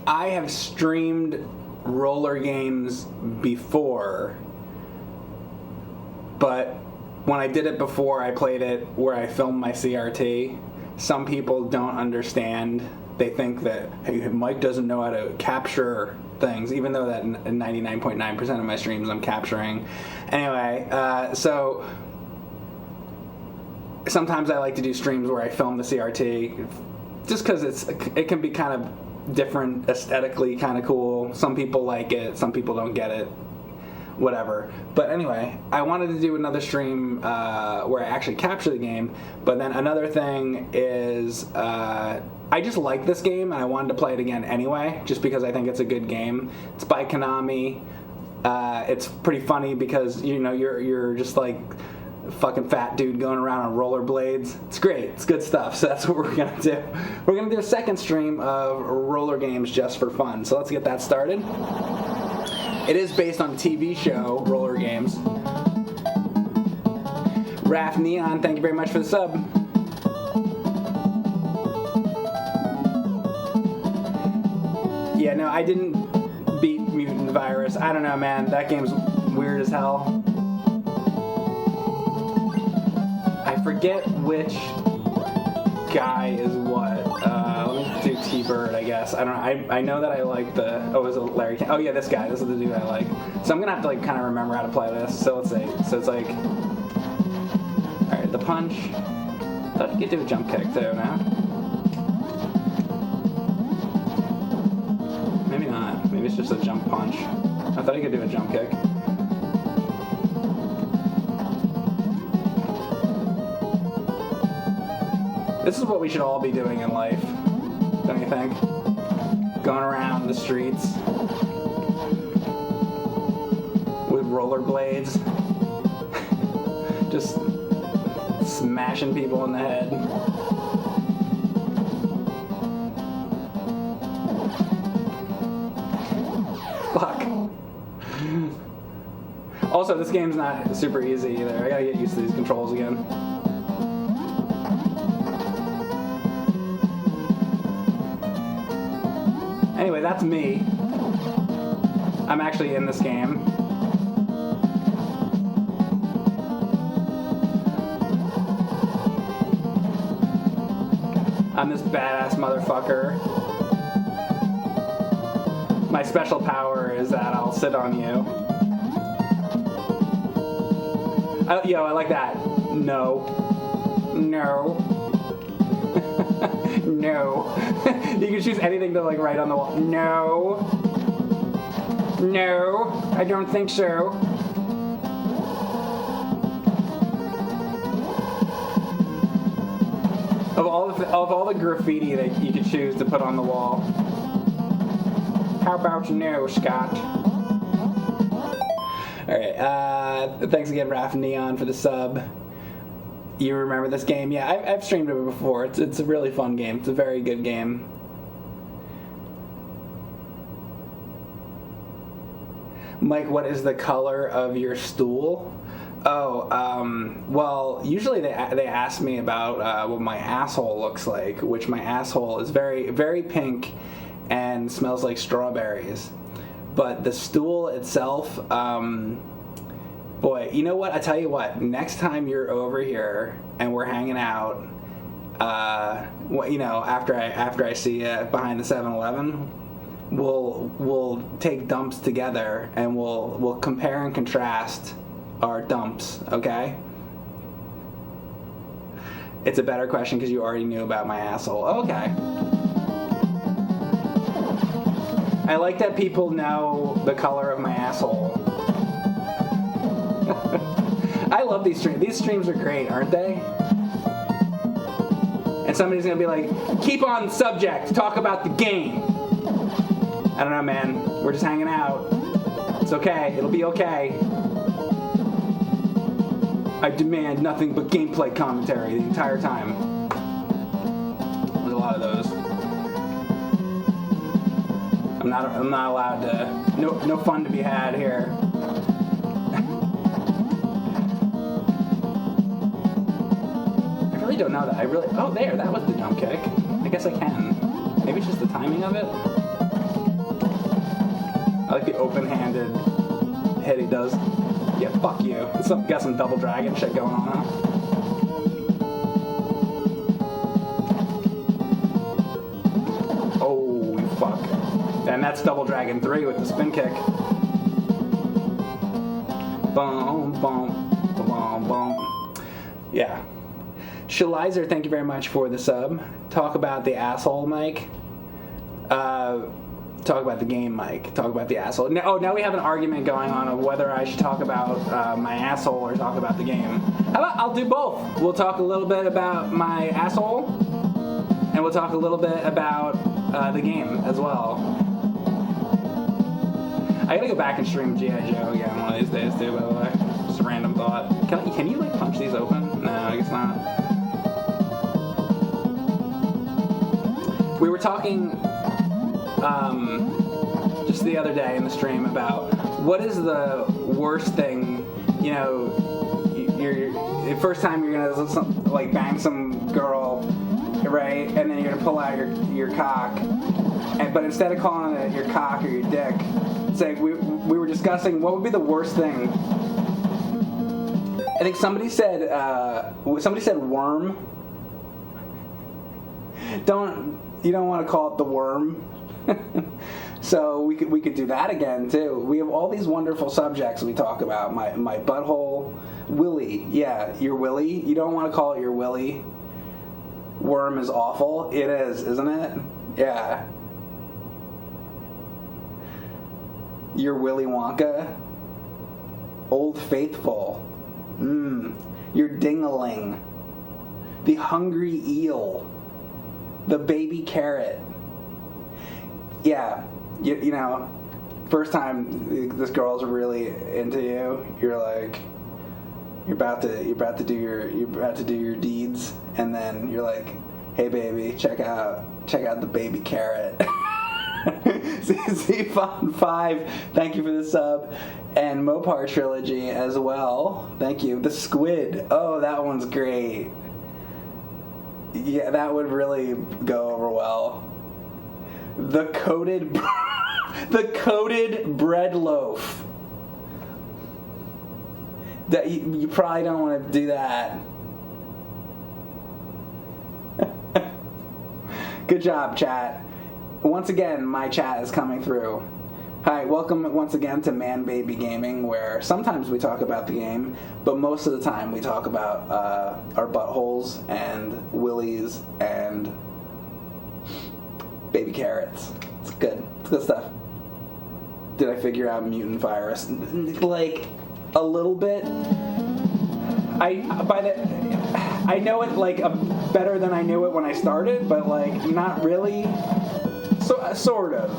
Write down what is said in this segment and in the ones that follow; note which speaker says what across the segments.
Speaker 1: I have streamed Rollergames before, but when I did it before, I played it where I filmed my CRT. Some people don't understand. They think that, hey, Mike doesn't know how to capture things, even though that 99.9% of my streams I'm capturing. Anyway, so sometimes I like to do streams where I film the CRT, just because it can be kind of different, aesthetically kind of cool. Some people like it, some people don't get it, whatever. But anyway, I wanted to do another stream where I actually capture the game. But then another thing is I just like this game and I wanted to play it again anyway, just because I think it's a good game. It's by Konami. It's pretty funny because you're just like a fucking fat dude going around on rollerblades. It's great. It's good stuff. So that's what we're gonna do. We're gonna do a second stream of Rollergames just for fun. So let's get that started. It is based on the TV show Rollergames. Raph Neon, thank you very much for the sub. Yeah, no, I didn't beat Mutant Virus. I don't know, man. That game's weird as hell. I forget which guy is what. Let me do T-Bird, I guess. I don't know. I know that I like the... Oh, is it Larry King? Oh, yeah, this guy. This is the dude I like. So I'm going to have to, like, kind of remember how to play this. So let's see. So it's like... Alright, the punch. I thought you could do a jump kick, too, no? Maybe not. Maybe it's just a jump punch. I thought you could do a jump kick. This is what we should all be doing in life, don't you think? Going around the streets with rollerblades, just smashing people in the head. Fuck. Also, this game's not super easy either. I gotta get used to these controls again. Anyway, that's me. I'm actually in this game. I'm this badass motherfucker. My special power is that I'll sit on you. Yo, I like that. No. No. No. You can choose anything to like write on the wall. No. No. I don't think so. Of all the graffiti that you could choose to put on the wall. How about no, Scott? Alright, thanks again, Raph Neon, for the sub. You remember this game? Yeah, I've streamed it before. It's a really fun game. It's a very good game. Mike, what is the color of your stool? Oh, well, usually they ask me about what my asshole looks like, which my asshole is very, very pink and smells like strawberries. But the stool itself, boy, you know what? I tell you what. Next time you're over here and we're hanging out, after I see you behind the 7-Eleven, we'll take dumps together and we'll compare and contrast our dumps. Okay? It's a better question because you already knew about my asshole. Okay. I like that people know the color of my asshole. I love these streams. These streams are great, aren't they? And somebody's gonna be like, keep on subject, talk about the game. I don't know, man. We're just hanging out. It's okay. It'll be okay. I demand nothing but gameplay commentary the entire time. There's a lot of those. I'm not allowed to. No fun to be had here. I really don't know that. Oh, there. That was the jump kick. I guess I can. Maybe it's just the timing of it. like the open-handed hit he does. Yeah, fuck you. Got some double dragon shit going on, huh? Oh, fuck. And that's double dragon 3 with the spin kick. Boom, boom, boom, boom. Yeah. Shalizer, thank you very much for the sub. Talk about the asshole, Mike. Talk about the game, Mike. Talk about the asshole. Now we have an argument going on of whether I should talk about my asshole or talk about the game. How about I'll do both? We'll talk a little bit about my asshole, and we'll talk a little bit about the game as well. I gotta go back and stream G.I. Joe again one of these days too, by the way. Just a random thought. Can you like punch these open? No, I guess not. We were talking just the other day in the stream about what is the worst thing, you're the first time you're gonna like bang some girl, right? And then you're gonna pull out your cock, but instead of calling it your cock or your dick, it's like we were discussing what would be the worst thing. I think somebody said worm. You don't want to call it the worm. So we could do that again too. We have all these wonderful subjects we talk about. My butthole, willy. Yeah, your willy. You don't want to call it your willy. Worm is awful. It is, isn't it? Yeah. Your Willy Wonka. Old Faithful. Your Ding-a-ling. The Hungry Eel. The Baby Carrot. Yeah, you know, first time this girl's really into you, you're like, you're about to do your deeds, and then you're like, hey baby, check out the baby carrot. Z5, thank you for the sub, and Mopar Trilogy as well. Thank you. The Squid. Oh, that one's great. Yeah, that would really go over well. The coated bread loaf. That you probably don't want to do that. Good job, chat. Once again, my chat is coming through. Hi, welcome once again to Man Baby Gaming, where sometimes we talk about the game, but most of the time we talk about our buttholes and willies and baby carrots. It's good. It's good stuff. Did I figure out mutant virus? Like, a little bit. I know it like better than I knew it when I started, but like not really. So sort of.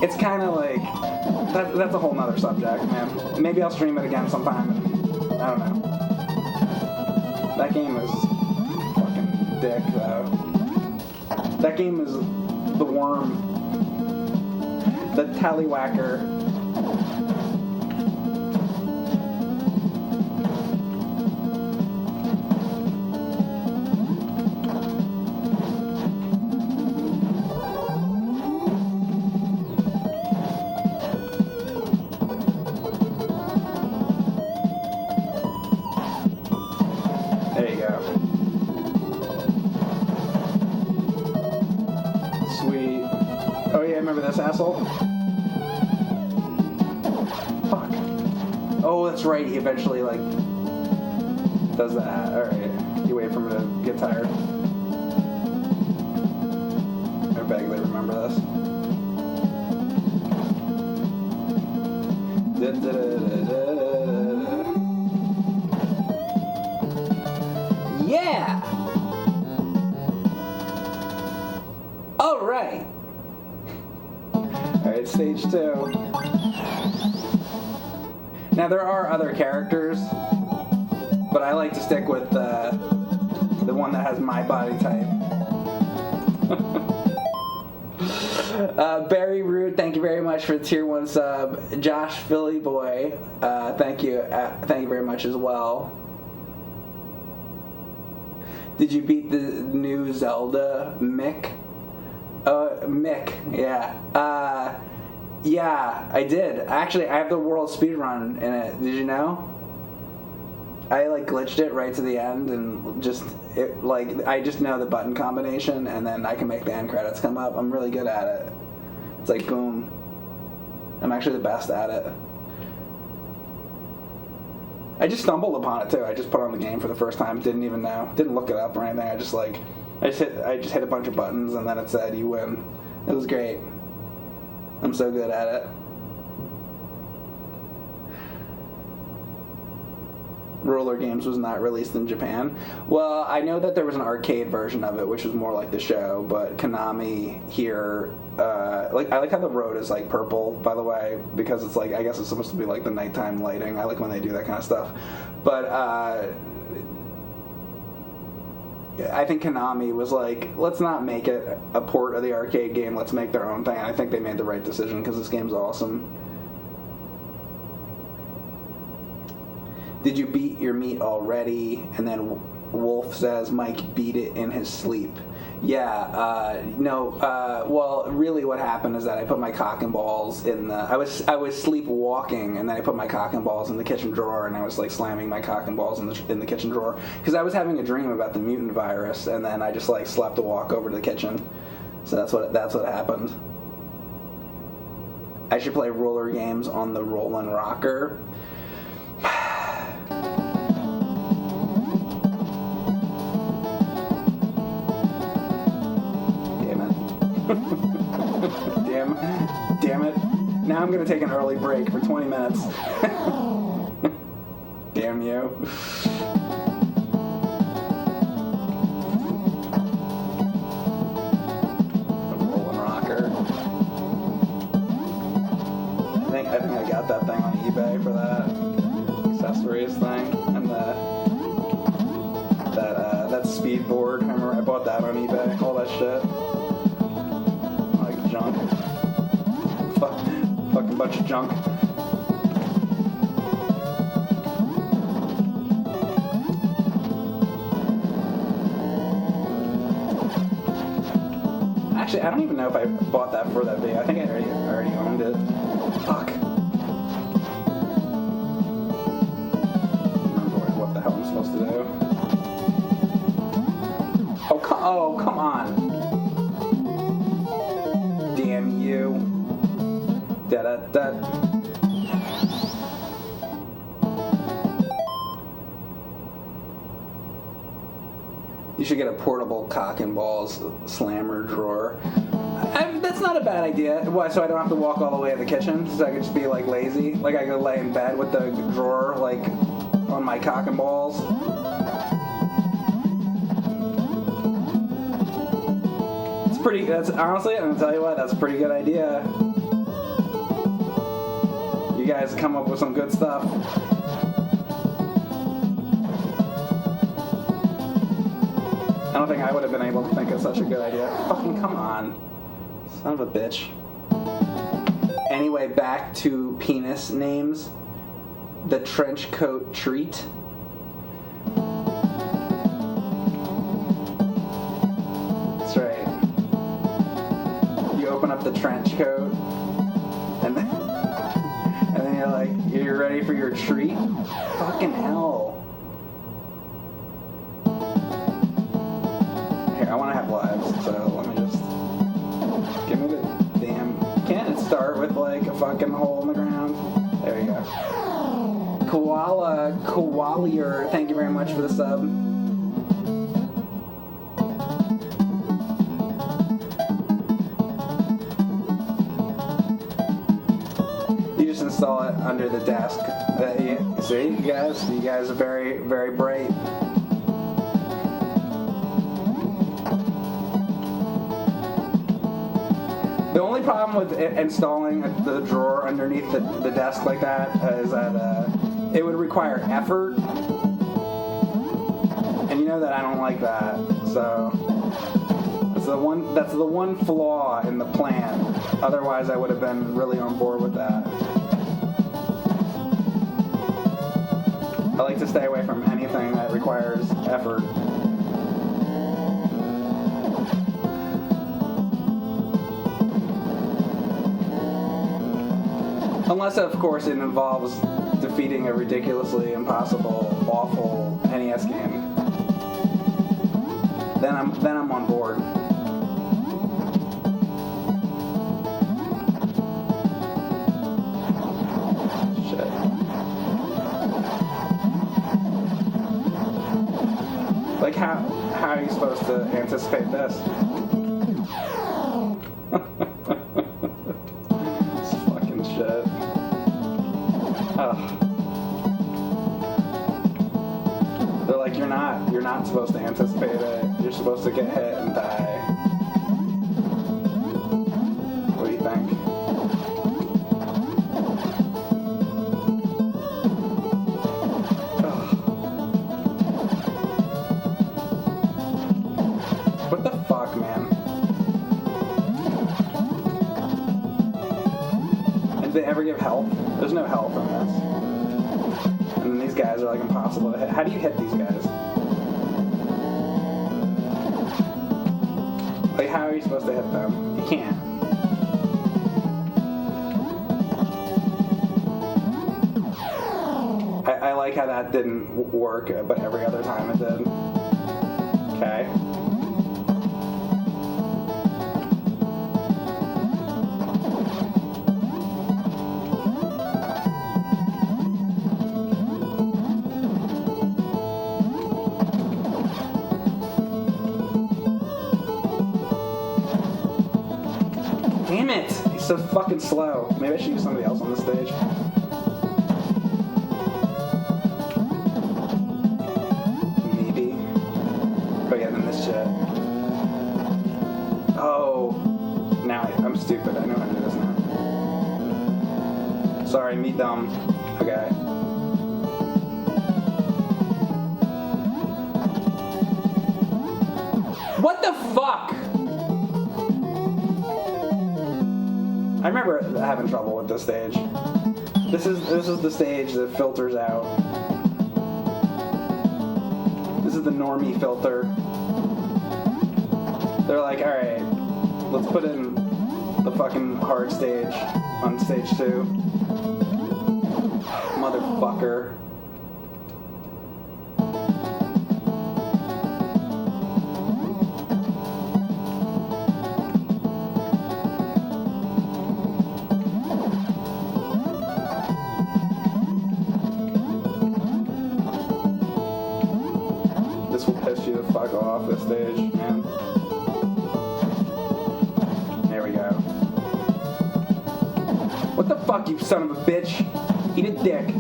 Speaker 1: It's kind of like that's a whole nother subject, man. Maybe I'll stream it again sometime. I don't know. That game is fucking dick, though. That game is the worm, the tallywhacker. Asshole. Fuck. Oh, that's right. He eventually like does that. All right. You wait for him to get tired. I vaguely remember this. Yeah. All right. Alright, stage 2. Now there are other characters, but I like to stick with the one that has my body type. Barry Root, thank you very much for the tier 1 sub. Josh Philly Boy, thank you very much as well. Did you beat the new Zelda, Mick? Mick, yeah. Yeah, I did. Actually, I have the world speedrun in it. Did you know? I like glitched it right to the end and I just know the button combination and then I can make the end credits come up. I'm really good at it. It's like boom. I'm actually the best at it. I just stumbled upon it too. I just put on the game for the first time. Didn't even know. Didn't look it up or anything. I just hit a bunch of buttons and then it said you win. It was great. I'm so good at it. Rollergames was not released in Japan. Well, I know that there was an arcade version of it, which was more like the show, but Konami here, I like how the road is like purple, by the way, because it's like, I guess it's supposed to be like the nighttime lighting. I like when they do that kind of stuff. But I think Konami was like, let's not make it a port of the arcade game, let's make their own thing. And I think they made the right decision because this game's awesome. Did you beat your meat already? And then Wolf says Mike beat it in his sleep. Yeah, no, well, really what happened is that I put my cock and balls in the, I was sleepwalking, and then I put my cock and balls in the kitchen drawer, and I was like slamming my cock and balls in the kitchen drawer, because I was having a dream about the mutant virus, and then I just like slept a walk over to the kitchen. So that's what happened. I should play roller games on the Rollin' Rocker. Damn it. Now I'm going to take an early break for 20 minutes. Damn you. A Rollin' Rocker. I think I got that thing on eBay for that accessories thing. And that speed board. I remember I bought that on eBay. All that shit. Junk. Fucking bunch of junk. Actually, I don't even know if I bought that for that video. I think I already owned it. Fuck. I don't remember what the hell I'm supposed to do. Oh, come on. Damn you. Da-da-da. You should get a portable cock and balls slammer drawer. That's not a bad idea. Why, so I don't have to walk all the way to the kitchen? So I could just be like lazy? Like I could lay in bed with the drawer like on my cock and balls? That's honestly, I'm gonna tell you what, that's a pretty good idea. You guys come up with some good stuff. I don't think I would have been able to think of such a good idea. Fucking come on. Son of a bitch. Anyway, back to penis names. The trench coat treat. That's right. Open up the trench coat and then you're like, you're ready for your treat? Fucking hell. Here, I want to have lives, so let me just give me the damn, can't it start with like a fucking hole in the ground? There you go. Koalier, thank you very much for the sub. Install it under the desk. See, you guys are very, very bright. The only problem with installing the drawer underneath the desk like that is that it would require effort, and you know that I don't like that. So that's the one flaw in the plan. Otherwise, I would have been really on board with that. I like to stay away from anything that requires effort. Unless, of course, it involves defeating a ridiculously impossible, awful NES game. Then I'm on board. Shit. Like how are you supposed to anticipate this? This fucking shit. Ugh. They're like, you're not supposed to anticipate it. You're supposed to get hit and die. What do you think? Ugh. What the fuck, man? Did they ever give health? There's no health in this. And then these guys are like impossible to hit. How do you hit these guys? Like, how are you supposed to hit them? You can't. I like how that didn't work, but every other time it did. Okay. Damn it! He's so fucking slow. Maybe I should use somebody else on this stage. Maybe. Oh yeah, then this shit. Oh. Now I'm stupid. I know how to do this now. Sorry, me dumb. Okay. What the fuck? I remember having trouble with this stage. This is the stage that filters out. This is the normie filter. They're like, alright, let's put in the fucking hard stage on stage 2. Motherfucker. This will piss you the fuck off, this stage, man. There we go. What the fuck, you son of a bitch? Eat a dick.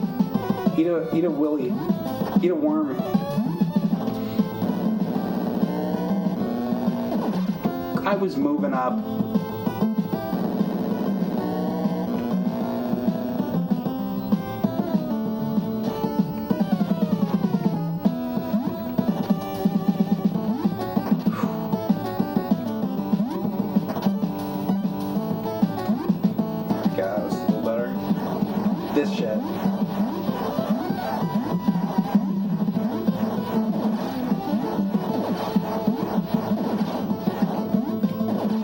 Speaker 1: Eat a willy. Eat a worm. I was moving up. This shit.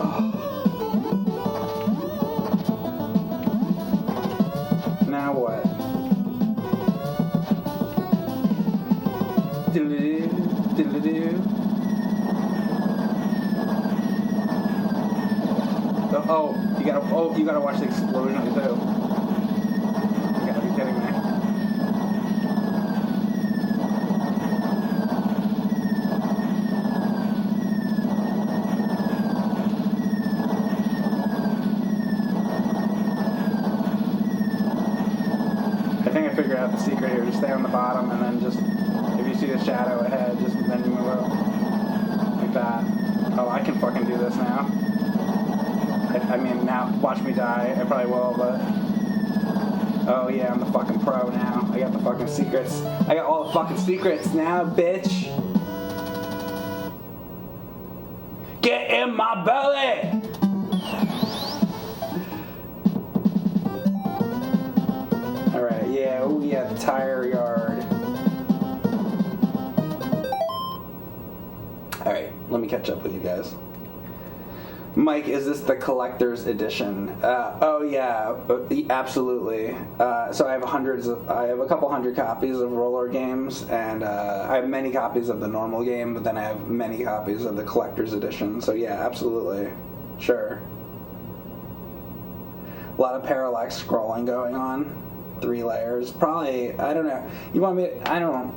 Speaker 1: Oh. Now what? Diddle-doo, diddle-doo. Oh, you gotta watch the explosion too. Kidding me. I think I figured out the secret here. Just stay on the bottom and then just, if you see the shadow ahead, just then you move up. Like that. Oh, I can fucking do this now. I mean, now, watch me die. I probably will, but... Oh yeah, I'm the fucking pro now. I got the fucking secrets. I got all the fucking secrets now, bitch. Get in my belly! Alright, yeah, oh yeah, the tire yard. Alright, let me catch up with you guys. Mike, is this the collector's edition? Oh yeah, absolutely. So I have a couple hundred copies of Rollergames, and I have many copies of the normal game, but then I have many copies of the collector's edition. So yeah, absolutely, sure. A lot of parallax scrolling going on. 3 layers, probably. I don't know. You want me? I don't.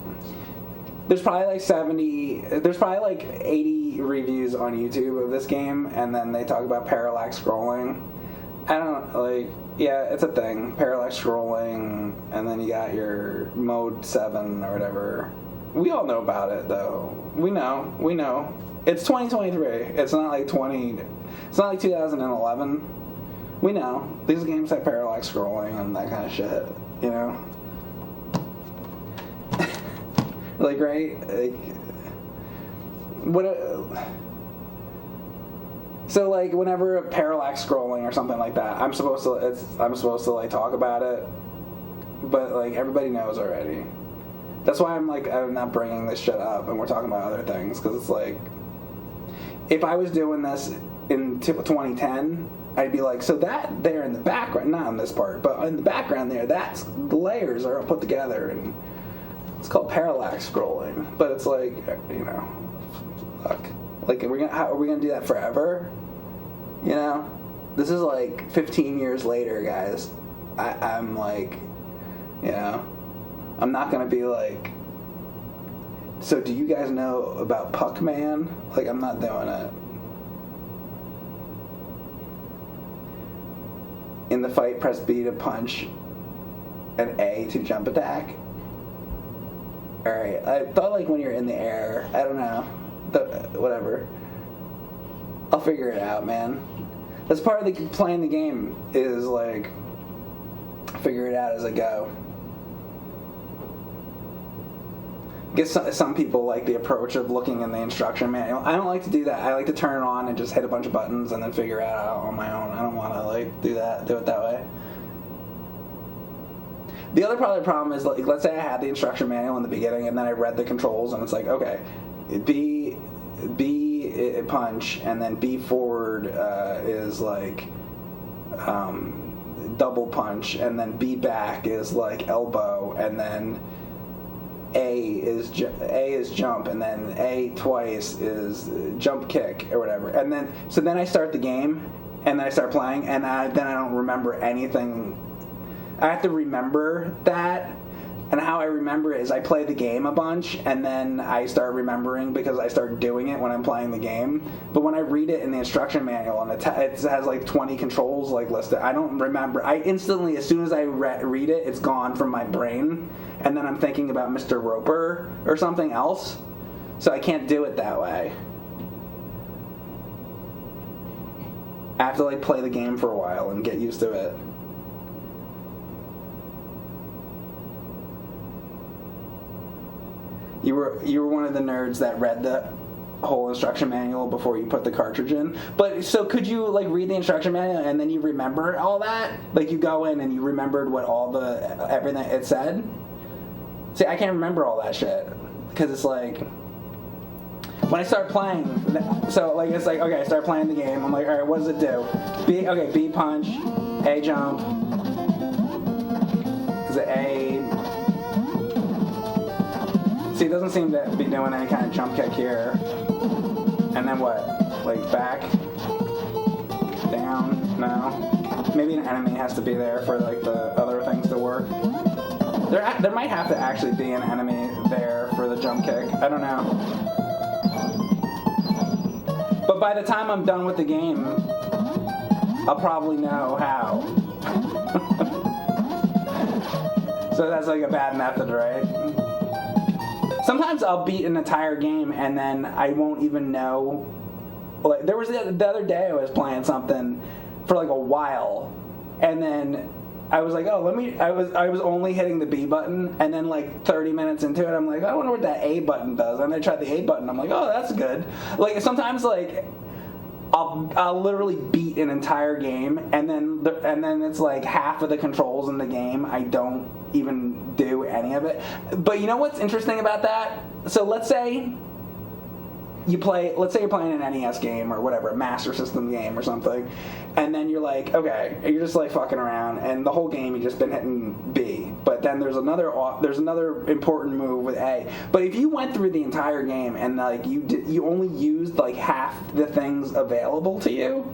Speaker 1: There's probably like 70. There's probably like 80 reviews on YouTube of this game, and then they talk about parallax scrolling. I don't like. Yeah, it's a thing. Parallax scrolling, and then you got your mode 7 or whatever. We all know about it, though. We know. It's 2023. It's not like 20. It's not like 2011. We know these games have parallax scrolling and that kind of shit. You know. Like, right? Like, so like whenever parallax scrolling or something like that, I'm supposed to like talk about it, but like everybody knows already. That's why I'm not bringing this shit up and we're talking about other things, because it's like, if I was doing this in 2010, I'd be like, so that there in the background, not in this part, but in the background there, that's the layers are put together, and it's called parallax scrolling. But it's like, you know, fuck. Like, are we gonna do that forever? You know, this is like 15 years later, guys. I'm like, you know, I'm not gonna be like, so do you guys know about Puckman? Like, I'm not doing it. In the fight, press B to punch and A to jump attack. Alright, I thought like when you're in the air, I don't know. Whatever. I'll figure it out, man. That's part of playing the game, is like, figure it out as I go. I guess some people like the approach of looking in the instruction manual. I don't like to do that. I like to turn it on and just hit a bunch of buttons and then figure it out on my own. I don't want to like do it that way. The other problem is, like, let's say I had the instruction manual in the beginning and then I read the controls and it's like, okay, B punch, and then B forward is like double punch, and then B back is like elbow, and then A is jump, and then A twice is jump kick or whatever. And then I start the game, and then I start playing, and then I don't remember anything. I have to remember that, and how I remember it is I play the game a bunch, and then I start remembering because I start doing it when I'm playing the game. But when I read it in the instruction manual, and it has like 20 controls like listed, I don't remember. I instantly, as soon as I read it, it's gone from my brain, and then I'm thinking about Mr. Roper or something else, so I can't do it that way. I have to like play the game for a while and get used to it. You were one of the nerds that read the whole instruction manual before you put the cartridge in. But so could you like read the instruction manual and then you remember all that? Like you go in and you remembered what everything it said? See, I can't remember all that shit because it's like when I start playing. So like it's like, okay, I start playing the game. I'm like, all right, what does it do? B punch, A jump. Is it A? See, it doesn't seem to be doing any kind of jump kick here. And then what? Like back? Down? No. Maybe an enemy has to be there for like the other things to work. There might have to actually be an enemy there for the jump kick. I don't know. But by the time I'm done with the game, I'll probably know how. So that's like a bad method, right? Sometimes I'll beat an entire game and then I won't even know. Like there was the other day I was playing something for like a while, and then I was like, oh, I was only hitting the B button, and then like 30 minutes into it, I'm like, I wonder what that A button does. And I tried the A button. I'm like, oh, that's good. Like sometimes like I'll literally beat an entire game, and then it's like half of the controls in the game I don't even do any of it. But you know what's interesting about that? So let's say you play, let's say you're playing an NES game or whatever, a Master System game or something, and then you're like, okay, you're just like fucking around, and the whole game you've just been hitting B, but then there's another important move with A. But if you went through the entire game and like you only used like half the things available to you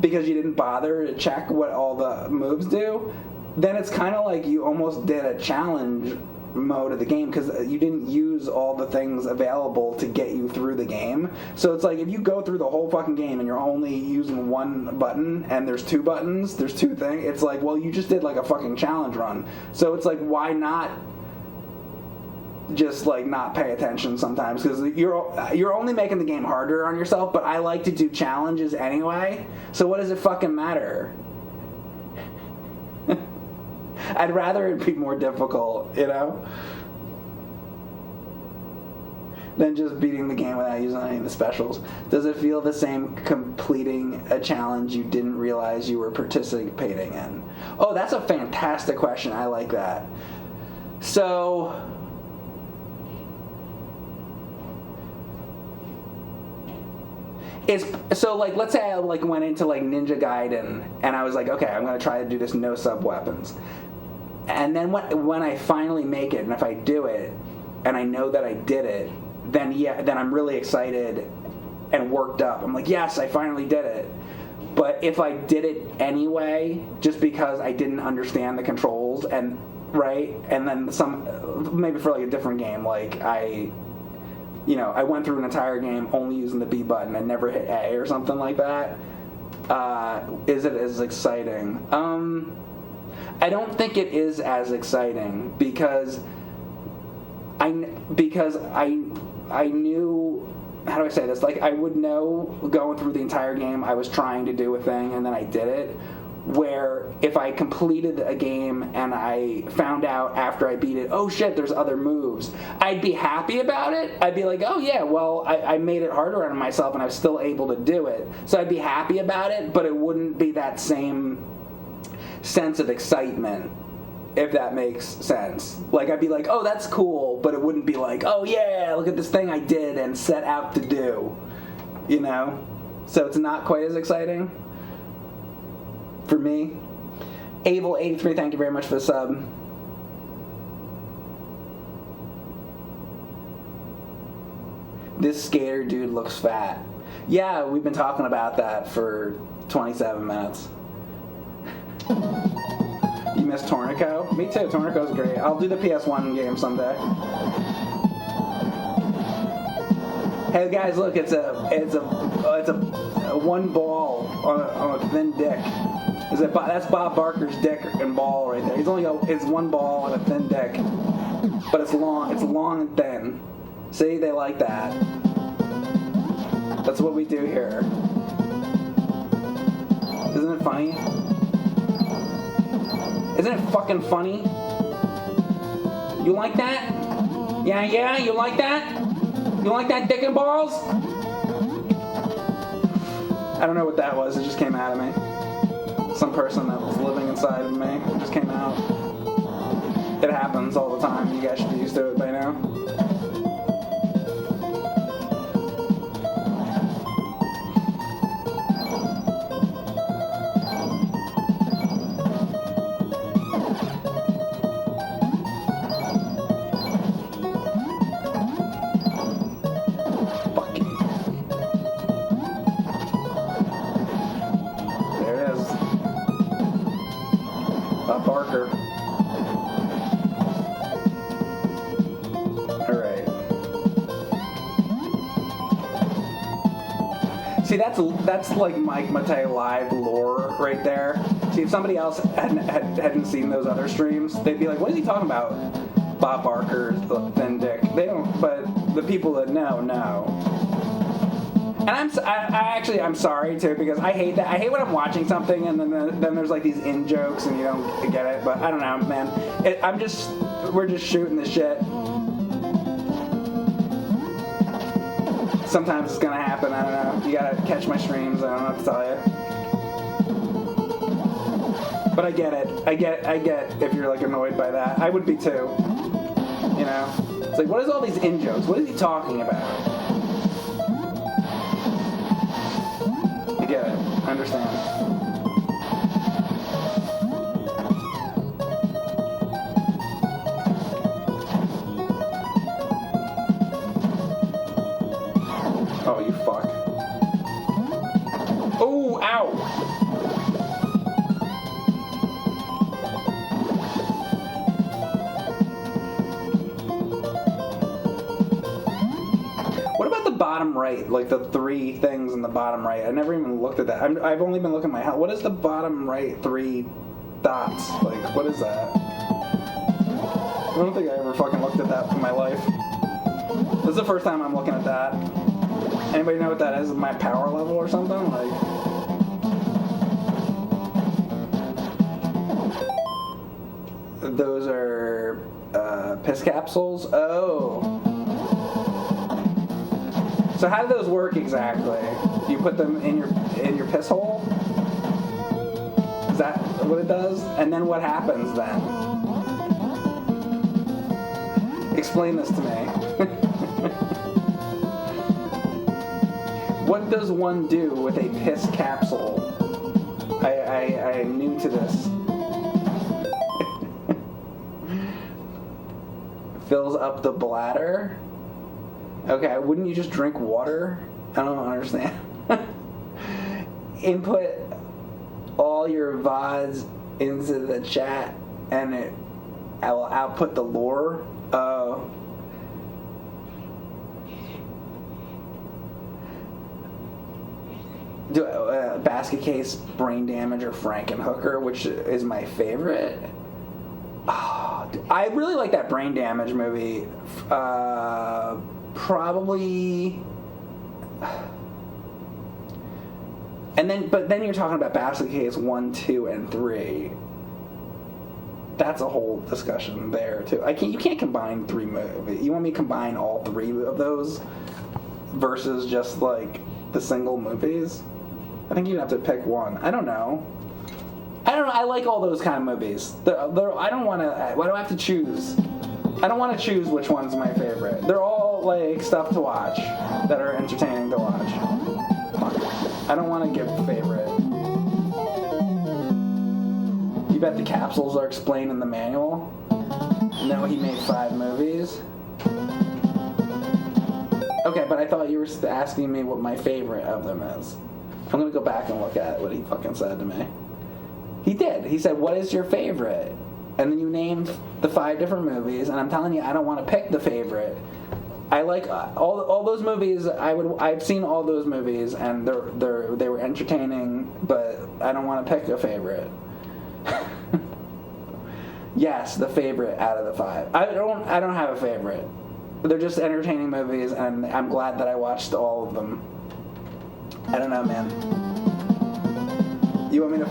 Speaker 1: because you didn't bother to check what all the moves do, then it's kind of like you almost did a challenge mode of the game because you didn't use all the things available to get you through the game. So it's like if you go through the whole fucking game and you're only using one button and there's two buttons, there's two things, it's like, well, you just did like a fucking challenge run. So it's like, why not just like not pay attention sometimes, because you're only making the game harder on yourself. But I like to do challenges anyway, so what does it fucking matter? I'd rather it be more difficult, you know, than just beating the game without using any of the specials. Does it feel the same completing a challenge you didn't realize you were participating in? Oh, that's a fantastic question. I like that. So like, let's say I like went into like Ninja Gaiden and I was like, okay, I'm gonna try to do this no sub weapons, and then when I finally make it, and if I do it and I know that I did it, then I'm really excited and worked up. I'm like, yes, I finally did it. But if I did it anyway just because I didn't understand the controls, and then maybe for like a different game, like I went through an entire game only using the B button and never hit A or something like that, is it as exciting? I don't think it is as exciting because I knew, how do I say this? Like, I would know going through the entire game I was trying to do a thing and then I did it. Where if I completed a game and I found out after I beat it, oh shit, there's other moves, I'd be happy about it. I'd be like, oh yeah, well, I made it harder on myself and I was still able to do it. So I'd be happy about it, but it wouldn't be that same sense of excitement, if that makes sense. Like, I'd be like, oh, that's cool, but it wouldn't be like, oh yeah, look at this thing I did and set out to do, you know? So it's not quite as exciting for me. Avel83, thank you very much for the sub. This skater dude looks fat. Yeah, we've been talking about that for 27 minutes. You miss Tornico? Me too, Tornico's great. I'll do the PS1 game someday. Hey guys, look, it's a one ball on a thin dick. That's Bob Barker's dick and ball right there. It's one ball on a thin dick, but it's long and thin. See, they like that. That's what we do here. Isn't it funny? Isn't it fucking funny? You like that? Yeah, you like that? You like that dick and balls? I don't know what that was, it just came out of me. Some person that was living inside of me, it just came out. It happens all the time, you guys should be used to it by now. Barker. Alright. See, that's like Mike Matei live lore right there. See, if somebody else hadn't seen those other streams, they'd be like, what is he talking about? Bob Barker, thin dick. They don't, but the people that know. And I'm sorry too, because I hate that. I hate when I'm watching something and then there's like these in jokes and you don't get it. But I don't know, man. We're just shooting the shit. Sometimes it's gonna happen. I don't know. You gotta catch my streams. I don't know what to tell you. But I get it. I get if you're like annoyed by that. I would be too. You know. It's like, what is all these in jokes? What is he talking about? understand. Oh, you fuck. Oh, ow! What about the bottom right? Like the 3 things in the bottom right. I never even looked at that. I've only been looking at my house. What is the bottom right 3 dots? Like, what is that? I don't think I ever fucking looked at that in my life. This is the first time I'm looking at that. Anybody know what that is? My power level or something? Like, those are piss capsules. Oh. So how do those work exactly? You put them in your piss hole? Is that what it does? And then what happens then? Explain this to me. What does one do with a piss capsule? I'm new to this. Fills up the bladder? Okay, wouldn't you just drink water? I don't understand. Input all your VODs into the chat and I will output the lore. Basket Case, Brain Damage, or Frankenhooker, which is my favorite. Oh, I really like that Brain Damage movie. Probably. But then you're talking about Basket Case 1, 2, and 3. That's a whole discussion there too. You can't combine 3 movies. You want me to combine all 3 of those versus just like the single movies? I think you'd have to pick one. I don't know. I like all those kind of movies. I don't want to. Why do I have to choose? I don't want to choose which one's my favorite. They're all like stuff to watch that are entertaining to watch. I don't want to give a favorite. You bet the capsules are explained in the manual? No, he made 5 movies. Okay, but I thought you were asking me what my favorite of them is. I'm going to go back and look at what he fucking said to me. He did. He said, what is your favorite? And then you named the 5 different movies, and I'm telling you, I don't want to pick the favorite. I like all those movies. I've seen all those movies, and they were entertaining, but I don't want to pick a favorite. Yes, the favorite out of the 5. I don't have a favorite. They're just entertaining movies, and I'm glad that I watched all of them. I don't know, man. You want me to?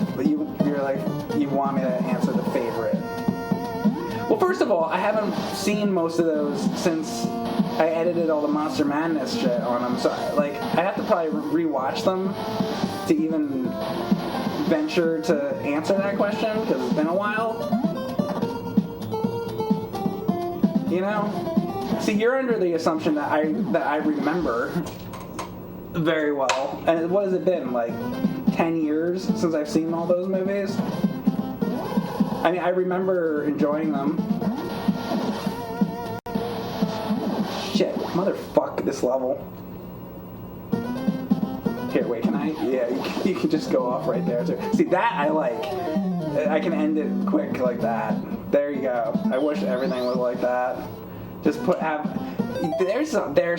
Speaker 1: You want me to answer the favorite? Well, first of all, I haven't seen most of those since I edited all the Monster Madness shit on them. So, I have to probably rewatch them to even venture to answer that question because it's been a while. You know? See, you're under the assumption that I remember very well. And what has it been, 10 years since I've seen all those movies? I mean, I remember enjoying them. Shit, motherfuck this level. Here, wait, can I? Yeah, you can just go off right there, too. See, that I like. I can end it quick like that. There you go. I wish everything was like that. Just there's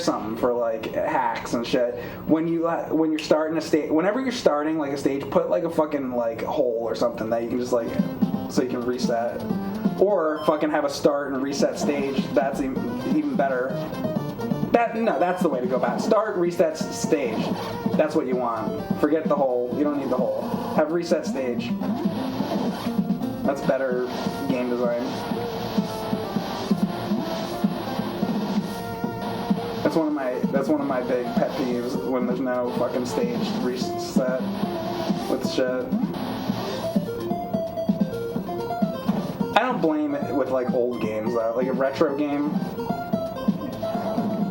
Speaker 1: something for hacks and shit. When you're starting a stage, whenever you're starting a stage, put a fucking hole or something that you can just so you can reset, or fucking have a start and reset stage. That's even better. That's the way to go about it. Start, reset, stage. That's what you want. Forget the hole. You don't need the hole. Have reset stage. That's better game design. That's one of my big pet peeves when there's no fucking stage reset with shit. I don't blame it with old games though. A retro game.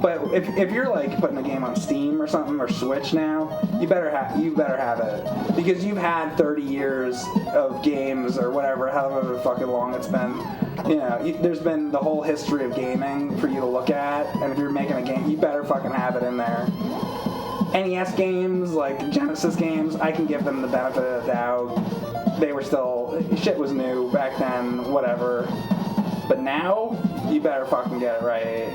Speaker 1: But if you're like putting a game on Steam or something or Switch now, you better have it, because you've had 30 years of games or whatever, however fucking long it's been. You know, there's been the whole history of gaming for you to look at, and if you're making a game, you better fucking have it in there. NES games, like Genesis games, I can give them the benefit of the doubt. They were still, shit was new back then, whatever. But now, you better fucking get it right.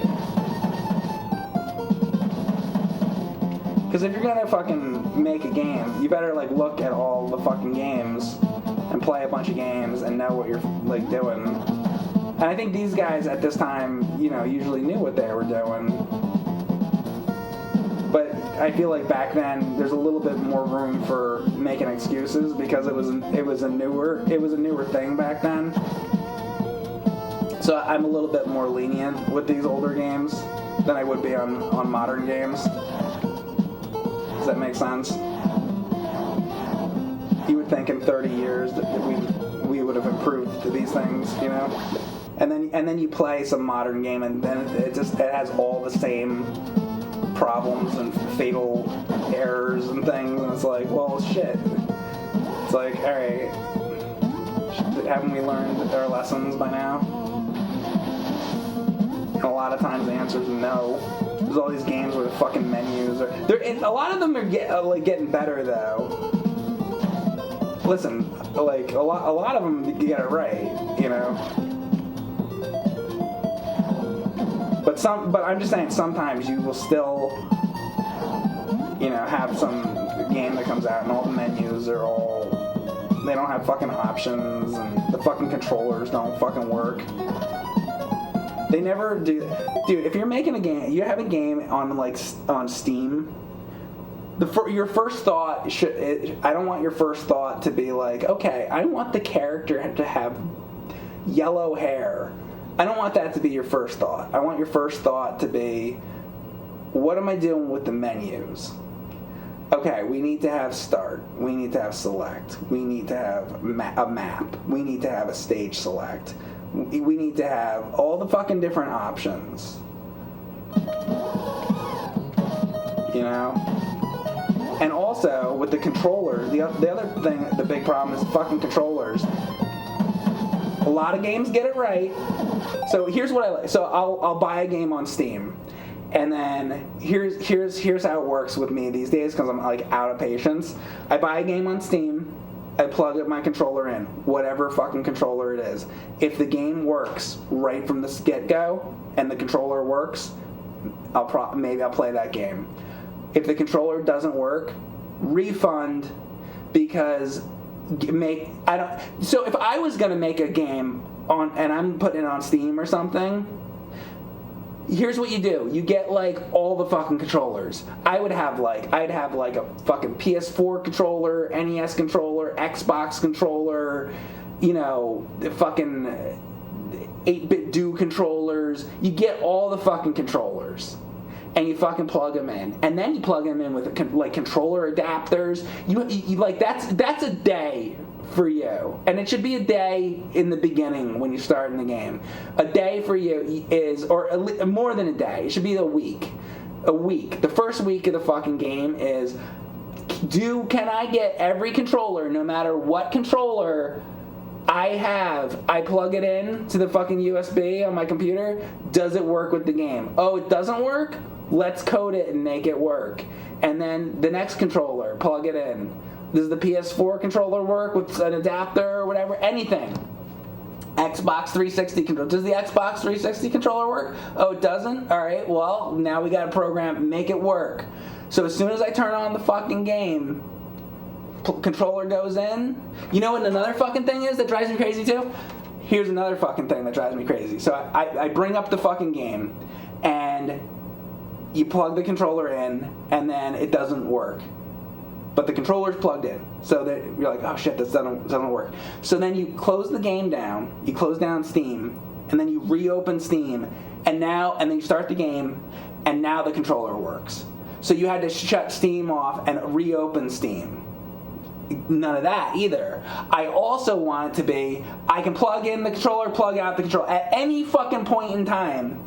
Speaker 1: Because if you're gonna fucking make a game, you better like look at all the fucking games and play a bunch of games and know what you're like doing. And I think these guys at this time, you know, usually knew what they were doing. But I feel like back then there's a little bit more room for making excuses, because it was a newer thing back then. So I'm a little bit more lenient with these older games than I would be on modern games. Does that make sense? You would think in 30 years that we would have improved to these things, you know? And then you play some modern game, and then it has all the same problems and fatal errors and things, and it's like, well, shit. It's like, all right, haven't we learned our lessons by now? And a lot of times the answer is no. There's all these games where the fucking menus are. A lot of them are getting better though. Listen, like a lot of them get it right, you know. But I'm just saying, sometimes you will still, you know, have some game that comes out and all the menus are they don't have fucking options, and the fucking controllers don't fucking work. They never do. Dude, if you're making a game, you have a game on Steam, your first thought I don't want your first thought to be like, okay, I want the character to have yellow hair. I don't want that to be your first thought. I want your first thought to be, what am I doing with the menus? Okay, we need to have start. We need to have select. We need to have a map. We need to have a stage select. We need to have all the fucking different options. You know? And also, with the controllers, the other thing, the big problem is fucking controllers. A lot of games get it right. So here's what I like. So I'll buy a game on Steam. And then here's how it works with me these days, because I'm like out of patience. I buy a game on Steam, I plug my controller in, whatever fucking controller it is. If the game works right from the get-go and the controller works, maybe I'll play that game. If the controller doesn't work, refund, because so if I was gonna make a game and I'm putting it on Steam or something, here's what you do. You get like all the fucking controllers. I'd have like a fucking PS4 controller, NES controller, Xbox controller, you know, the fucking 8-bit do controllers. You get all the fucking controllers. And you fucking plug them in, and then you plug them in with like controller adapters. You like that's a day for you, and it should be a day in the beginning when you're starting the game. A day for you is, or more than a day. It should be a week. A week. The first week of the fucking game is, can I get every controller, no matter what controller I have, I plug it in to the fucking USB on my computer. Does it work with the game? Oh, it doesn't work? Let's code it and make it work. And then the next controller, plug it in. Does the PS4 controller work with an adapter or whatever? Anything. Xbox 360 controller. Does the Xbox 360 controller work? Oh, it doesn't? Alright, well, now we got a program, make it work. So as soon as I turn on the fucking game, controller goes in. You know what another fucking thing is that drives me crazy too? Here's another fucking thing that drives me crazy. So I bring up the fucking game, and you plug the controller in, and then it doesn't work. But the controller's plugged in. So that you're like, oh shit, this doesn't work. So then you close the game down, you close down Steam, and then you reopen Steam, and then you start the game, and now the controller works. So you had to shut Steam off and reopen Steam. None of that either. I also want it to be, I can plug in the controller, plug out the controller at any fucking point in time.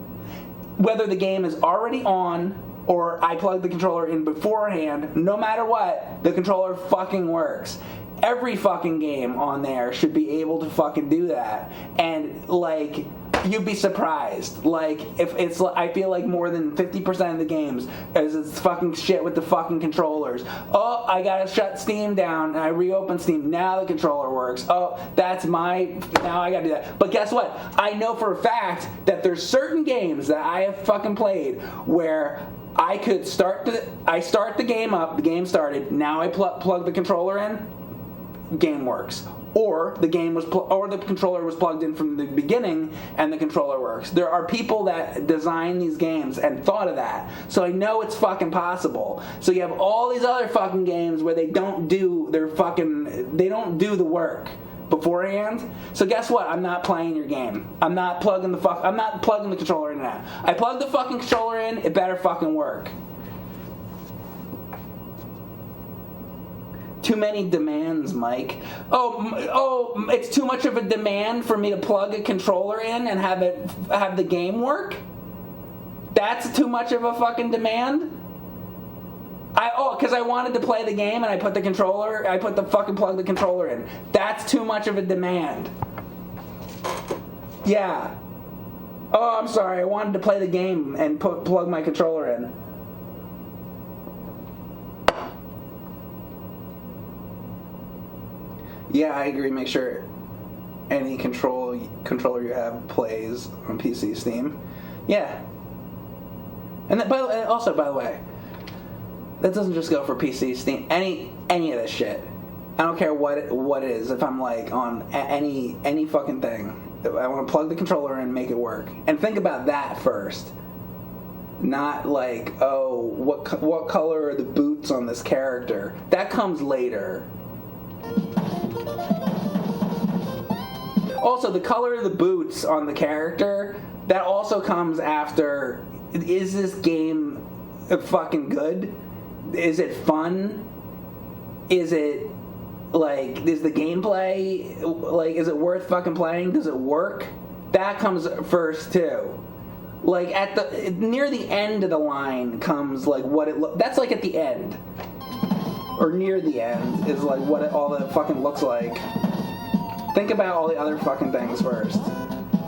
Speaker 1: whether the game is already on or I plug the controller in beforehand, no matter what, the controller fucking works. Every fucking game on there should be able to fucking do that. And, like, you'd be surprised. Like, if it's, I feel like more than 50% of the games is it's fucking shit with the fucking controllers. Oh, I gotta shut Steam down, and I reopen Steam. Now the controller works. Oh, now I gotta do that. But guess what? I know for a fact that there's certain games that I have fucking played where I could start the game up, the game started, now I plug the controller in, game works. Or the controller was plugged in from the beginning and the controller works. There are people that design these games and thought of that. So I know it's fucking possible. So you have all these other fucking games where they don't do the work beforehand. So guess what? I'm not playing your game. I'm not plugging the controller in now. I plug the fucking controller in, it better fucking work. Too many demands, Mike. Oh, it's too much of a demand for me to plug a controller in and have the game work? That's too much of a fucking demand? Because I wanted to play the game and I put the fucking plug the controller in. That's too much of a demand. Yeah. Oh, I'm sorry, I wanted to play the game and plug my controller in. Yeah, I agree. Make sure any controller you have plays on PC Steam. Yeah. And also, by the way, that doesn't just go for PC Steam. Any of this shit. I don't care what it is. If I'm like on any fucking thing, I want to plug the controller in and make it work. And think about that first. Not like, oh, what color are the boots on this character? That comes later. Also, the color of the boots on the character, that also comes after, is this game fucking good? Is it fun? Is it, like, is the gameplay, like, is it worth fucking playing? Does it work? That comes first, too. Like, near the end of the line comes, like, that's, like, at the end. Or near the end is, like, what it all that fucking looks like. Think about all the other fucking things first.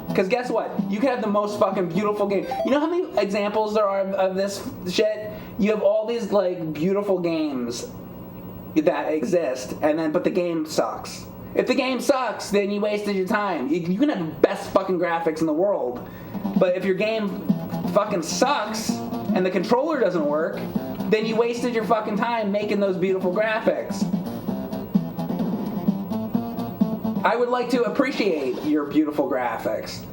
Speaker 1: Because guess what? You can have the most fucking beautiful game. You know how many examples there are of this shit? You have all these, like, beautiful games that exist, but the game sucks. If the game sucks, then you wasted your time. You can have the best fucking graphics in the world, but if your game fucking sucks and the controller doesn't work, then you wasted your fucking time making those beautiful graphics. I would like to appreciate your beautiful graphics,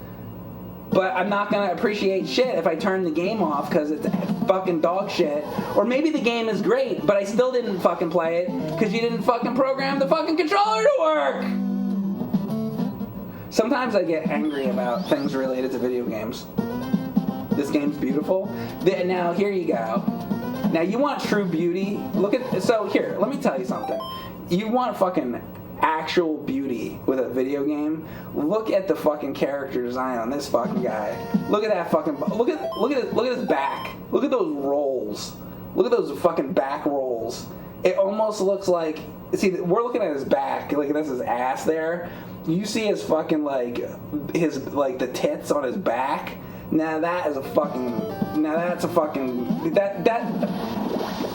Speaker 1: but I'm not going to appreciate shit if I turn the game off because it's fucking dog shit. Or maybe the game is great, but I still didn't fucking play it because you didn't fucking program the fucking controller to work. Sometimes I get angry about things related to video games. This game's beautiful. Now, here you go. Now, you want true beauty? So here, let me tell you something. You want fucking actual beauty with a video game? Look at the fucking character design on this fucking guy. Look at that fucking, look at his back. Look at those rolls. Look at those fucking back rolls. It almost looks like, see, we're looking at his back, like that's his ass there. You see his fucking, like, the tits on his back. Now that's a fucking, that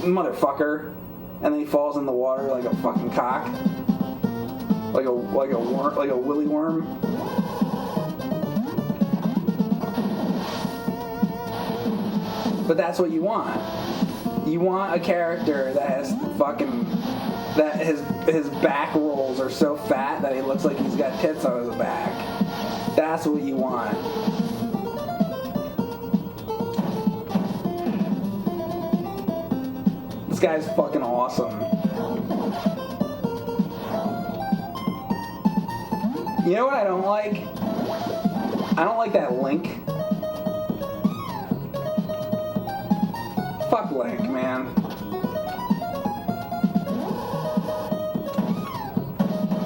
Speaker 1: motherfucker. And then he falls in the water like a fucking cock. Like a worm, like a willy worm. But that's what you want. You want a character that has that his back rolls are so fat that he looks like he's got tits on his back. That's what you want. This guy's fucking awesome. You know what I don't like? I don't like that Link. Fuck Link, man.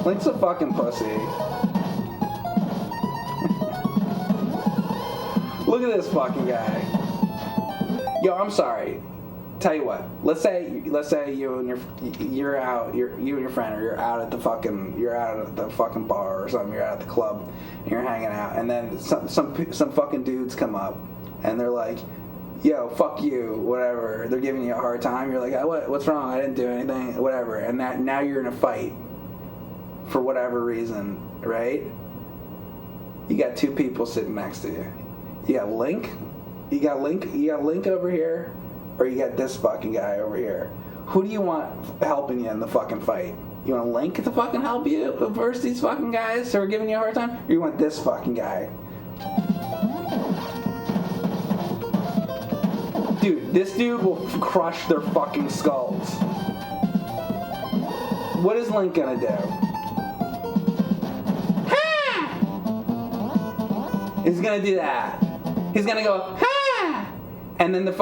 Speaker 1: Link's a fucking pussy. Look at this fucking guy. Yo, I'm sorry. Tell you what. Let's say you and your friend, or you're out at the fucking bar or something. You're out at the club and you're hanging out, and then some fucking dudes come up and they're like, "Yo, fuck you," whatever. They're giving you a hard time. You're like, "What's wrong? I didn't do anything," whatever. And now you're in a fight for whatever reason, right? You got two people sitting next to you. You got Link over here, or you got this fucking guy over here. Who do you want helping you in the fucking fight? You want Link to fucking help you versus these fucking guys who are giving you a hard time? Or you want this fucking guy? Dude, this dude will crush their fucking skulls. What is Link gonna do? He's gonna do that. He's gonna go, ha! And then the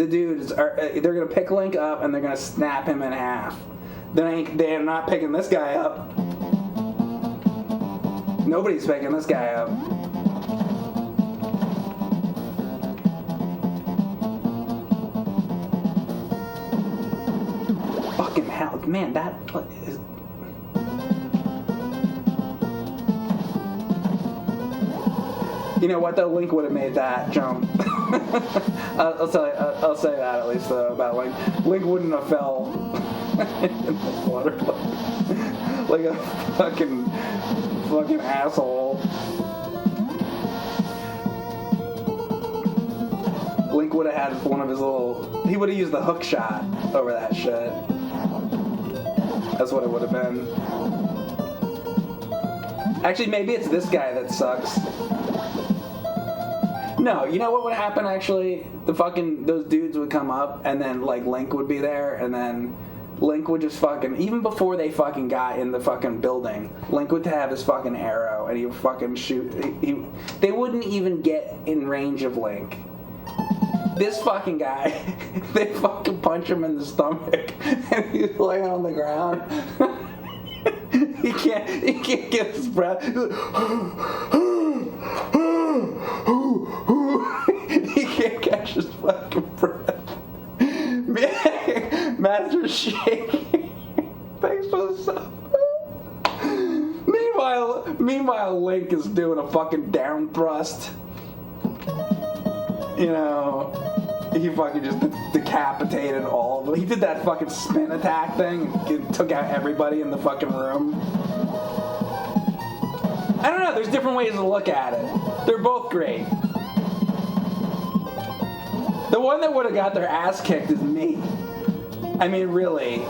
Speaker 1: dudes they're gonna pick Link up and they're gonna snap him in half. They're not picking this guy up. Nobody's picking this guy up. Fucking hell, man, that is. You know what though? Link would have made that jump. I'll say that at least though about Link. Link wouldn't have fell in the water like a fucking asshole. Link would have had one of his little. He would have used the hook shot over that shit. That's what it would have been. Actually, maybe it's this guy that sucks. No, you know what would happen actually? Those dudes would come up and then like Link would be there and then Link would just even before they fucking got in the fucking building, Link would have his fucking arrow and he would fucking shoot. They wouldn't even get in range of Link. This fucking guy, they fucking punch him in the stomach and he's laying on the ground. He can't get his breath. He can't catch his fucking breath. Master's shaking. Thanks for the sub. Meanwhile, Link is doing a fucking down thrust. You know, he fucking just decapitated all of them. He did that fucking spin attack thing and took out everybody in the fucking room. I don't know, there's different ways to look at it. They're both great. The one that would have got their ass kicked is me. I mean, really.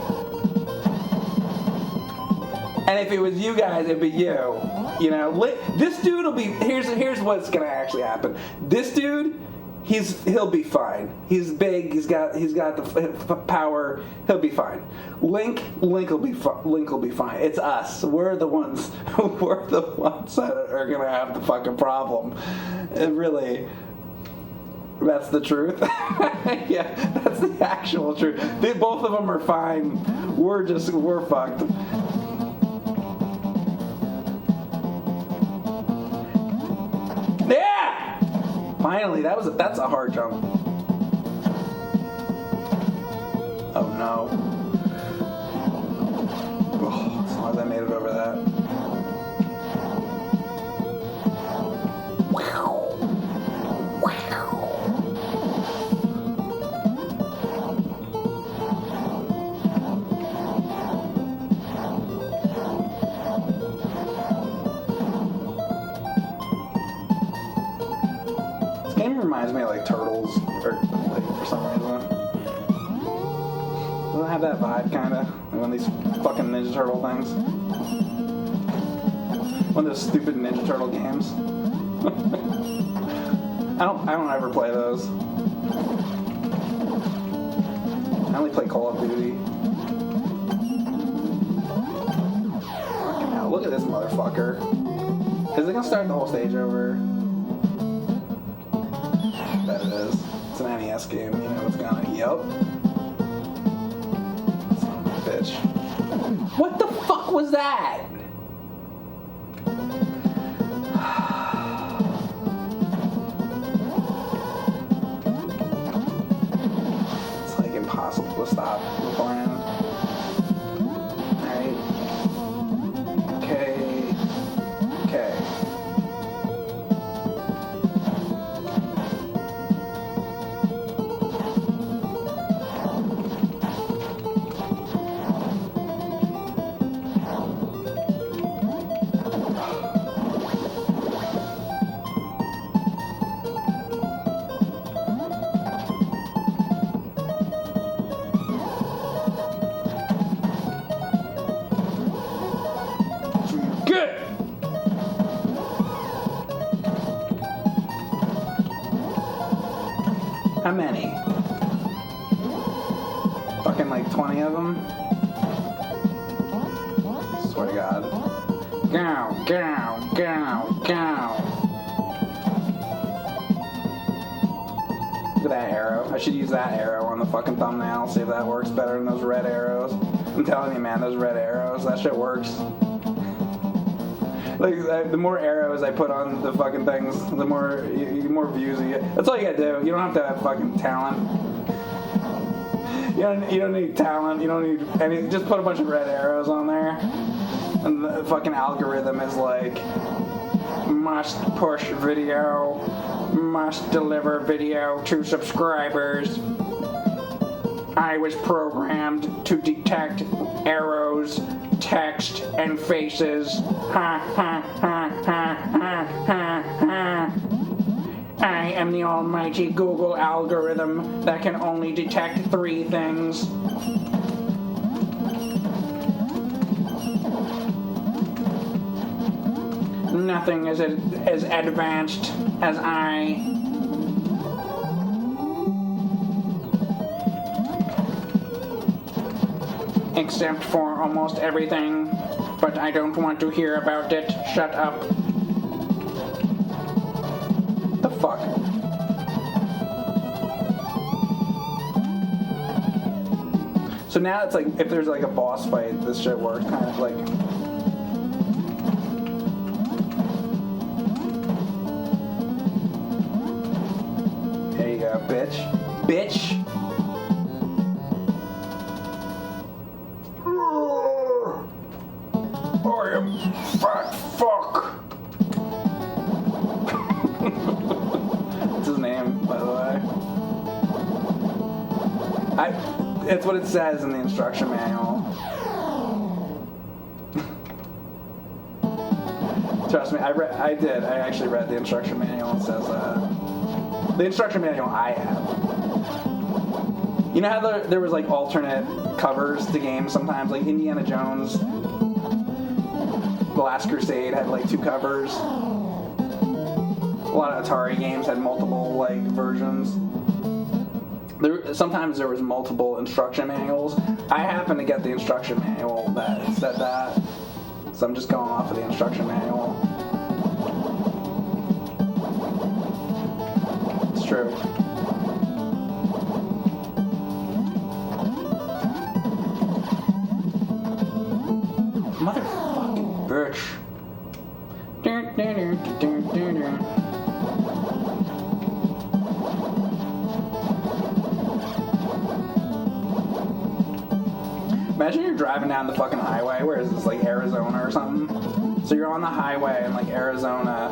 Speaker 1: And if it was you guys, it'd be you. You know, this dude will be. Here's what's gonna actually happen. This dude, he'll be fine. He's big. He's got the power. He'll be fine. Link will be fine. It's us. We're the ones that are gonna have the fucking problem. It really. That's the truth. Yeah, that's the actual truth. Both of them are fine. We're fucked. Yeah! Finally, that's a hard jump. Oh no. Oh, as long as I made it over that. Reminds me of like Turtles, or like for some reason. Doesn't it have that vibe kind of? One of these fucking Ninja Turtle things. One of those stupid Ninja Turtle games. I don't ever play those. I only play Call of Duty. Fucking hell, look at this motherfucker. Is it gonna start the whole stage over? That it is. It's an NES game, you know what's gonna. Yup. Son of a bitch. What the fuck was that? them. Swear to God. Go, go, go, go. Look at that arrow. I should use that arrow on the fucking thumbnail. See if that works better than those red arrows. I'm telling you, man, those red arrows, that shit works. Like, the more arrows I put on the fucking things, the more views you get. That's all you gotta do. You don't have to have fucking talent. You don't need talent. You don't need any. Just put a bunch of red arrows on there, and the fucking algorithm is like, must push video, must deliver video to subscribers. I was programmed to detect arrows, text, and faces. Ha ha ha ha ha ha ha. I am the almighty Google algorithm that can only detect 3 things. Nothing is as advanced as I. Except for almost everything, but I don't want to hear about it. Shut up. The fuck? So now it's like, if there's like a boss fight, this shit works, kind of like. There you go, bitch. Bitch! I am fat fuck. That's his name, by the way. It's what it says in the instruction manual. Trust me, I actually read the instruction manual. It says the instruction manual I have. You know how there was like alternate covers to games sometimes, like Indiana Jones. The Last Crusade had like 2 covers. A lot of Atari games had multiple like versions. Sometimes there was multiple instruction manuals. I happened to get the instruction manual that said that, so I'm just going off of the instruction manual. It's true. Motherfucking bitch. Imagine you're driving down the fucking highway. Where is this, like Arizona or something? So you're on the highway in like Arizona,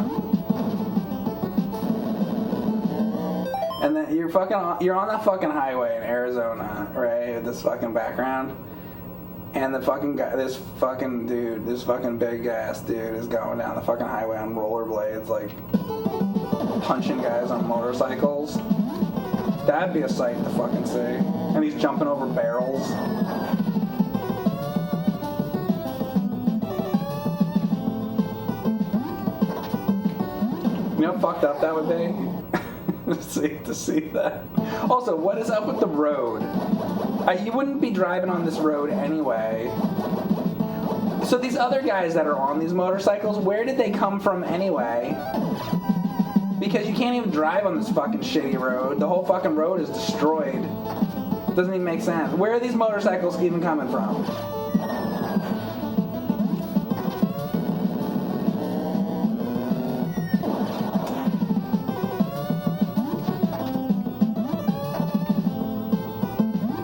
Speaker 1: and then you're on that fucking highway in Arizona, right? With this fucking background. And the fucking guy, this fucking big ass dude is going down the fucking highway on rollerblades, like punching guys on motorcycles. That'd be a sight to fucking see. And he's jumping over barrels. You know how fucked up that would be? to see that. Also, what is up with the road? You wouldn't be driving on this road anyway. So these other guys that are on these motorcycles, where did they come from anyway? Because you can't even drive on this fucking shitty road. The whole fucking road is destroyed. Doesn't even make sense. Where are these motorcycles even coming from?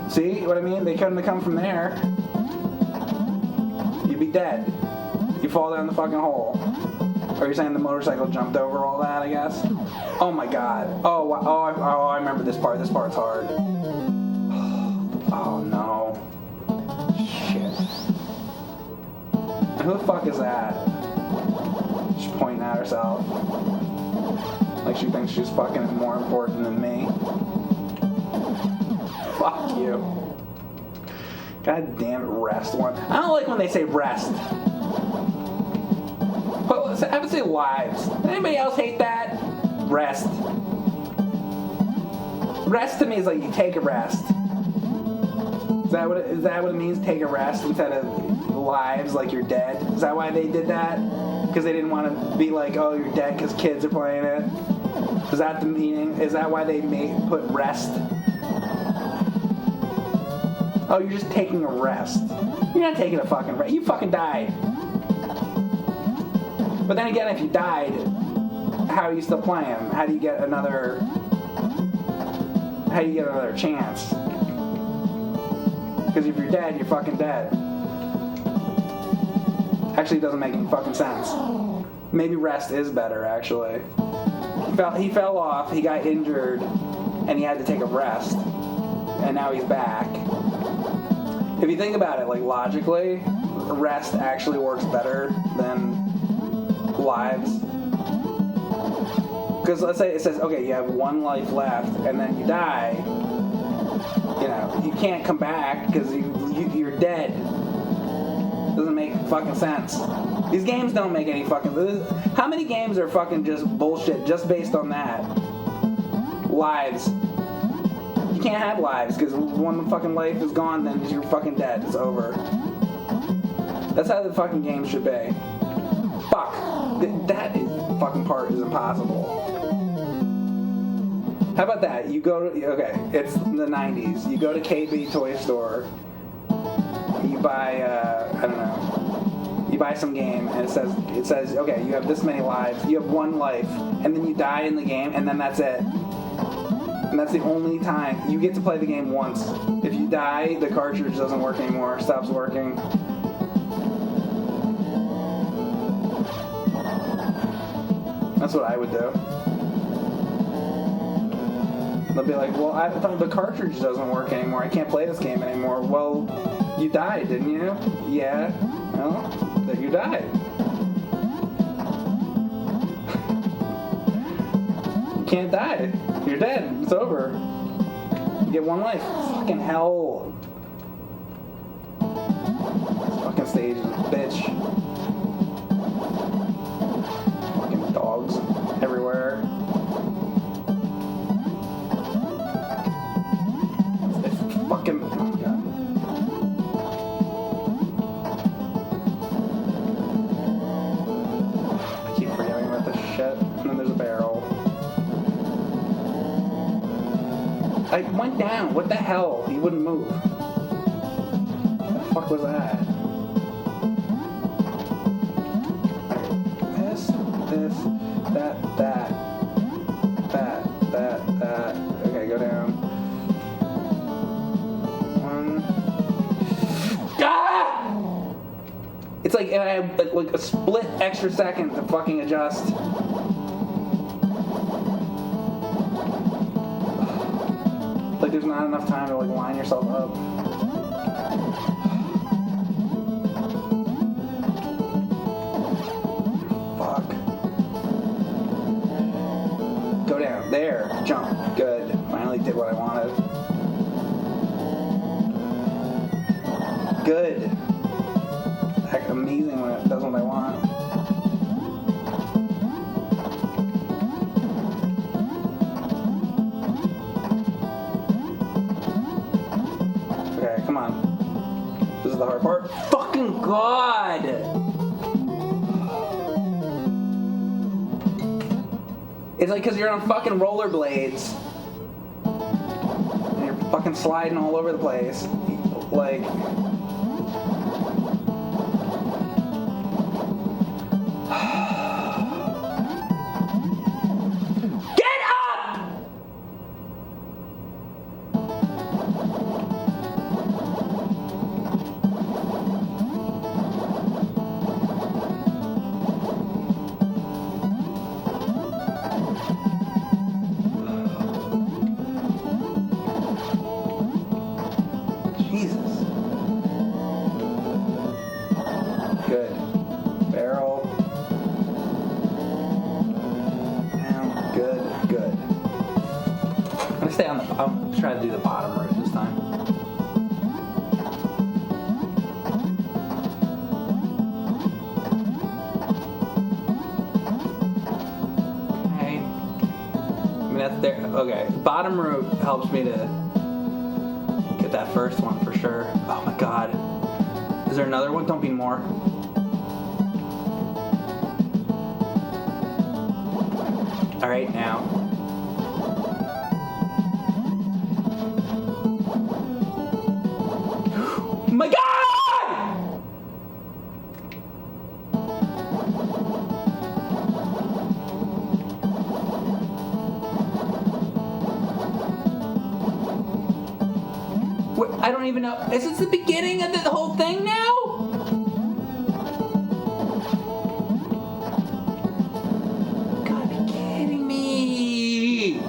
Speaker 1: See what I mean? They couldn't have come from there. You'd be dead. You fall down the fucking hole. Or you're saying the motorcycle jumped over all that, I guess? Oh my god. I remember this part. This part's hard. Oh no. Shit. Who the fuck is that? She's pointing at herself. Like she thinks she's fucking more important than me. Fuck you. God damn it, rest one. I don't like when they say rest. I would say lives. Anybody else hate that? Rest. Rest to me is like you take a rest. Is that what it means? Take a rest instead of lives, like you're dead? Is that why they did that? Because they didn't want to be like, oh, you're dead because kids are playing it? Is that the meaning? Is that why they put rest? Oh, you're just taking a rest. You're not taking a fucking rest. You fucking died. But then again, if you died, how are you still playing? How do you get another chance? Because if you're dead, you're fucking dead. Actually, it doesn't make any fucking sense. Maybe rest is better, actually. He fell off, he got injured, and he had to take a rest. And now he's back. If you think about it, like, logically, rest actually works better than lives. Because let's say it says, okay, you have one life left, and then you die. You know, you can't come back because you're dead. Doesn't make fucking sense. These games don't make any fucking... How many games are fucking just bullshit just based on that? Lives. You can't have lives, because one fucking life is gone, then you're fucking dead. It's over. That's how the fucking game should be. Fuck. That fucking part is impossible. How about that? You go to... Okay, it's the 90s. You go to KB Toy Store. You buy, I don't know. You buy some game, and it says, okay, you have this many lives. You have one life, and then you die in the game, and then that's it. And that's the only time you get to play the game once. If you die, the cartridge doesn't work anymore, stops working. That's what I would do. They'll be like, well, I thought the cartridge doesn't work anymore. I can't play this game anymore. Well, you died, didn't you? Yeah. Well, then you died. You can't die. You're dead. It's over. You get one life. Fucking hell. This fucking stage is a bitch. Fucking dogs everywhere. It's fucking... Oh, God. I keep forgetting about this shit. And then there's a barrel. I went down. What the hell? He wouldn't move. What the fuck was that? This, that. Okay, go down. One. Ah! It's like I have like a split extra second to fucking adjust. Like there's not enough time to like line yourself up. Fuck. Go down. There. Jump. Good. Finally did what I wanted. Good. Heck, amazing when it does what I want. Okay, come on. This is the hard part. Fucking God! It's like because you're on fucking rollerblades. And you're fucking sliding all over the place. Like... I'll try to do the bottom route this time. Okay. I mean, that's there. Okay. Bottom route helps me to get that that first one for sure. Oh my god. Is there another one? Don't be more. Alright, now. My god! What, I don't even know. Is this the beginning of the whole thing now? You gotta be kidding me.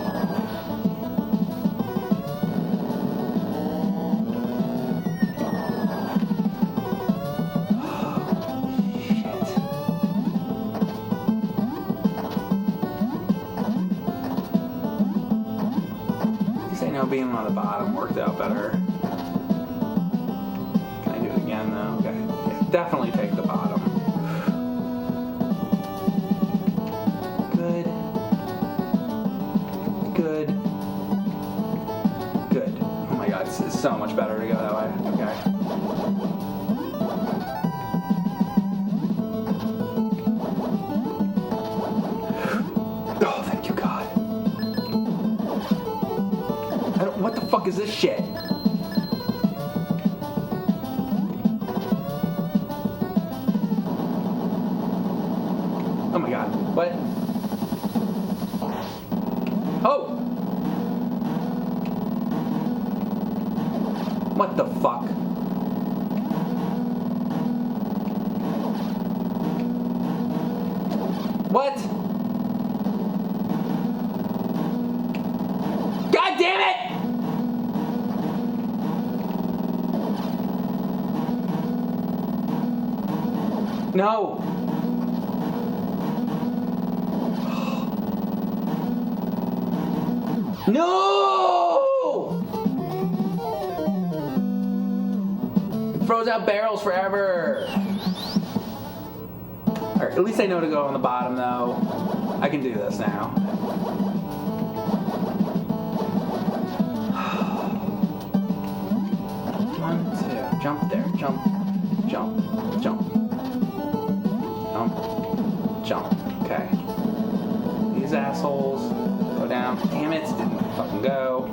Speaker 1: Being on the bottom worked out better. Can I do it again though? Okay. Yeah, definitely take the bottom. Good. Good. Good. Oh my god, it's so much better to go that way. Okay. Oh, thank you, God. What the fuck is this shit? Oh my god. What? Oh! What the fuck? What? God damn it! No. No! It throws out barrels forever. Alright, at least I know to go on the bottom though. I can do this now. One, two, jump there, jump, jump, jump. Jump. Okay. These assholes go down. Damn it, didn't fucking go.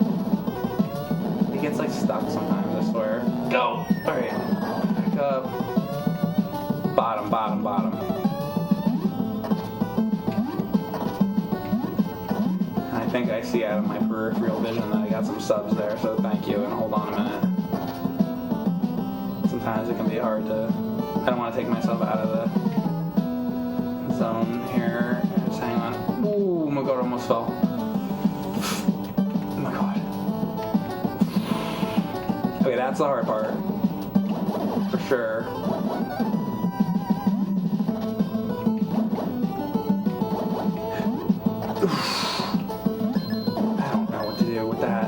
Speaker 1: He gets like stuck sometimes, I swear. Go! Alright. Back up. Bottom, bottom, bottom. And I think I see out of my peripheral vision that I got some subs there, so thank you, and hold on a minute. Sometimes it can be hard to... I don't want to take myself out of the zone here. Just hang on. Ooh, my god, I almost fell. Oh my god. Okay, that's the hard part. For sure. I don't know what to do with that.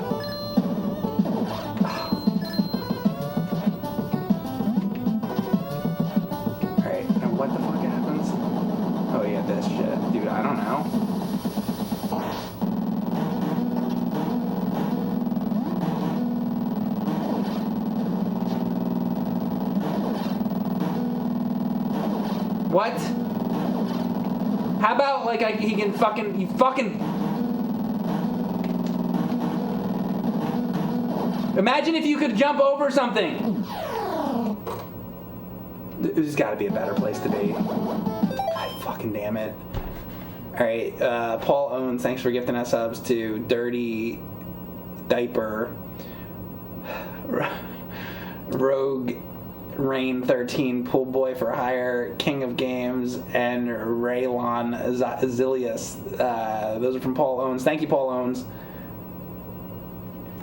Speaker 1: Alright, now what the fuck happens? Oh yeah, this shit. Dude, I don't know. What? How about like he can fucking imagine if you could jump over something. There's got to be a better place to be. God fucking damn it. All right, Paul Owens, thanks for gifting us subs to Dirty Diaper, Rogue Rain 13, Pool Boy for Hire, King of Games, and Raylon Zilius. Those are from Paul Owens. Thank you, Paul Owens.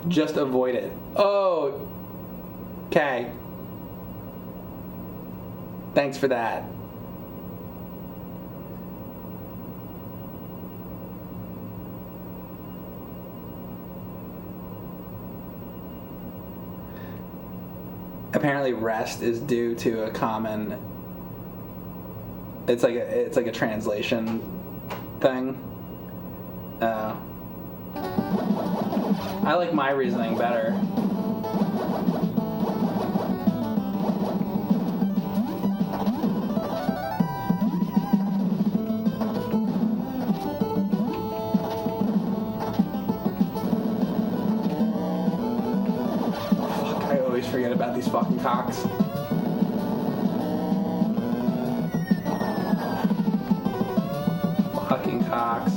Speaker 1: Just avoid it. Oh, okay. Thanks for that. Apparently rest is due to a common, it's like a translation thing. I like my reasoning better. cocks. Fucking cocks.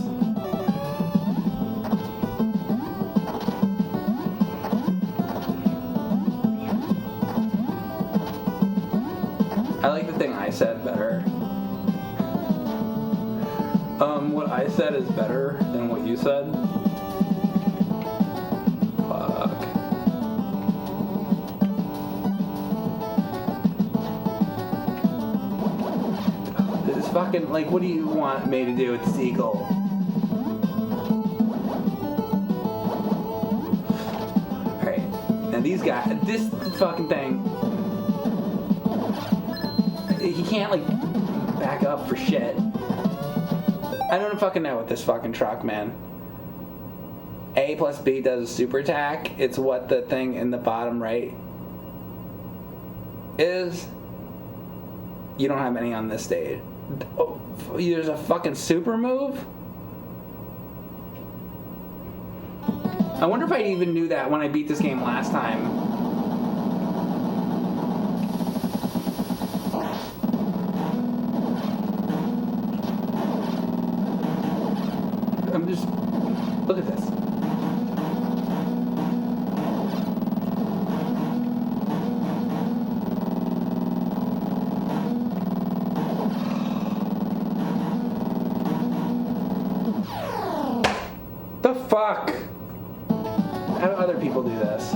Speaker 1: I like the thing I said better. What I said is better than what you said. Fuck. This is fucking, like, what do you want me to do with this eagle? Alright, now these guys, this fucking thing, he can't, like, back up for shit. I don't fucking know with this fucking truck, man. A plus B does a super attack. It's what the thing in the bottom right is. You don't have any on this stage. Oh, there's a fucking super move? I wonder if I even knew that when I beat this game last time. I'm just... Look at this. The fuck? How do other people do this?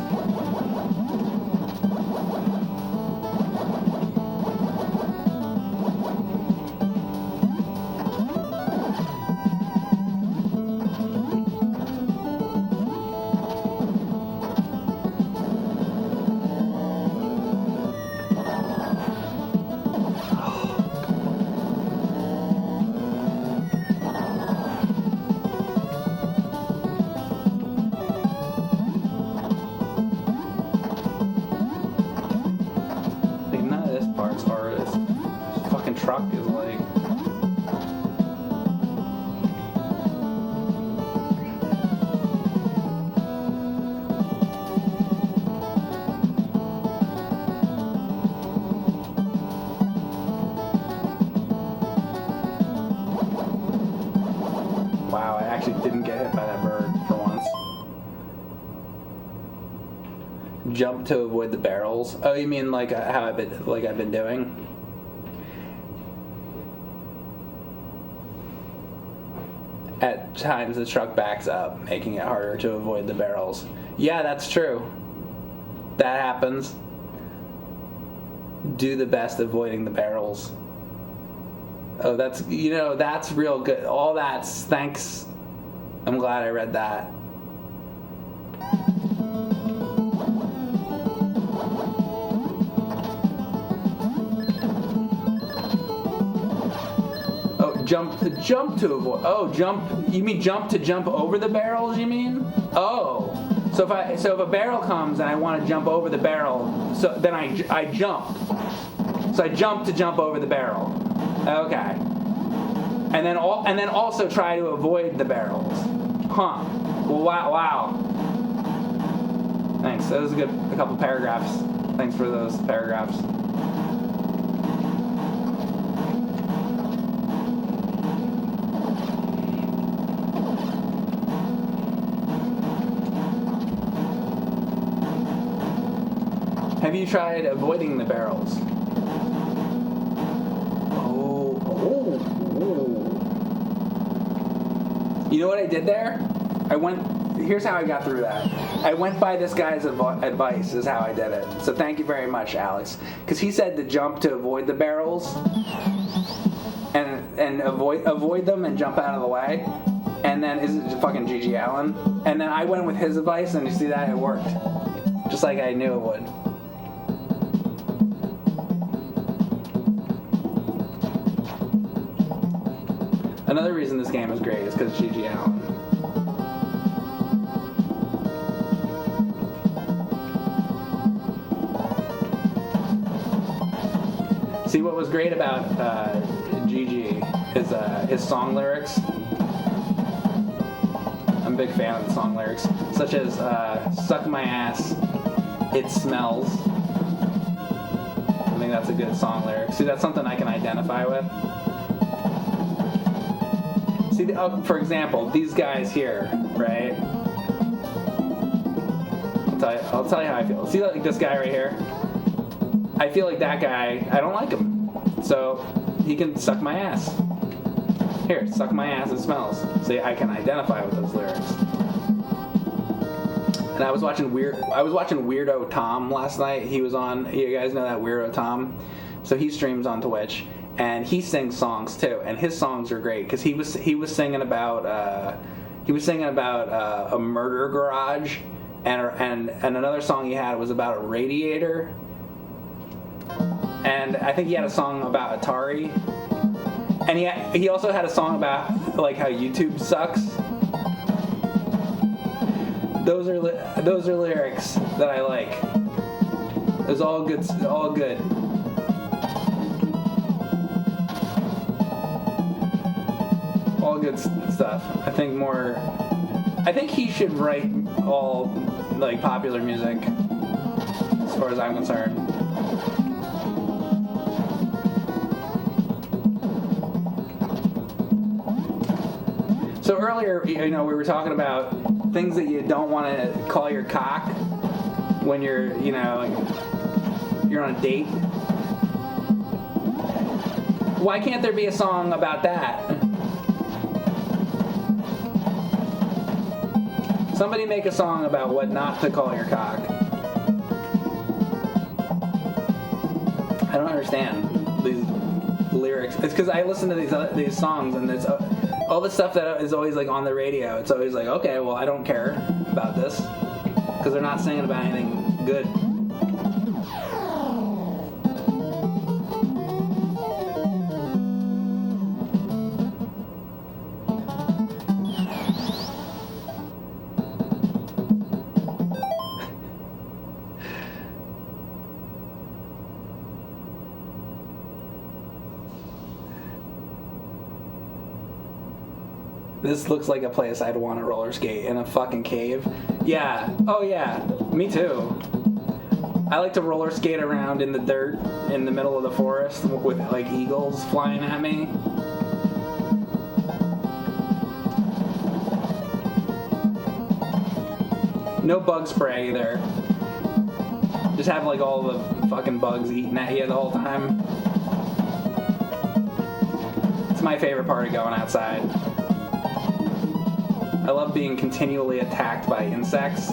Speaker 1: Truck is like wow, I actually didn't get hit by that bird for once. Jump to avoid the barrels. Oh, you mean like how I've been doing? At times the truck backs up, making it harder to avoid the barrels. Yeah, that's true. That happens. Do the best avoiding the barrels. Oh, that's real good. All that's thanks. I'm glad I read that. Jump to avoid. Oh, jump. You mean jump to jump over the barrels? You mean? Oh, so if a barrel comes and I want to jump over the barrel, so then I jump. So I jump to jump over the barrel. Okay. And then also try to avoid the barrels. Huh. Well, wow. Thanks. That was a couple paragraphs. Thanks for those paragraphs. Have you tried avoiding the barrels? Oh. You know what I did there? Here's how I got through that. I went by this guy's advice is how I did it. So thank you very much, Alex. Because he said to jump to avoid the barrels and avoid them and jump out of the way. And then, is it fucking G.G. Allen? And then I went with his advice and you see that? It worked. Just like I knew it would. Another reason this game is great is because G.G. Allen. See, what was great about G.G. is his song lyrics. I'm a big fan of the song lyrics, such as "Suck my ass, it smells." think that's a good song lyric. See, that's something I can identify with. See, for example, these guys here, right? I'll tell you how I feel. See, like this guy right here? I feel like that guy, I don't like him. So he can suck my ass. Here, suck my ass, it smells. See, I can identify with those lyrics. And I was watching Weirdo Tom last night. He was on, you guys know that Weirdo Tom? So he streams on Twitch, and he sings songs too, and his songs are great because he was singing about a murder garage, and another song he had was about a radiator, and I think he had a song about Atari, and he also had a song about like how YouTube sucks. Those are lyrics that I like. It's all good. All good. All good stuff. I think he should write all like popular music, as far as I'm concerned. So earlier, we were talking about things that you don't want to call your cock when you're on a date. Why can't there be a song about that? Somebody make a song about what not to call your cock. I don't understand these lyrics. It's because I listen to these songs, and it's all the stuff that is always like on the radio. It's always like, okay, well, I don't care about this because they're not singing about anything good. This looks like a place I'd want to roller skate, in a fucking cave. Yeah. Oh yeah. Me too. I like to roller skate around in the dirt in the middle of the forest with like eagles flying at me. No bug spray either. Just have like all the fucking bugs eating at you the whole time. It's my favorite part of going outside. I love being continually attacked by insects.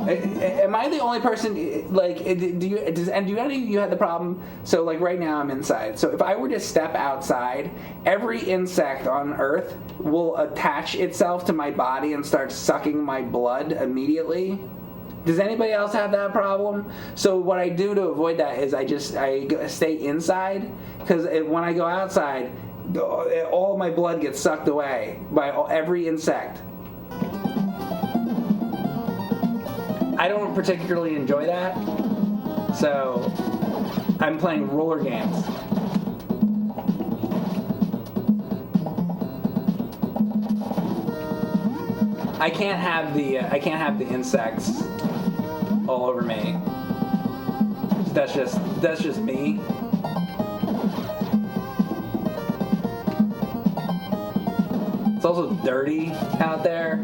Speaker 1: Am I the only person, like, do you have the problem? So, like, right now I'm inside. So if I were to step outside, every insect on Earth will attach itself to my body and start sucking my blood immediately. Does anybody else have that problem? So what I do to avoid that is I stay inside, because when I go outside, all my blood gets sucked away by every insect. I don't particularly enjoy that, so I'm playing Rollergames. I can't have the insects all over me. That's just me. It's also dirty out there.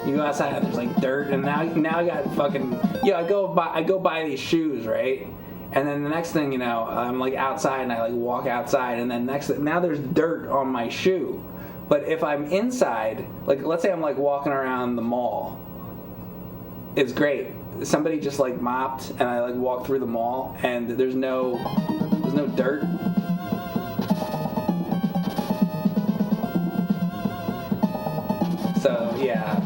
Speaker 1: You go outside and there's like dirt, and now I got fucking I go buy these shoes, right? And then the next thing you know, I'm like outside and I like walk outside, and then now there's dirt on my shoe. But if I'm inside, like let's say I'm like walking around the mall, it's great. Somebody just like mopped, and I like walk through the mall, and there's no dirt. So yeah.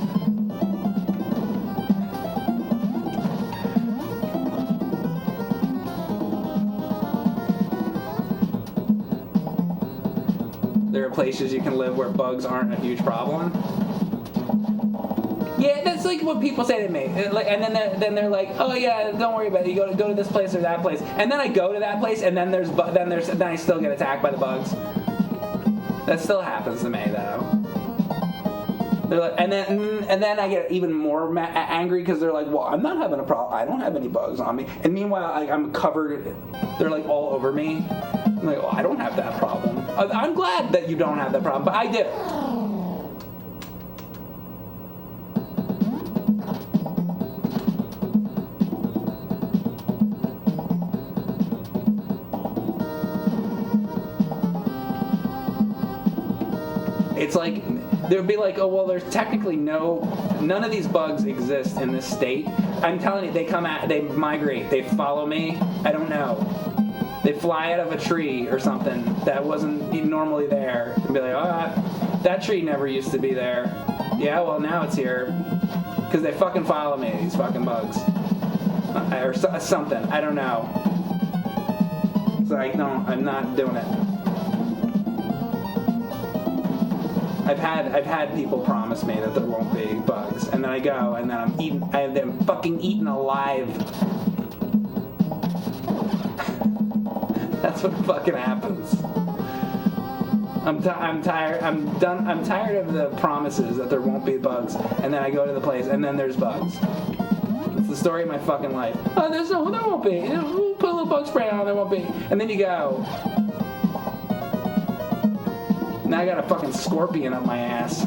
Speaker 1: There are places you can live where bugs aren't a huge problem. Yeah, that's like what people say to me. Like, and then they're like, oh yeah, don't worry about it. You go to this place or that place, and then I go to that place, and then I still get attacked by the bugs. That still happens to me though. They're like, and then I get even more angry because they're like, well, I'm not having a problem. I don't have any bugs on me. And meanwhile, I'm covered. They're like all over me. I'm like, well, I don't have that problem. I'm glad that you don't have that problem, but I do. It's like, they would be like, oh, well, there's technically none of these bugs exist in this state. I'm telling you, they migrate, they follow me, I don't know. They fly out of a tree or something that wasn't normally there. And be like, oh, that tree never used to be there. Yeah, well, now it's here. Because they fucking follow me, these fucking bugs. Or something, I don't know. So I'm not doing it. I've had people promise me that there won't be bugs, and then I go, and then I'm fucking eaten alive. That's what fucking happens. I'm tired. I'm done. I'm tired of the promises that there won't be bugs, and then I go to the place, and then there's bugs. It's the story of my fucking life. Oh, there won't be. We'll put a little bug spray on, there won't be. And then you go. Now I got a fucking scorpion up my ass.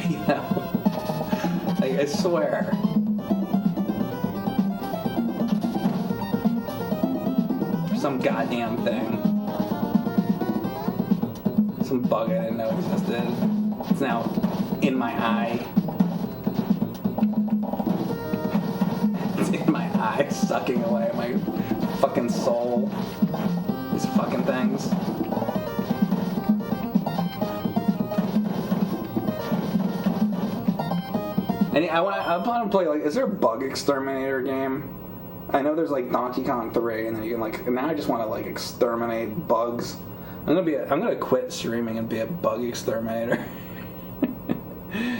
Speaker 1: You know? Like, I swear. Some goddamn thing. Some bug I didn't know existed. It's now in my eye. It's in my eye, sucking away my fucking soul. These fucking things. And I want to play, like, is there a bug exterminator game? I know there's like Donkey Kong 3, and then you can like. Now I just want to like exterminate bugs. I'm gonna quit streaming and be a bug exterminator.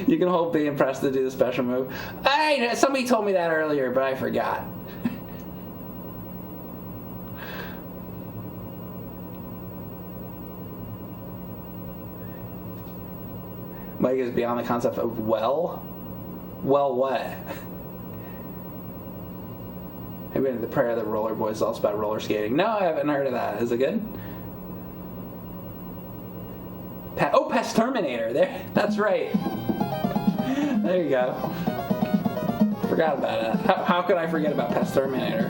Speaker 1: You can hold B and press to do the special move. Hey, somebody told me that earlier, but I forgot. Mike is beyond the concept of well what? I've been to the Prayer of the Roller Boys, it's also about roller skating. No, I haven't heard of that. Is it good? Pest Terminator. There, that's right. There you go. Forgot about it. How could I forget about Pest Terminator?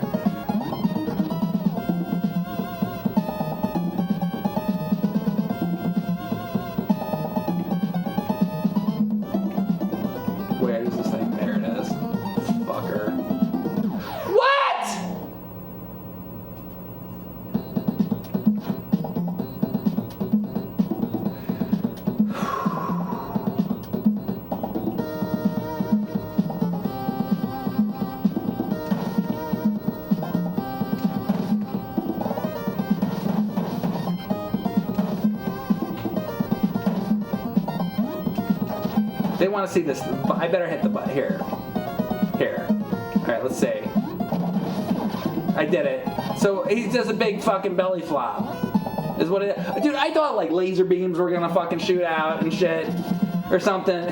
Speaker 1: Where is this thing? There it is. Fucker. They want to see this. I better hit the button. Here. Alright, let's see. I did it. So he does a big fucking belly flop. Is what it is. Dude, I thought like laser beams were gonna fucking shoot out and shit. Or something.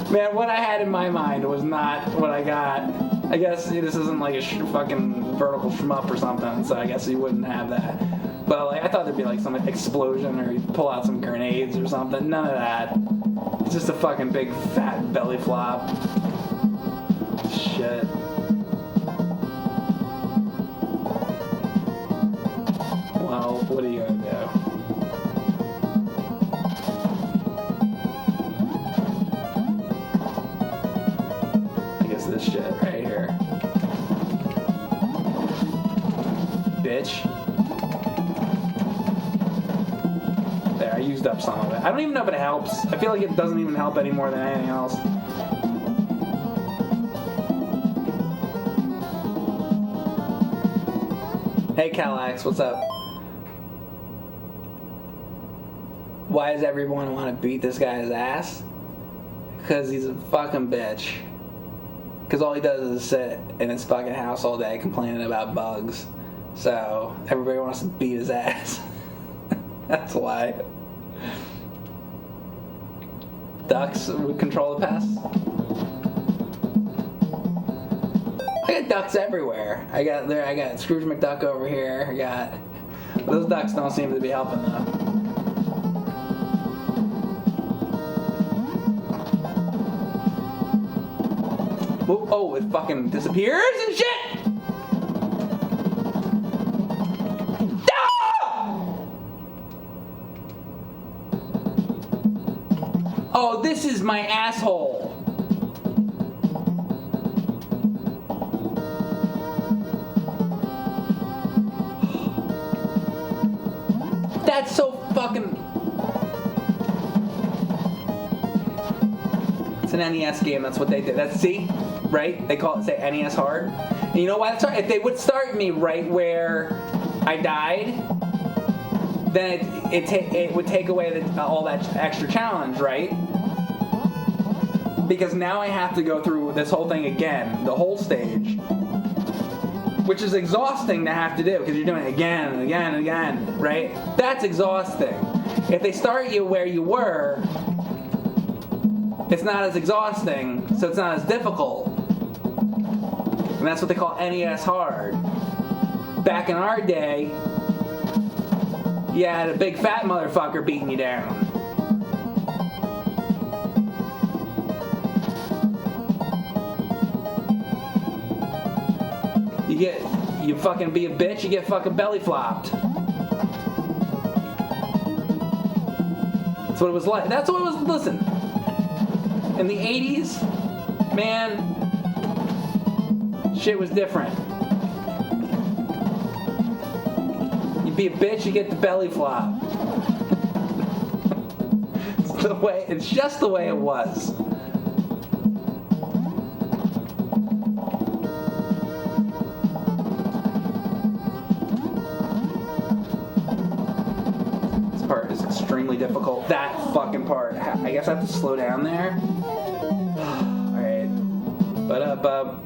Speaker 1: Man, what I had in my mind was not what I got. I guess this isn't like a fucking vertical shmup or something, so I guess you wouldn't have that. But like, I thought there'd be like some explosion or you'd pull out some grenades or something. None of that. It's just a fucking big fat belly flop. Shit. Well, what are you gonna do? I guess this shit right here. Bitch. I used up some of it. I don't even know if it helps. I feel like it doesn't even help any more than anything else. Hey Calax, what's up? Why does everyone want to beat this guy's ass? Because he's a fucking bitch. Because all he does is sit in his fucking house all day complaining about bugs. So everybody wants to beat his ass. That's why. Ducks would control the pests. I got ducks everywhere. I got Scrooge McDuck over here. I got those ducks don't seem to be helping though. Oh, it fucking disappears and shit! Oh, this is my asshole. That's so fucking... It's an NES game, that's what they did. That's, see? Right? They call it, say, NES hard. And you know why? If they would start me right where I died, then it would take away all that extra challenge, right? Because now I have to go through this whole thing again, the whole stage, which is exhausting to have to do because you're doing it again and again and again, right? That's exhausting. If they start you where you were, it's not as exhausting, so it's not as difficult. And that's what they call NES hard. Back in our day, you had a big fat motherfucker beating you down. You fucking be a bitch, you get fucking belly flopped. That's what it was like. That's what it was, listen. In the 80s, man, shit was different. You be a bitch, you get the belly flop. It's just the way it was. Extremely difficult. That fucking part. I guess I have to slow down there. Alright. But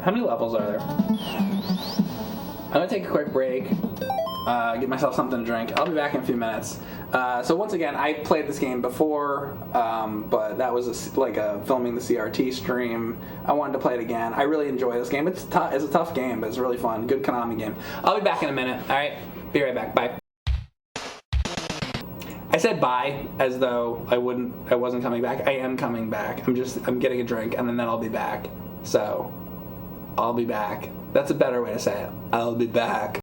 Speaker 1: how many levels are there? I'm gonna take a quick break. Get myself something to drink. I'll be back in a few minutes. So once again, I played this game before, but that was like a filming the CRT stream. I wanted to play it again. I really enjoy this game. It's a tough game, but it's really fun. Good Konami game. I'll be back in a minute. Alright. Be right back. Bye. I said bye as though I wasn't coming back. I am coming back. I'm getting a drink and then I'll be back. So, I'll be back. That's a better way to say it. I'll be back.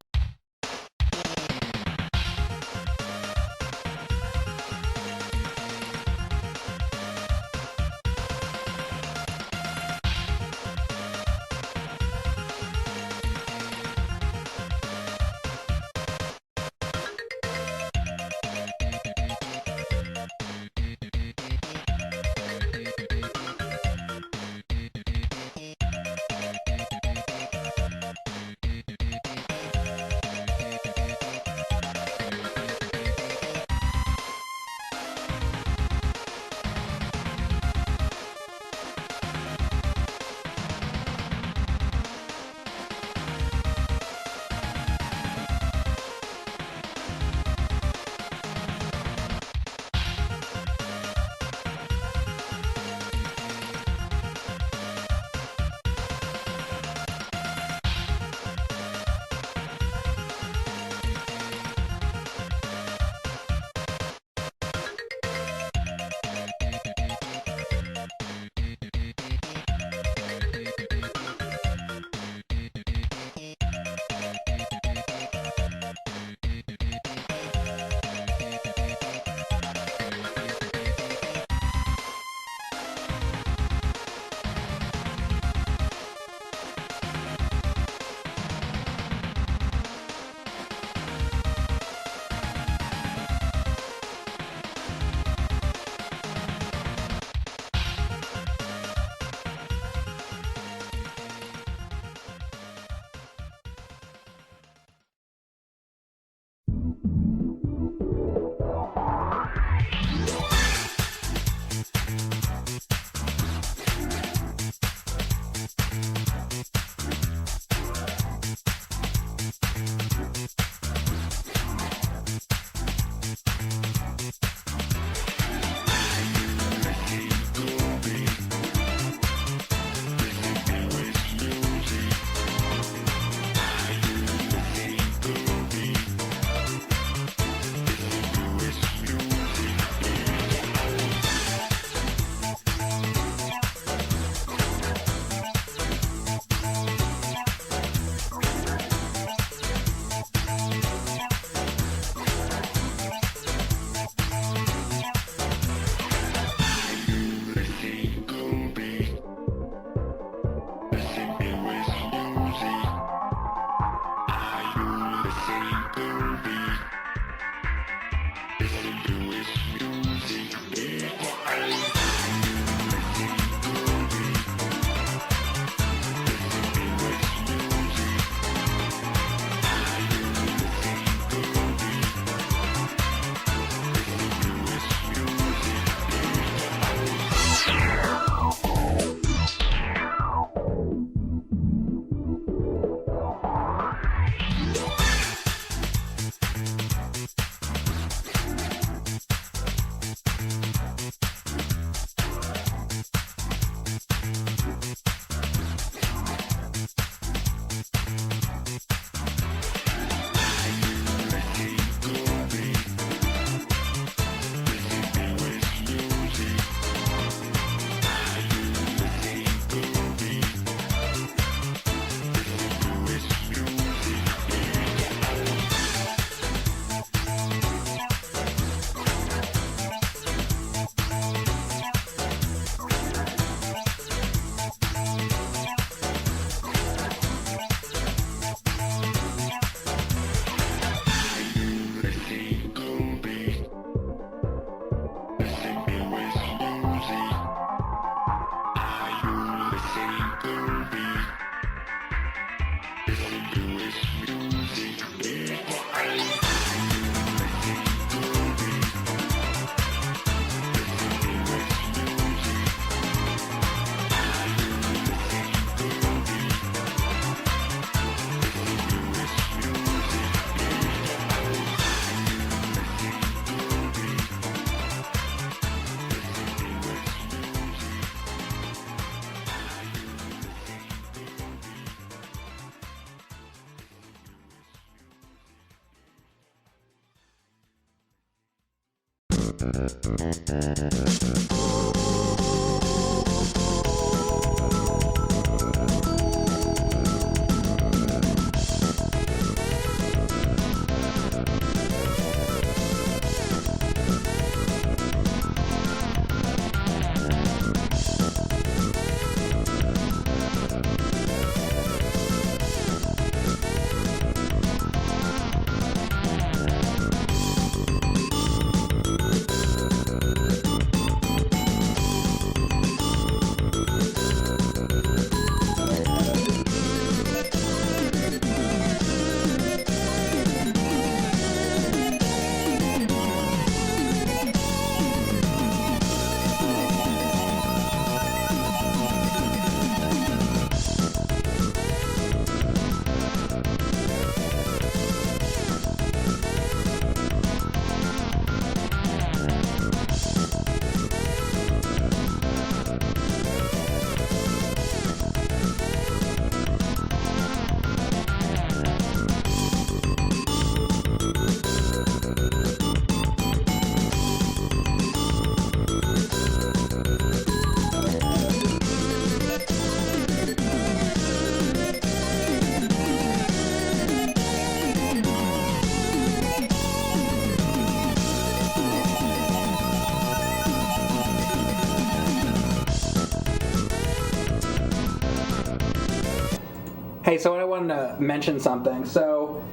Speaker 1: Hey, so I wanted to mention something. So,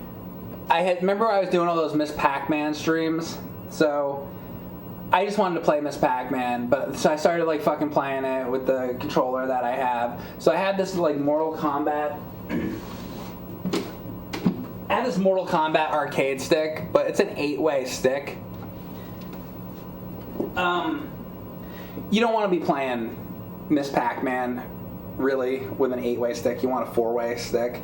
Speaker 1: remember I was doing all those Miss Pac-Man streams? So, I just wanted to play Miss Pac-Man, but so I started like fucking playing it with the controller that I have. So I had this like Mortal Kombat. I had this Mortal Kombat arcade stick, but it's an 8-way stick. You don't want to be playing Miss Pac-Man really with an 8-way stick. You want a 4-way stick.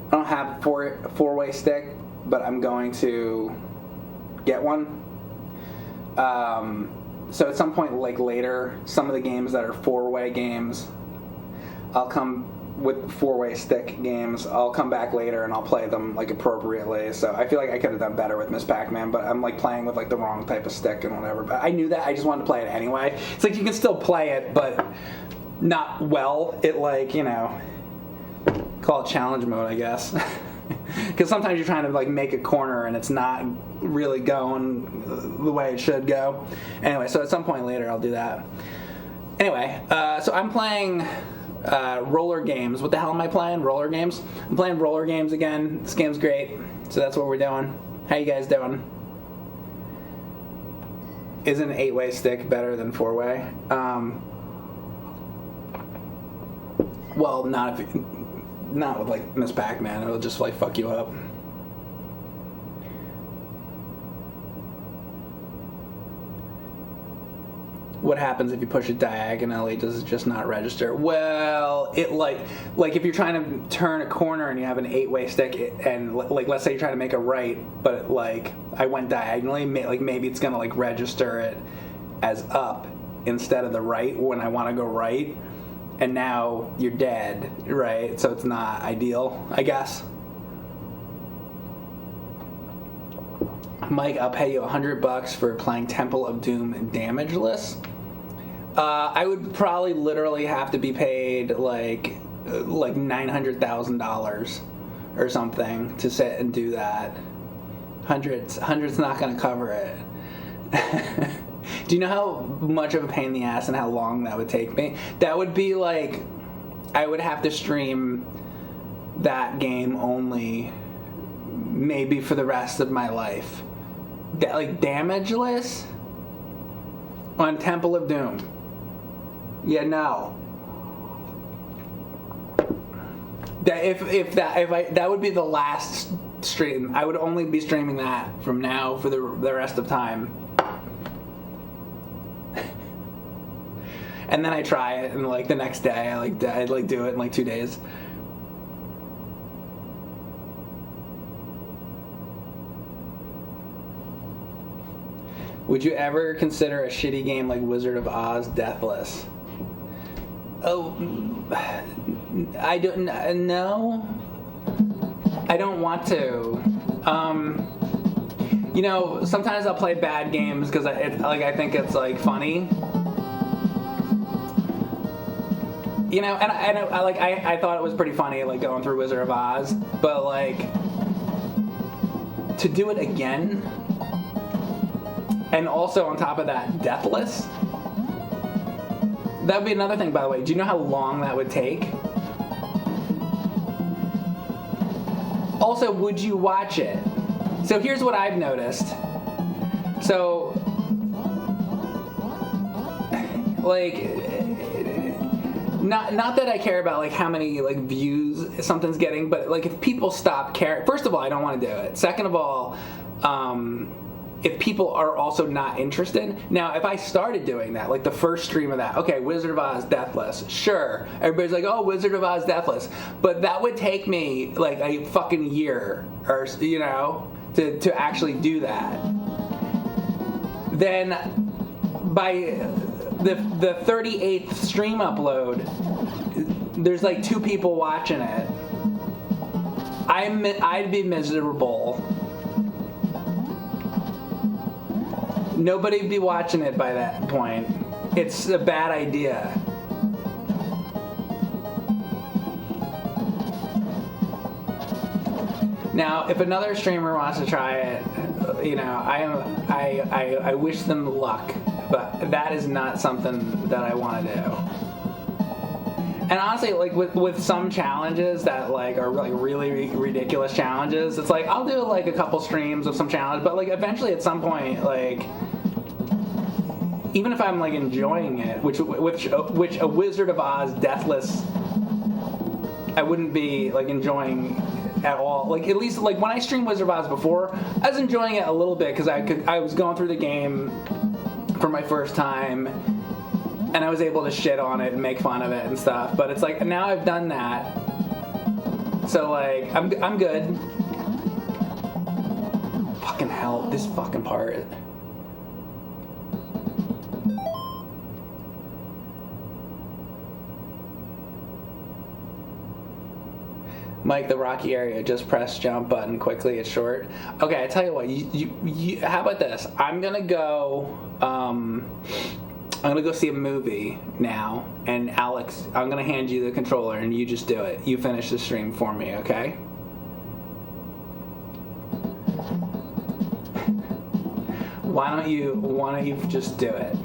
Speaker 1: I don't have a 4-way stick, but I'm going to get one. So at some point, like later, some of the games that are 4-way games, I'll come with 4-way stick games. I'll come back later and I'll play them like appropriately. So I feel like I could have done better with Miss Pac-Man, but I'm like playing with like the wrong type of stick and whatever. But I knew that. I just wanted to play it anyway. It's like you can still play it, but not well. It like, you know, call it challenge mode, I guess. Because sometimes you're trying to like make a corner and it's not really going the way it should go. Anyway, so at some point later I'll do that. Anyway, so I'm playing Rollergames. What the hell am I playing? Rollergames? I'm playing Rollergames again. This game's great. So that's what we're doing. How you guys doing? Is an 8-way stick better than 4-way? Well, not with like Miss Pac-Man. It'll just like fuck you up. What happens if you push it diagonally? Does it just not register? Well, it like if you're trying to turn a corner and you have an 8-way stick, and like let's say you're trying to make a right, but like I went diagonally, like maybe it's gonna like register it as up instead of the right when I want to go right, and now you're dead, right? So it's not ideal, I guess. Mike, I'll pay you $100 for playing Temple of Doom damageless. I would probably literally have to be paid like $900,000 or something to sit and do that. Hundreds not going to cover it. Do you know how much of a pain in the ass and how long that would take me? That would be like, I would have to stream that game only maybe for the rest of my life. Like damageless on Temple of Doom. Yeah, no. That would be the last stream. I would only be streaming that from now for the rest of time. And then I try it, and like the next day I'd do it in like 2 days. Would you ever consider a shitty game like Wizard of Oz Deathless? Oh, I don't know. I don't want to. You know, sometimes I'll play bad games because I think it's like funny. You know, and I thought it was pretty funny, like going through Wizard of Oz, but like to do it again. And also, on top of that, Deathless. That would be another thing, by the way. Do you know how long that would take? Also, would you watch it? So here's what I've noticed. So, like, not that I care about like how many like views something's getting, but like if people stop caring. First of all, I don't want to do it. Second of all, if people are also not interested. Now, if I started doing that, like the first stream of that, okay, Wizard of Oz Deathless, sure. Everybody's like, oh, Wizard of Oz Deathless. But that would take me like a fucking year or, you know, to actually do that. Then by the 38th stream upload, there's like 2 people watching it. I'd be miserable. Nobody'd be watching it by that point. It's a bad idea. Now, if another streamer wants to try it, you know, I wish them luck, but that is not something that I want to do. And honestly, like with some challenges that like are like really ridiculous challenges, it's like I'll do like a couple streams of some challenge, but like eventually at some point, like even if I'm like enjoying it, which a Wizard of Oz Deathless, I wouldn't be like enjoying at all. Like at least like when I streamed Wizard of Oz before, I was enjoying it a little bit because I was going through the game for my first time. And I was able to shit on it and make fun of it and stuff. But it's like, now I've done that. So, like, I'm good. Fucking hell, this fucking part. Mike, the rocky area, just press jump button quickly, it's short. Okay, I tell you what, you how about this? I'm gonna go see a movie now, and Alex, I'm gonna hand you the controller, and you just do it. You finish the stream for me, okay? Why don't you just do it?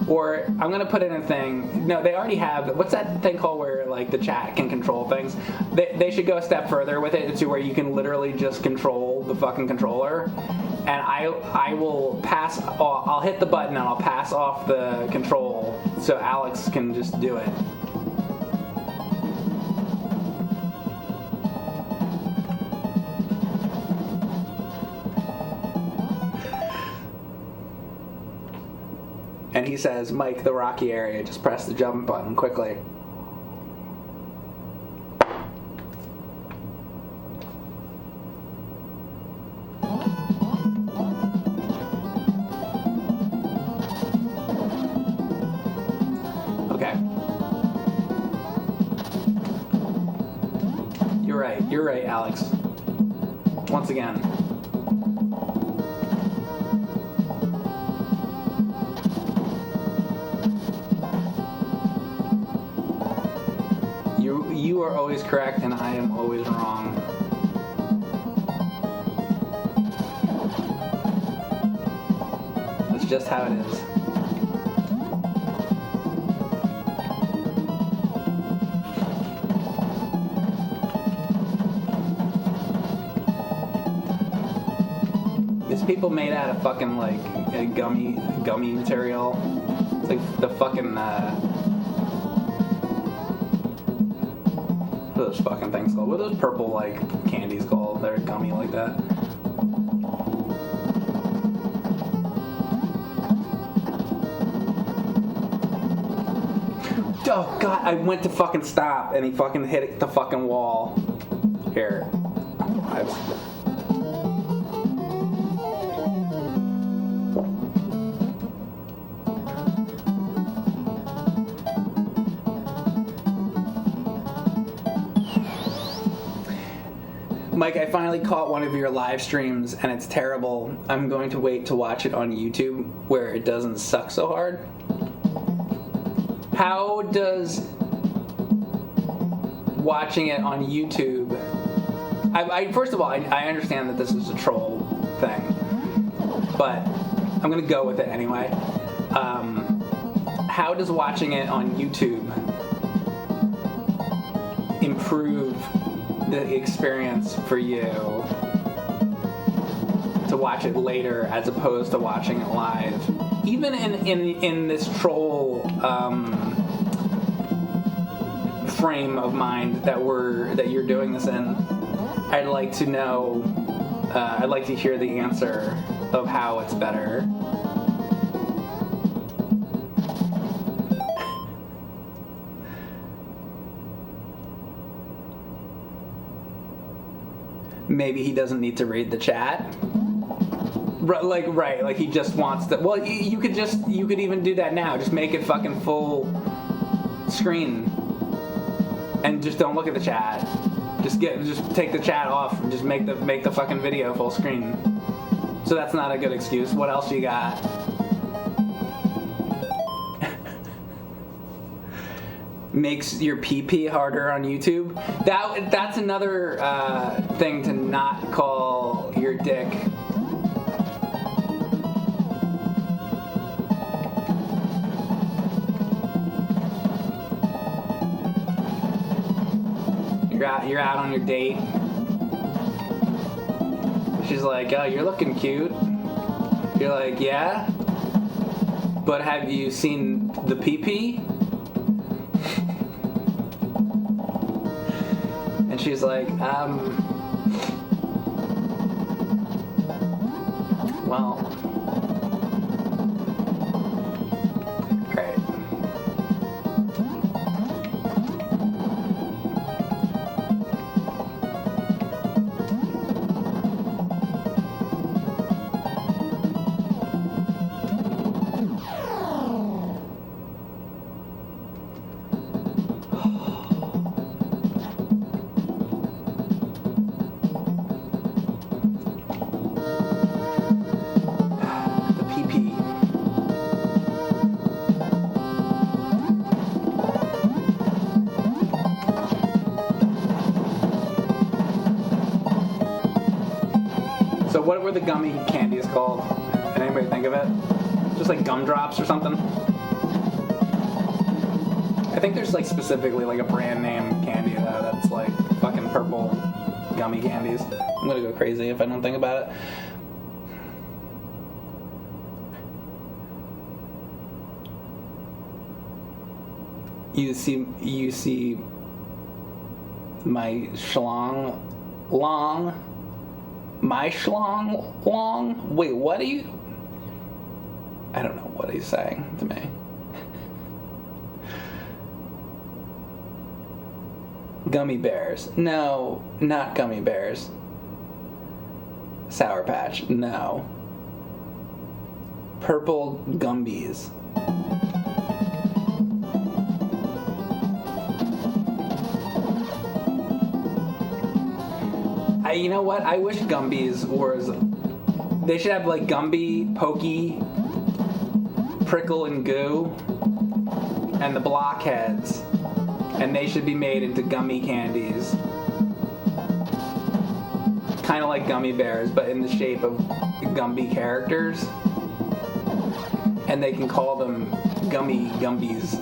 Speaker 1: Or I'm gonna put in a thing. No, they already have. What's that thing called where like the chat can control things? They should go a step further with it to where you can literally just control the fucking controller. And I will pass. I'll hit the button and I'll pass off the control so Alex can just do it. And he says, Mike, the rocky area, just press the jump button quickly. Okay. You're right, Alex. Once again. You are always correct and I am always wrong. That's just how it is. These people made out of fucking like gummy material. It's like the fucking what are those fucking things called? What are those purple like candies called? They're gummy like that. Oh god, I went to fucking stop and he fucking hit the fucking wall. Here. Mike, I finally caught one of your live streams and it's terrible. I'm going to wait to watch it on YouTube where it doesn't suck so hard. How does watching it on YouTube... First of all, I understand that this is a troll thing, but I'm going to go with it anyway. How does watching it on YouTube improve the experience for you to watch it later as opposed to watching it live? Even in this troll frame of mind that you're doing this in, I'd like to know. I'd like to hear the answer of how it's better. Maybe he doesn't need to read the chat. Like he just wants to. Well, you could even do that now. Just make it fucking full screen, and just don't look at the chat. Just take the chat off and just make the fucking video full screen. So that's not a good excuse. What else you got? Makes your pee harder on YouTube. That's another thing to not call your dick. You're out on your date. She's like, oh, you're looking cute. You're like, yeah, but have you seen the pee? And she's like, well, great. So what were the gummy candies called? Can anybody think of it? Just like gumdrops or something? I think there's like specifically like a brand name candy though that's like fucking purple gummy candies. I'm gonna go crazy if I don't think about it. You see my schlong long. My schlong long? Wait, what are you? I don't know what he's saying to me. Gummy bears. No, not gummy bears. Sour Patch. No. Purple Gumbies. You know what? I wish Gumbies was... They should have like Gumby, Pokey, Prickle, and Goo, and the Blockheads. And they should be made into gummy candies. Kind of like gummy bears, but in the shape of Gumby characters. And they can call them Gummy Gumbies.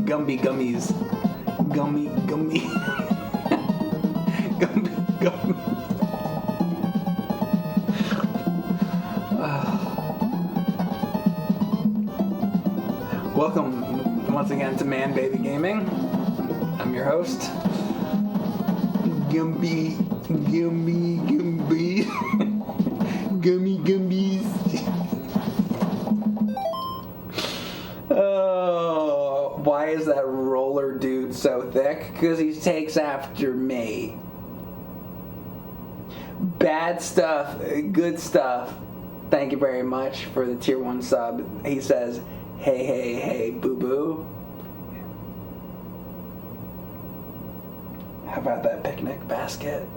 Speaker 1: Gumby Gummies. Gummy. Gummy. Welcome once again to Man Baby Gaming. I'm your host, Gumby, Gumbies. Oh, why is that roller dude so thick? Because he takes after me. Bad stuff, good stuff. Thank you very much for the tier 1 sub. He says, hey, boo-boo. How about that picnic basket?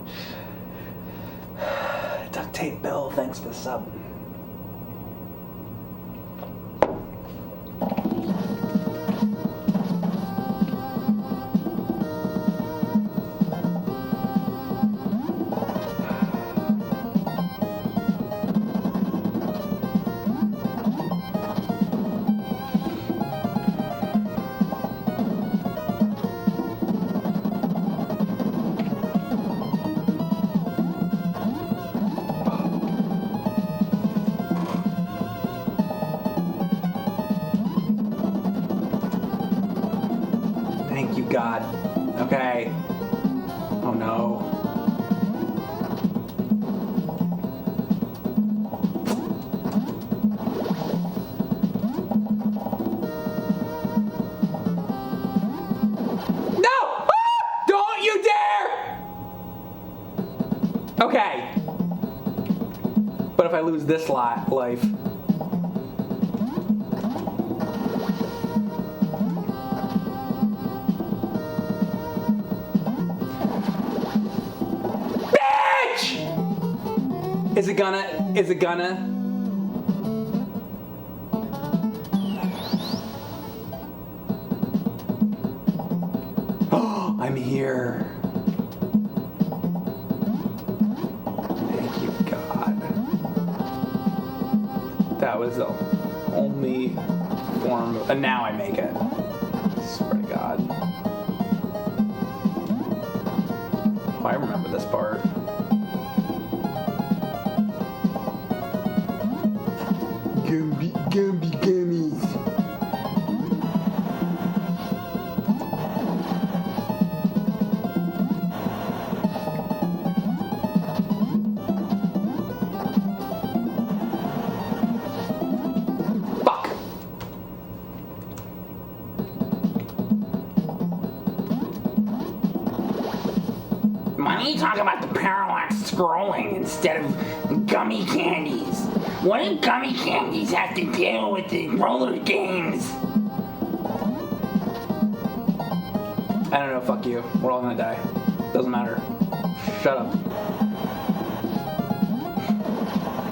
Speaker 1: Duct tape Bill, thanks for the sub. God. Okay. Oh no. No! Ah! Don't you dare! Okay. But if I lose this life... Is it gonna? Oh, I'm here. Thank you, God. That was the only form of... And now I make it. I swear to God. Oh, I remember this part. Gummies. Fuck. Why don't you talk about the parallax scrolling instead of gummy candies? What do gummy candies have to do with the roller games? I don't know, fuck you. We're all gonna die. Doesn't matter. Shut up.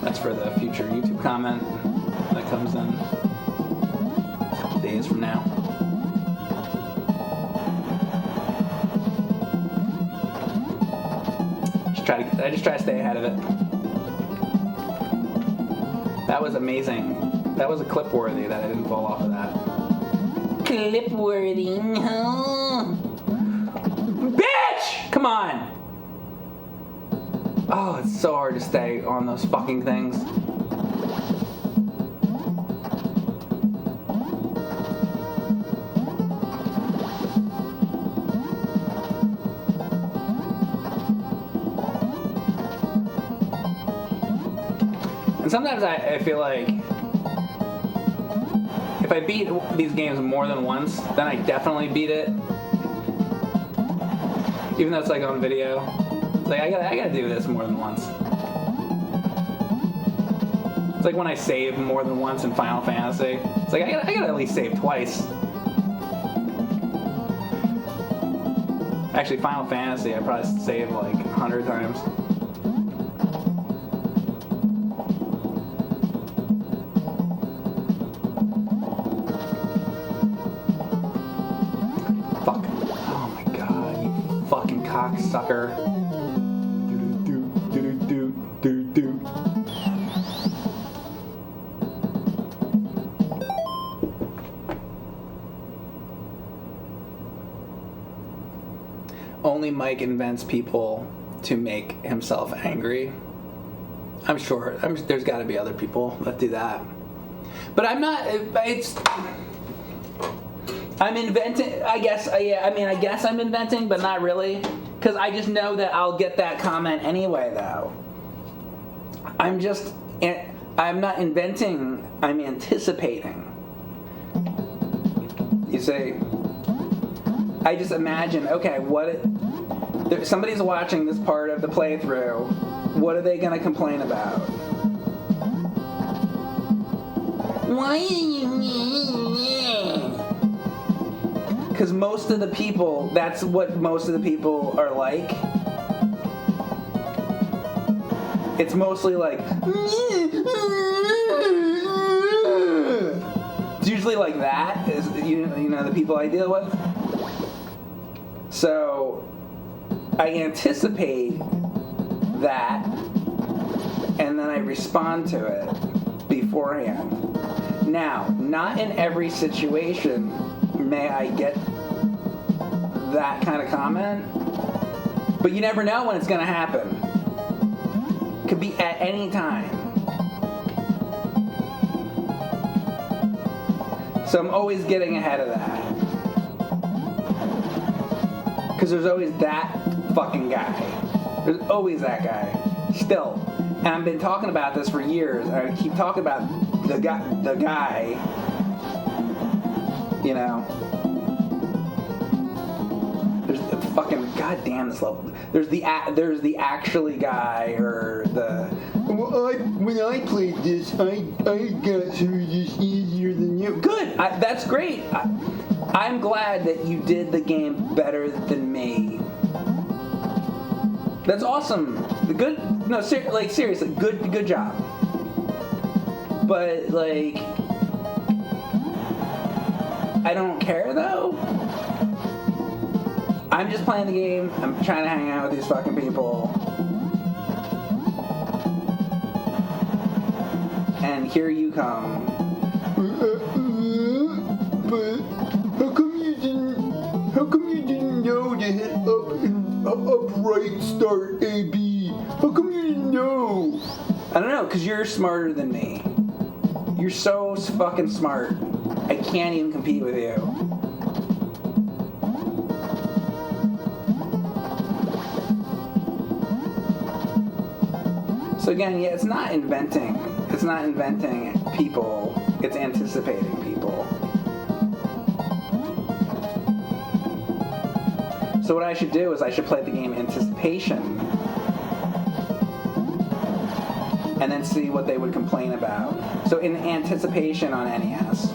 Speaker 1: That's for the future YouTube comment that comes in a couple days from now. I just try to stay ahead of it. That was amazing. That was a clip worthy that I didn't fall off of that. clip worthy. Bitch! Come on! Oh, it's so hard to stay on those fucking things. And sometimes I feel like if I beat these games more than once, then I definitely beat it. Even though it's like on video. It's like I gotta do this more than once. It's like when I save more than once in Final Fantasy. It's like I gotta at least save twice. Actually, Final Fantasy I probably saved like 100 times. Sucker. Only Mike invents people to make himself angry. I'm sure. There's got to be other people that do that. But I'm not. I'm inventing. I guess. I guess I'm inventing, but not really. Because I just know that I'll get that comment anyway, though. I'm not inventing, I'm anticipating. You say, I just imagine, okay, somebody's watching this part of the playthrough, what are they going to complain about? Why are you... Because most of the people, that's what most of the people are like. It's mostly like... It's usually like that, is you know the people I deal with. So, I anticipate that, and then I respond to it beforehand. Now, not in every situation may I get that kind of comment, but you never know when it's going to happen. Could be at any time. So I'm always getting ahead of that. Because there's always that fucking guy. There's always that guy. Still. And I've been talking about this for years. I keep talking about the guy, you know. There's the fucking goddamn this level. There's the actually guy, or the when I played this, I got through this easier than you. Good. That's great. I'm glad that you did the game better than me. That's awesome. Seriously, good job. But like, I don't care though. I'm just playing the game. I'm trying to hang out with these fucking people. And here you come. But how come you didn't know to hit up right start AB? How come you didn't know? I don't know, because you're smarter than me. You're so fucking smart. I can't even compete with you. So again, yeah, it's not inventing. It's not inventing people. It's anticipating people. So what I should do is I should play the game anticipation and then see what they would complain about. So in anticipation on NES,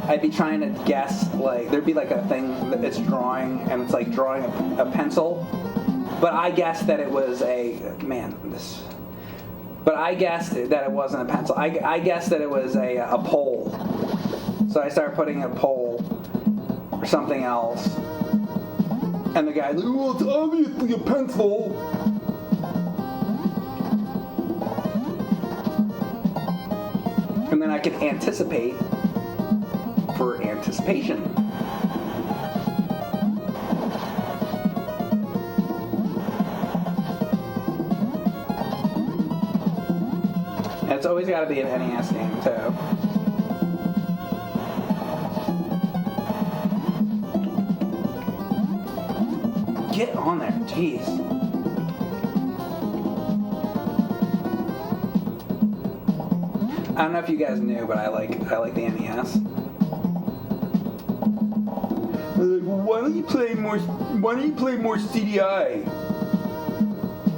Speaker 1: I'd be trying to guess, like, there'd be like a thing that it's drawing, and it's like drawing a pencil. But I guessed that it was But I guessed that it wasn't a pencil. I guessed that it was a pole. So I started putting a pole or something else. And the guy, well, it's obviously a pencil. And then then I can anticipate for anticipation. And it's always got to be an NES game, too. Get on there, jeez. I don't know if you guys knew, but I like the NES. Like, why don't you play more CDI?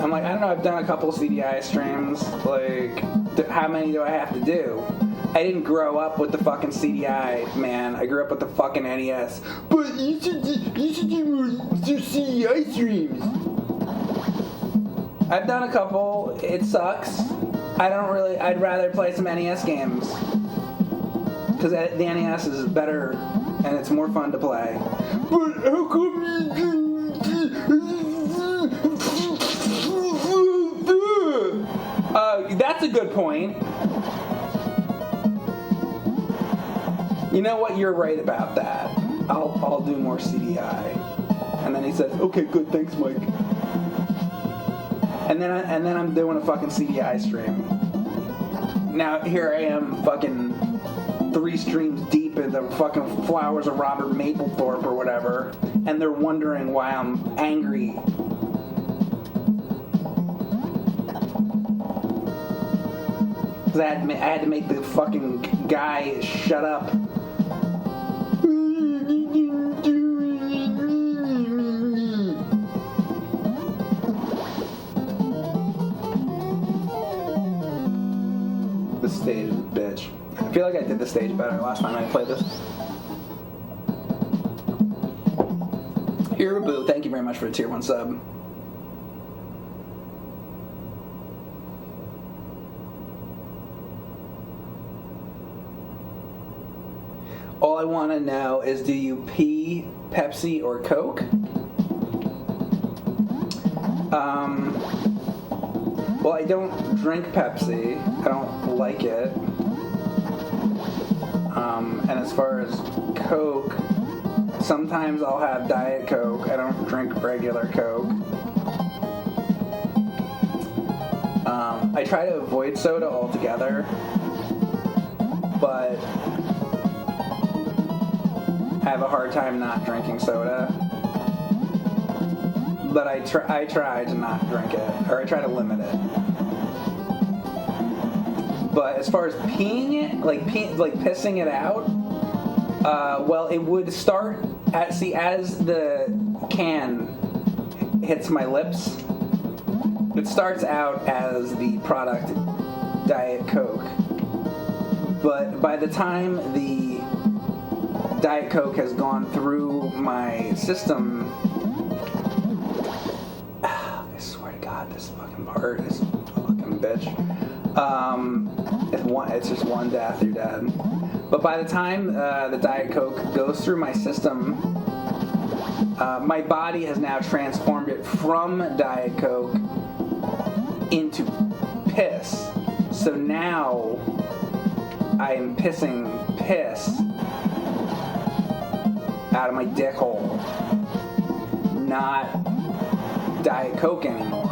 Speaker 1: I'm like, I don't know, I've done a couple CDI streams. Like, how many do I have to do? I didn't grow up with the fucking CDI, man. I grew up with the fucking NES. But you should do more CDI streams. I've done a couple. It sucks. I'd rather play some NES games. Because the NES is better and it's more fun to play. But how come you... that's a good point. You know what? You're right about that. I'll do more CDI. And then he says, okay, good, thanks, Mike. And then I'm doing a fucking CDI stream. Now here I am, fucking 3 streams deep in the fucking Flowers of Robert Mapplethorpe or whatever, and they're wondering why I'm angry. Because I had to make the fucking guy shut up. The stage is a bitch. I feel like I did the stage better last time I played this. Iraboo, thank you very much for a tier 1 sub. All I want to know is, do you pee Pepsi or Coke? Well, I don't drink Pepsi. I don't like it. And as far as Coke, sometimes I'll have Diet Coke. I don't drink regular Coke. I try to avoid soda altogether, but I have a hard time not drinking soda. But I try to not drink it, or I try to limit it. But as far as peeing it, like pissing it out, well, it would start as the can hits my lips. It starts out as the product Diet Coke, but by the time the Diet Coke has gone through my system, I swear to God, this fucking part is a fucking bitch. It's just one death, you're dead. But by the time the Diet Coke goes through my system, my body has now transformed it from Diet Coke into piss. So now I am pissing piss out of my dick hole, not Diet Coke anymore.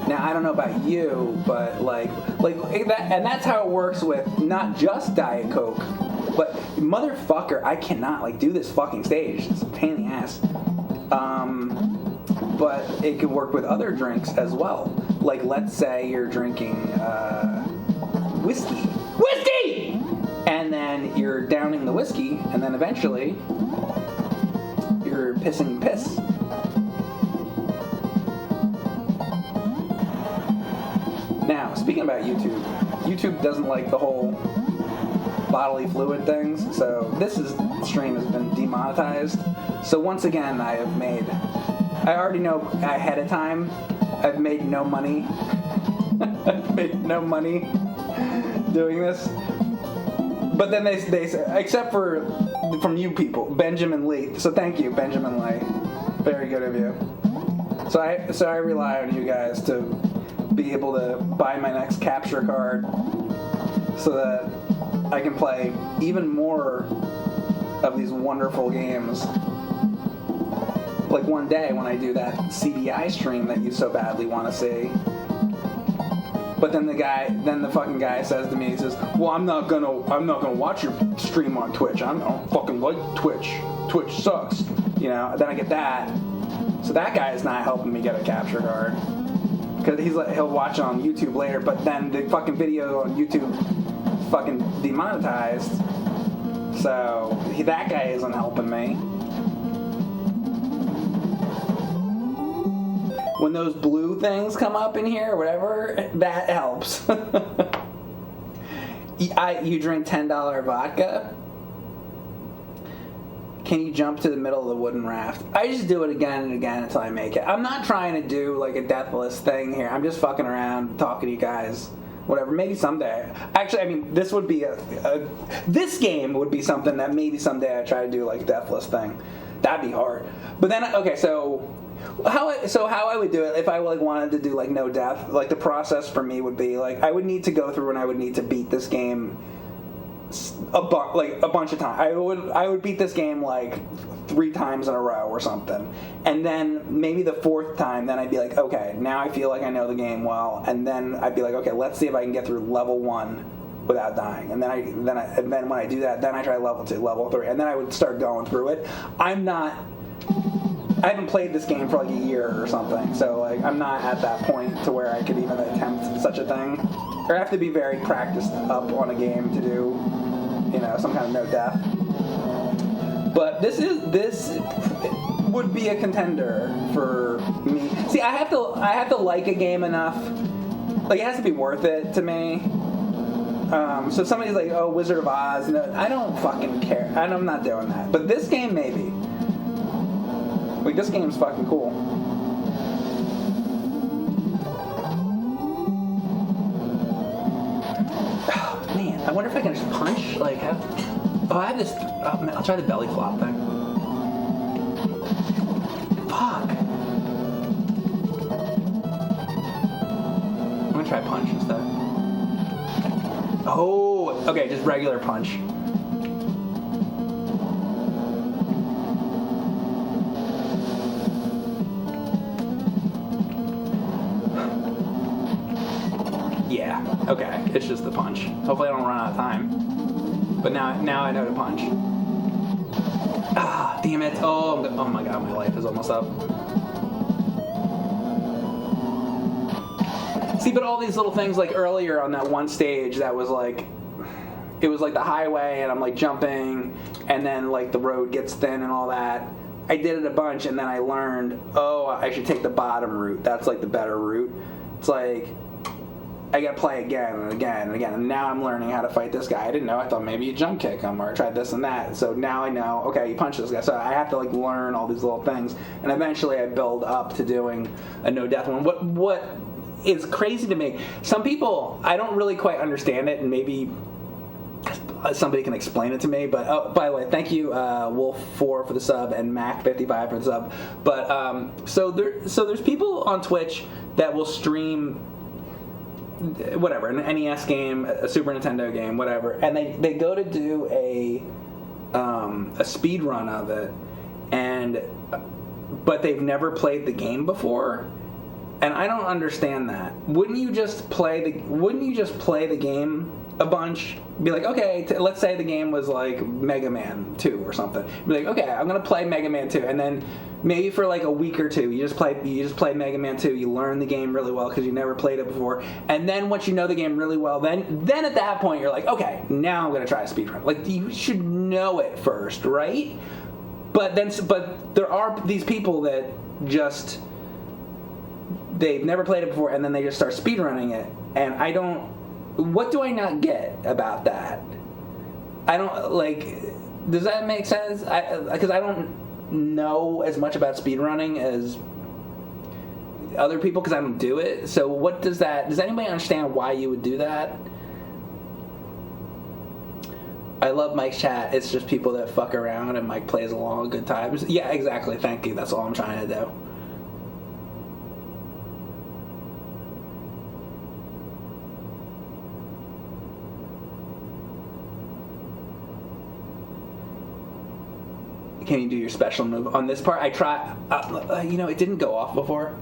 Speaker 1: Now, I don't know about you, but like that, and that's how it works with not just Diet Coke, but motherfucker, I cannot do this fucking stage. It's a pain in the ass. But it could work with other drinks as well. Like, let's say you're drinking whiskey, and then you're downing the whiskey, and then eventually you're pissing piss. Now, speaking about YouTube doesn't like the whole bodily fluid things, so this stream has been demonetized. So once again, I already know ahead of time, I've made no money. I've made no money doing this. But then they say, except from you people, Benjamin Lee. So thank you, Benjamin Lee. Very good of you. So I rely on you guys to be able to buy my next capture card so that I can play even more of these wonderful games. Like one day when I do that CDI stream that you so badly want to see. But then the fucking guy says to me, he says, "Well, I'm not gonna watch your stream on Twitch. I don't fucking like Twitch. Twitch sucks." You know. Then I get that. So that guy is not helping me get a capture card because he'll watch it on YouTube later. But then the fucking video on YouTube is fucking demonetized. So that guy isn't helping me. When those blue things come up in here or whatever, that helps. You drink $10 vodka? Can you jump to the middle of the wooden raft? I just do it again and again until I make it. I'm not trying to do like a deathless thing here. I'm just fucking around, talking to you guys. Whatever, maybe someday. Actually, I mean, this would be this game would be something that maybe someday I try to do like a deathless thing. That'd be hard. But then, okay, so how I would do it if I like wanted to do like no death, like the process for me would be like I would need to go through and I would need to beat this game a bunch of times. I would beat this game like 3 times in a row or something, and then maybe the 4th time, then I'd be like, okay, now I feel like I know the game well, and then I'd be like, okay, let's see if I can get through level 1 without dying, and then when I do that, then I try level 2, level 3, and then I would start going through it. I haven't played this game for like a year or something, so like I'm not at that point to where I could even attempt such a thing. Or I have to be very practiced up on a game to do, you know, some kind of no death. But this would be a contender for me. See, I have to like a game enough, like it has to be worth it to me. So if somebody's like, oh, Wizard of Oz, no, I don't fucking care. I'm not doing that. But this game, maybe. Like, this game's fucking cool. Oh, man, I wonder if I can just punch, like, I have this, oh, man, I'll try the belly flop thing. Fuck. I'm gonna try punch instead. Oh, okay, just regular punch. Yeah, okay, it's just the punch. Hopefully I don't run out of time. But now I know to punch. Ah, damn it. Oh my god, my life is almost up. See, but all these little things, like earlier on that one stage that was like, it was like the highway and I'm like jumping and then like the road gets thin and all that. I did it a bunch and then I learned, oh, I should take the bottom route. That's like the better route. It's like, I gotta play again and again and again, and now I'm learning how to fight this guy. I didn't know. I thought maybe you jump kick him or try this and that. So now I know, okay, you punch this guy. So I have to like learn all these little things, and eventually I build up to doing a no death one. What is crazy to me? Some people, I don't really quite understand it, and maybe somebody can explain it to me. But oh, by the way, thank you Wolf4 for the sub and Mac55 for the sub. But so there's people on Twitch that will stream whatever, an NES game, a Super Nintendo game, whatever, and they go to do a speed run of it, but they've never played the game before, and I don't understand that. Wouldn't you just play the game a bunch? Be like, okay, let's say the game was like Mega Man 2 or something. Be like, okay, I'm gonna play Mega Man 2, and then maybe for like a week or two, you just play Mega Man 2. You learn the game really well because you never played it before, and then once you know the game really well, then at that point you're like, okay, now I'm gonna try a speedrun. Like you should know it first, right? But there are these people that just they've never played it before, and then they just start speedrunning it, and I don't. What do I not get about that? I don't, like, does that make sense? Because I don't know as much about speedrunning as other people because I don't do it. So what does anybody understand why you would do that? I love Mike's chat. It's just people that fuck around and Mike plays along, good times. Yeah, exactly. Thank you. That's all I'm trying to do. Can you do your special move on this part? I try. It didn't go off before.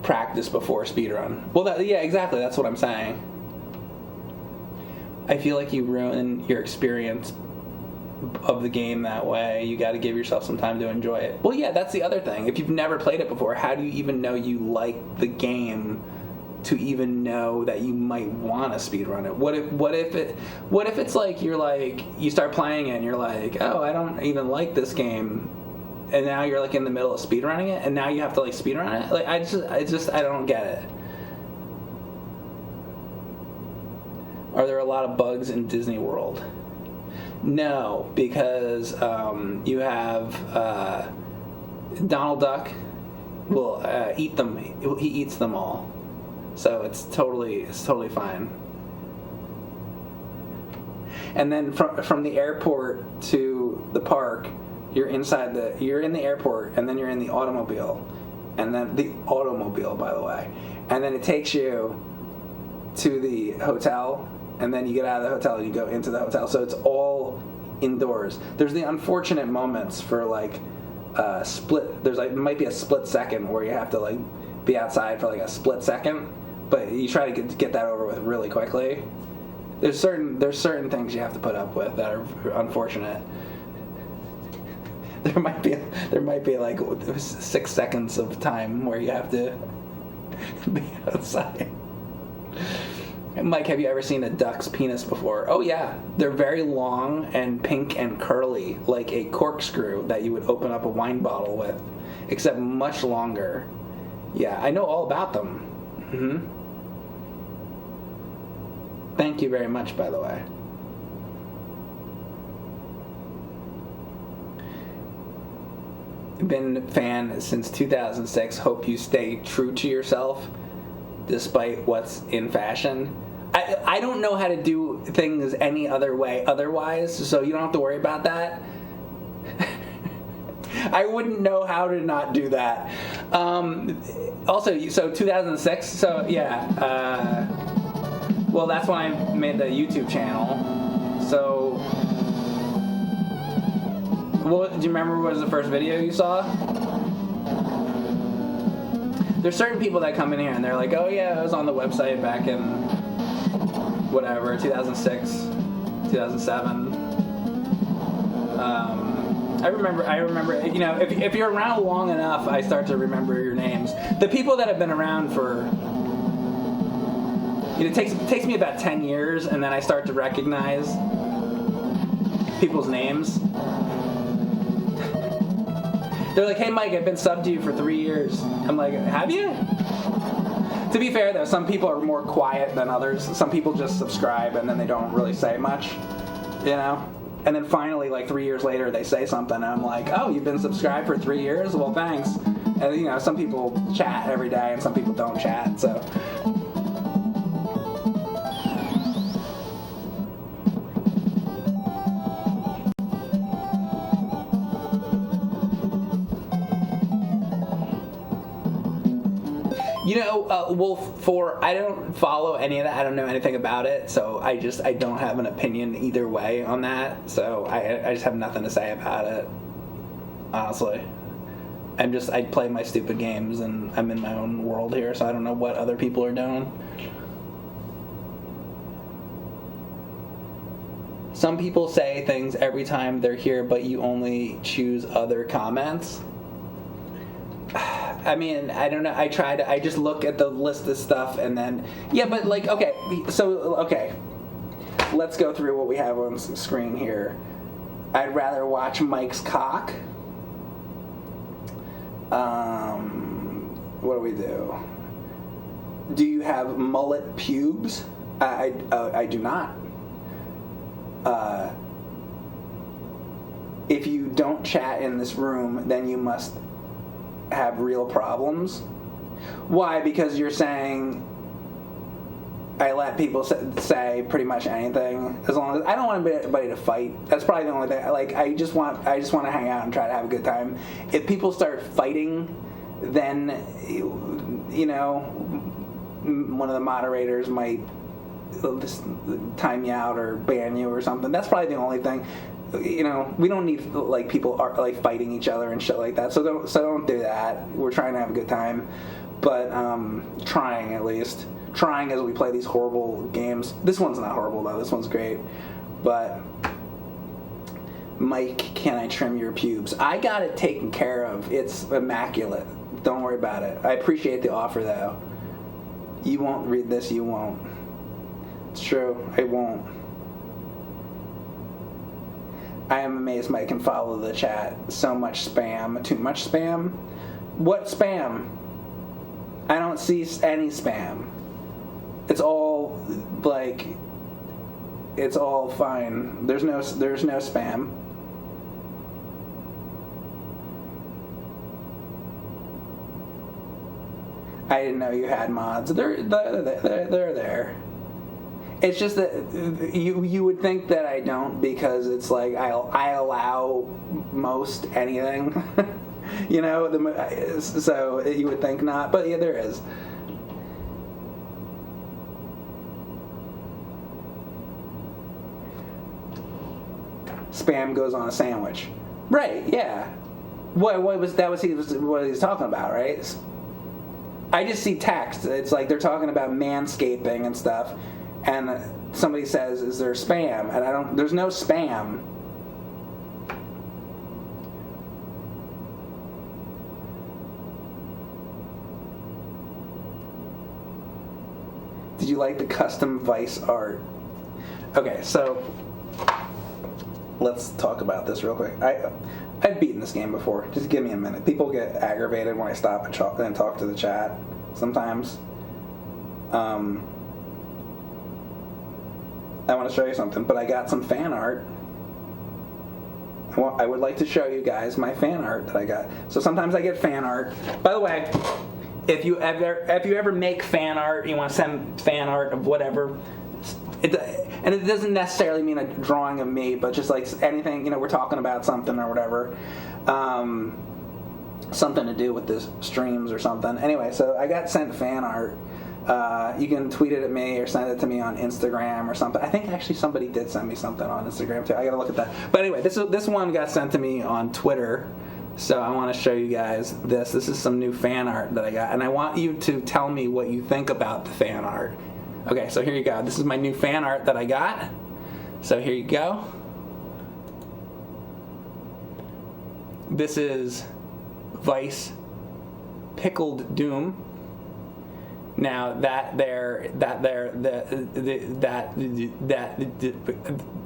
Speaker 1: Practice before speedrun. Well, yeah, exactly. That's what I'm saying. I feel like you ruin your experience of the game that way. You got to give yourself some time to enjoy it. Well, yeah, that's the other thing. If you've never played it before, how do you even know you like the game to even know that you might want to speedrun it? What if it's like you start playing it and you're like, oh, I don't even like this game, and now you're like in the middle of speedrunning it, and now you have to like speedrun it? Like I don't get it. Are there a lot of bugs in Disney World? No, because you have Donald Duck will eat them. He eats them all, so it's totally fine. And then from the airport to the park, you're in the airport, and then you're in the automobile, and then the automobile, by the way, and then it takes you to the hotel. And then you get out of the hotel and you go into the hotel. So it's all indoors. There's the unfortunate moments for like split. There's like might be a split second where you have to like be outside for like a split second, but you try to get that over with really quickly. There's certain things you have to put up with that are unfortunate. There might be like 6 seconds of time where you have to be outside. Mike, have you ever seen a duck's penis before? Oh yeah, they're very long and pink and curly, like a corkscrew that you would open up a wine bottle with, except much longer. Yeah, I know all about them. Thank you very much, by the way. Been a fan since 2006. Hope you stay true to yourself despite what's in fashion. I don't know how to do things any other way otherwise, so you don't have to worry about that. I wouldn't know how to not do that. Also, so 2006, so yeah. Well, that's when I made the YouTube channel. So, do you remember what was the first video you saw? There's certain people that come in here and they're like, oh yeah, I was on the website back in whatever, 2006, 2007. I remember, if you're around long enough, I start to remember your names. The people that have been around for, it takes me about 10 years, and then I start to recognize people's names. They're like, hey Mike, I've been subbed to you for 3 years. I'm like, have you? To be fair though, some people are more quiet than others. Some people just subscribe and then they don't really say much, And then finally, like 3 years later, they say something and I'm like, oh, you've been subscribed for 3 years? Well, thanks. And some people chat every day and some people don't chat, so. I don't follow any of that. I don't know anything about it, so I don't have an opinion either way on that. So I just have nothing to say about it, honestly. I play my stupid games and I'm in my own world here, so I don't know what other people are doing. Some people say things every time they're here, but you only choose other comments. I mean, I don't know. I just look at the list of stuff and then, yeah, but like, okay, let's go through what we have on the screen here. I'd rather watch Mike's cock. What do we do? Do you have mullet pubes? I do not. If you don't chat in this room, then you must have real problems. Why? Because you're saying I let people say pretty much anything, as long as I don't want anybody to fight. That's probably the only thing. Like I just want to hang out and try to have a good time. If people start fighting, then one of the moderators might time you out or ban you or something. That's probably the only thing. you know, we don't need like people are like fighting each other and shit like that. So don't do that. We're trying to have a good time, but trying at least. Trying as we play these horrible games. This one's not horrible though. This one's great. But Mike, can I trim your pubes? I got it taken care of. It's immaculate. Don't worry about it. I appreciate the offer though. You won't read this. You won't. It's true. I won't. I am amazed Mike can follow the chat. So much spam. Too much spam? What spam? I don't see any spam. It's all like, it's all fine. There's no spam. I didn't know you had mods. They're there. It's just that you would think that I don't, because it's like I allow most anything, you know. So you would think not, but yeah, there is. Spam goes on a sandwich, right? Yeah. What was he was talking about, right? I just see text. It's like they're talking about manscaping and stuff, and somebody says, "Is there spam?" And I don't. There's no spam. Did you like the custom Vice art? Okay, so let's talk about this real quick. I've beaten this game before. Just give me a minute. People get aggravated when I stop and talk to the chat sometimes. I want to show you something, but I got some fan art. I would like to show you guys my fan art that I got. So sometimes I get fan art. By the way, if you ever make fan art, you want to send fan art of whatever. And it doesn't necessarily mean a drawing of me, but just like anything, you know, we're talking about something or whatever, something to do with this streams or something. Anyway, so I got sent fan art. You can tweet it at me or send it to me on Instagram or something. I think actually somebody did send me something on Instagram too. I gotta look at that. But anyway, this one got sent to me on Twitter. So I want to show you guys this. This is some new fan art that I got, and I want you to tell me what you think about the fan art. Okay, so here you go. This is my new fan art that I got. So here you go. This is Vice Pickled Doom. Now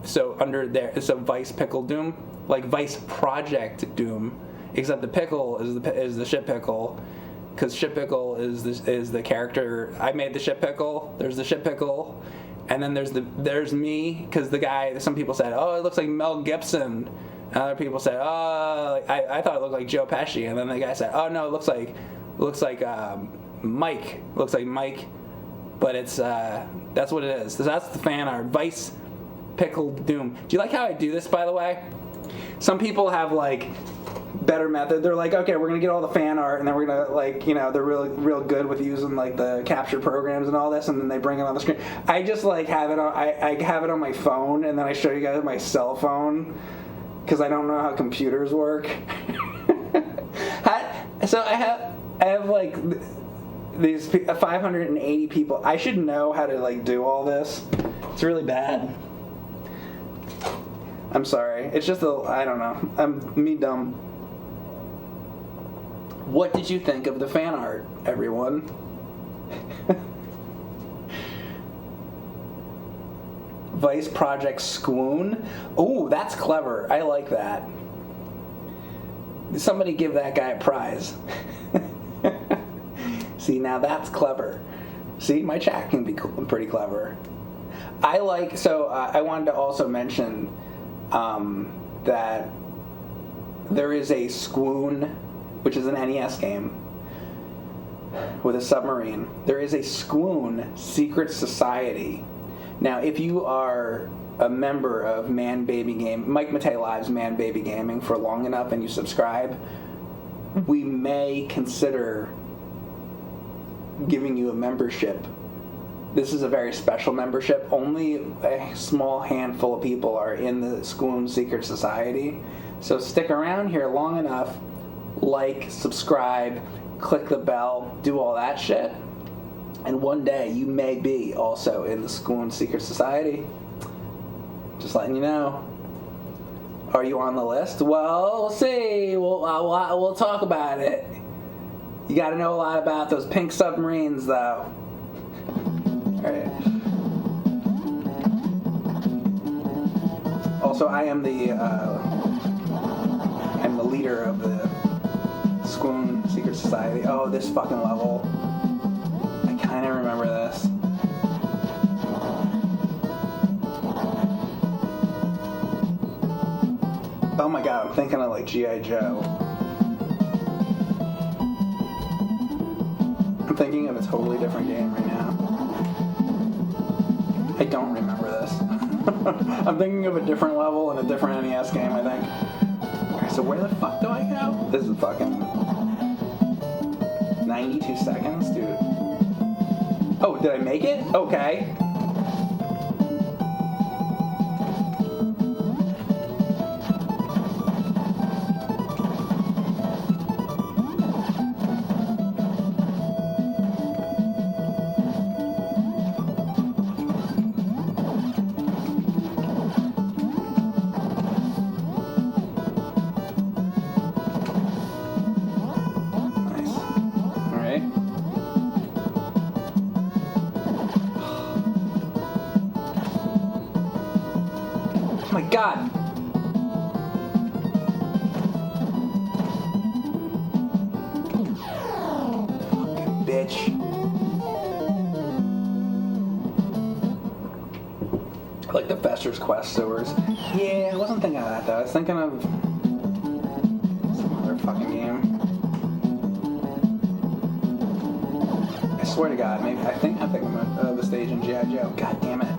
Speaker 1: so under there, so Vice Pickled Doom, like Vice Project Doom, except the pickle is the shit pickle. Because Shit Pickle is the character. I made the Shit Pickle. There's the Shit Pickle, and then there's me. Because the guy, some people said, "Oh, it looks like Mel Gibson," and other people said, "Oh, I thought it looked like Joe Pesci," and then the guy said, "Oh no, it looks like Mike. Looks like Mike," but it's that's what it is. So that's the fan art. Vice Pickled Doom. Do you like how I do this, by the way? Some people have like better method. They're like, okay, we're gonna get all the fan art, and then we're gonna, like, you know, they're real good with using like the capture programs and all this, and then they bring it on the screen. I just like have it on. I have it on my phone, and then I show you guys my cell phone because I don't know how computers work. So I have like these 580 people. I should know how to like do all this. It's really bad. I'm sorry. It's just I don't know. I'm me dumb. What did you think of the fan art, everyone? Vice Project Squoon. Ooh, that's clever. I like that. Somebody give that guy a prize. See, now that's clever. See, my chat can be pretty clever. I like, so I wanted to also mention that there is a Squoon, which is an NES game with a submarine. There is a Squoon Secret Society. Now, if you are a member of Man Baby Game, Mike Matei Live's Man Baby Gaming for long enough and you subscribe, we may consider giving you a membership this is a very special membership. Only a small handful of people are in the Squoon Secret Society. So stick around here long enough, like, subscribe, click the bell, do all that shit. And one day you may be also in the Squoon Secret Society. Just letting you know. Are you on the list? Well, we'll see. We'll talk about it. You got to know a lot about those pink submarines, though. All right. Also, I'm the leader of the Squoon Secret Society. Oh, this fucking level. I kind of remember this. Oh my god, I'm thinking of like G.I. Joe. I'm thinking of a totally different game right now. I don't remember this. I'm thinking of a different level in a different NES game, I think. Okay, so where the fuck do I go? This is fucking 92 seconds, dude. Oh, did I make it? Okay. My god! Fucking bitch. I like the Fester's Quest sewers. Yeah, I wasn't thinking of that though. I was thinking of some other fucking game. I swear to god, maybe I'm thinking of the stage in G.I. Joe. God damn it.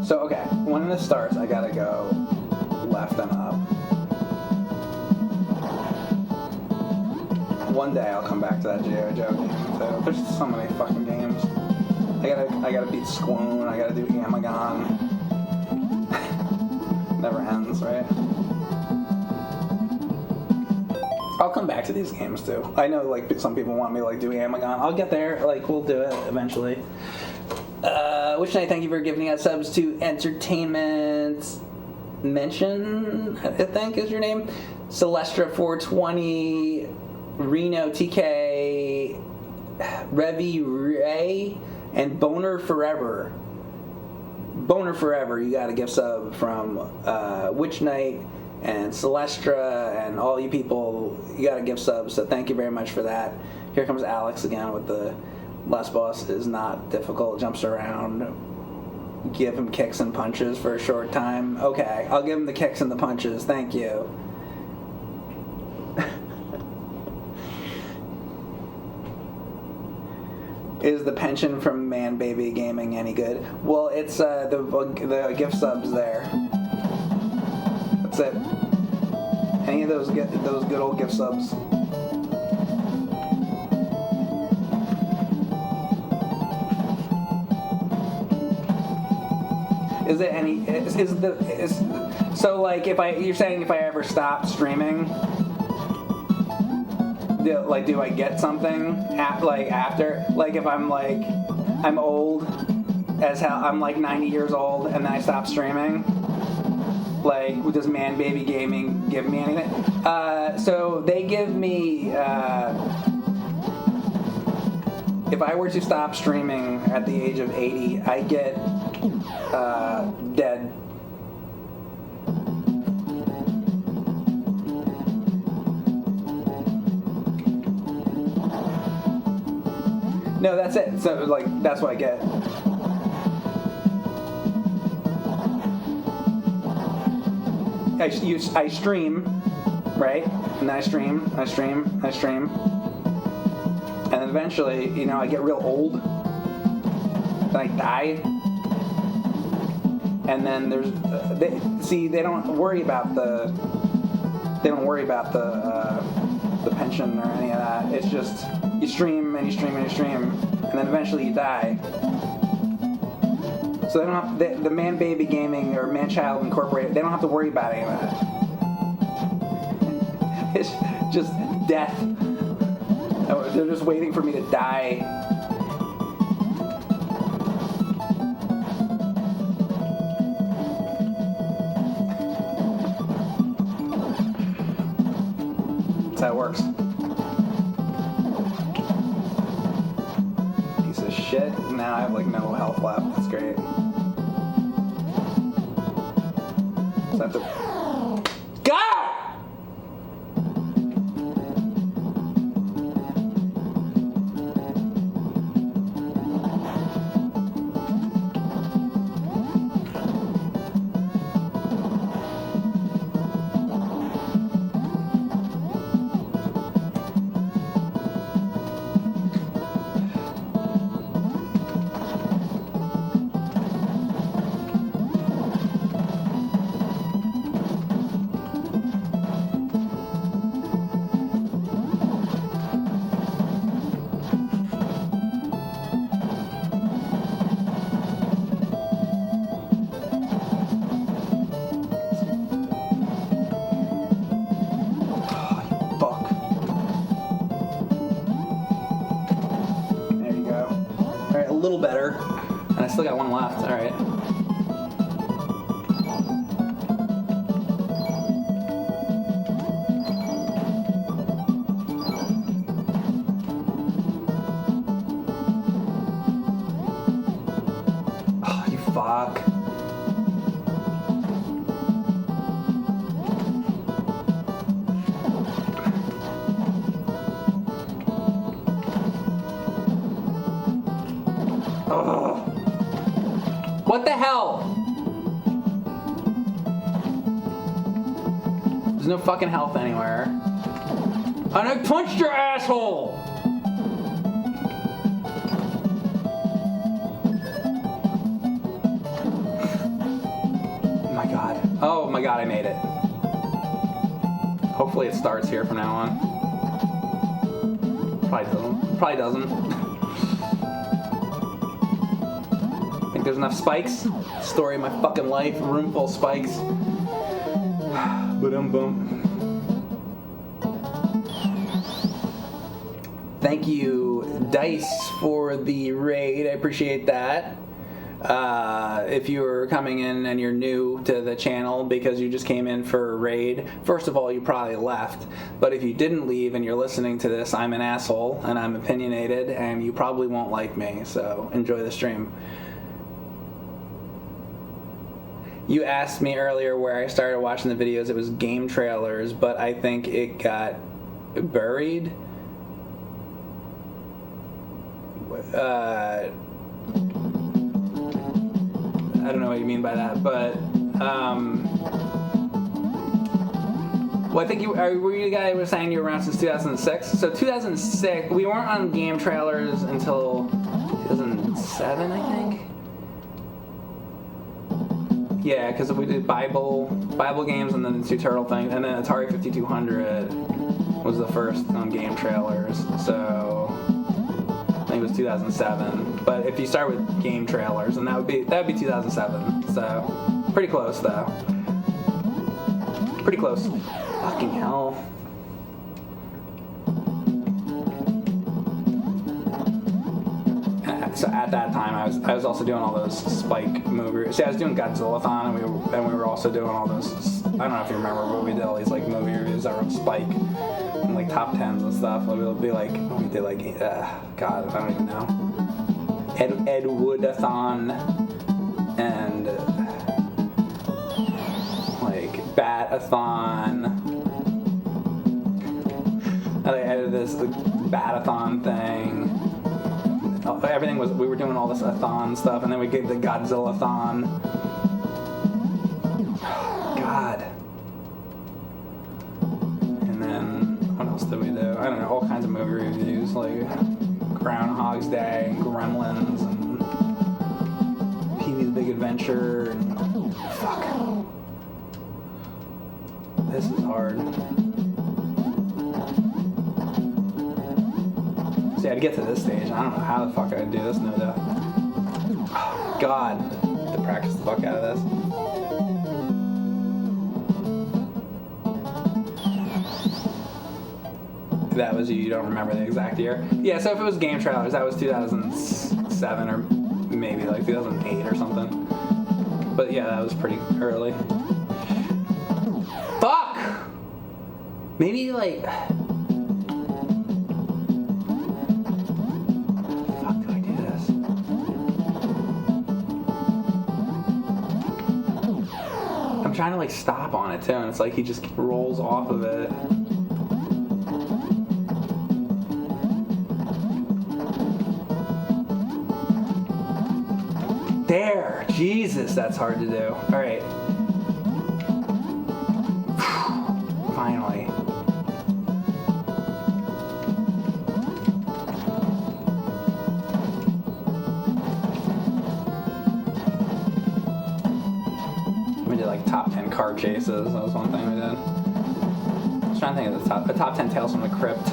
Speaker 1: So, okay, when this starts, I gotta go left and up. One day I'll come back to that G.I. Joe game, too. There's so many fucking games. I gotta beat Squoon, I gotta do Amagon. Never ends, right? I'll come back to these games, too. I know, like, some people want me to, like, do Amagon. I'll get there, like, we'll do it eventually. Which night, thank you for giving out subs to Entertainment Mention, I think is your name. Celestra 420, Reno TK, Revy Ray, and Boner Forever. Boner Forever, you got a gift sub from Witch Night and Celestra and all you people. You got a gift sub, so thank you very much for that. Here comes Alex again with the Last Boss is not difficult, jumps around, give him kicks and punches for a short time. Okay, I'll give him the kicks and the punches, thank you. Is the pension from Man Baby Gaming any good? Well, it's the gift subs there. That's it. Any of those good old gift subs. Is it any? So like you're saying if I ever stop streaming, do I get something after? Like if I'm old as hell, I'm like 90 years old and then I stop streaming. Like does Man Baby Gaming give me anything? So they give me. If I were to stop streaming at the age of 80, I get dead. No, that's it. So, like, that's what I get. I stream, right? And then I stream. And then eventually, I get real old. Then I die. And then there's, they don't worry about the the pension or any of that. It's just you stream and you stream and you stream, and then eventually you die. So they don't have the Man Baby Gaming or Man Child Incorporated. They don't have to worry about any of that. It's just death. They're just waiting for me to die. That's how it works. Piece of shit. Now I have like no health left. That's great. So I have to... God! Little better, and I still got one left. All right. Oh, you fuck. What the hell? There's no fucking health anywhere. And I punched your asshole! Oh my god. Oh my god, I made it. Hopefully it starts here from now on. Probably doesn't. Probably doesn't. There's enough spikes. Story of my fucking life. Room full of spikes. Boom, boom. Thank you, Dice, for the raid. I appreciate that. If you're coming in and you're new to the channel because you just came in for a raid, first of all, you probably left. But if you didn't leave and you're listening to this, I'm an asshole and I'm opinionated and you probably won't like me. So enjoy the stream. You asked me earlier where I started watching the videos. It was game trailers, but I think it got buried. I don't know what you mean by that, but well, I think were you the guy who was saying you were around since 2006? So 2006, we weren't on game trailers until 2007, I think. Yeah, because we did Bible games and then the two turtle things, and then Atari 5200 was the first on game trailers. So I think it was 2007. But if you start with game trailers, and that would be 2007. So pretty close though. Pretty close. Fucking hell. So at that time, I was also doing all those Spike movies. See, I was doing Godzilla-thon, and we were also doing all those. I don't know if you remember, but we did all these like movie reviews that were on Spike, and like top tens and stuff. Like, we would be like, we did like, God, I don't even know. Ed Wood-a-thon, and like Bat-a-thon. I did this Bat-a-thon thing. Everything was, we were doing all this a-thon stuff, and then we did the Godzilla-thon. God. And then, what else did we do? I don't know, all kinds of movie reviews, like Groundhog's Day, and Gremlins, and Pee-wee's Big Adventure, and fuck. This is hard. get to this stage, I don't know how the fuck I'd do this, no doubt. Oh, God. I have to practice the fuck out of this. That was you don't remember the exact year. Yeah, so if it was game trailers, that was 2007 or maybe like 2008 or something. But yeah, that was pretty early. Fuck! Maybe like... Fuck, do I do this? I'm trying to like stop on it too, and it's like he just rolls off of it. There! Jesus, that's hard to do. Alright. Finally. We did like top 10 car chases. That was one thing we did. I was trying to think of the top 10 Tales from the Crypt.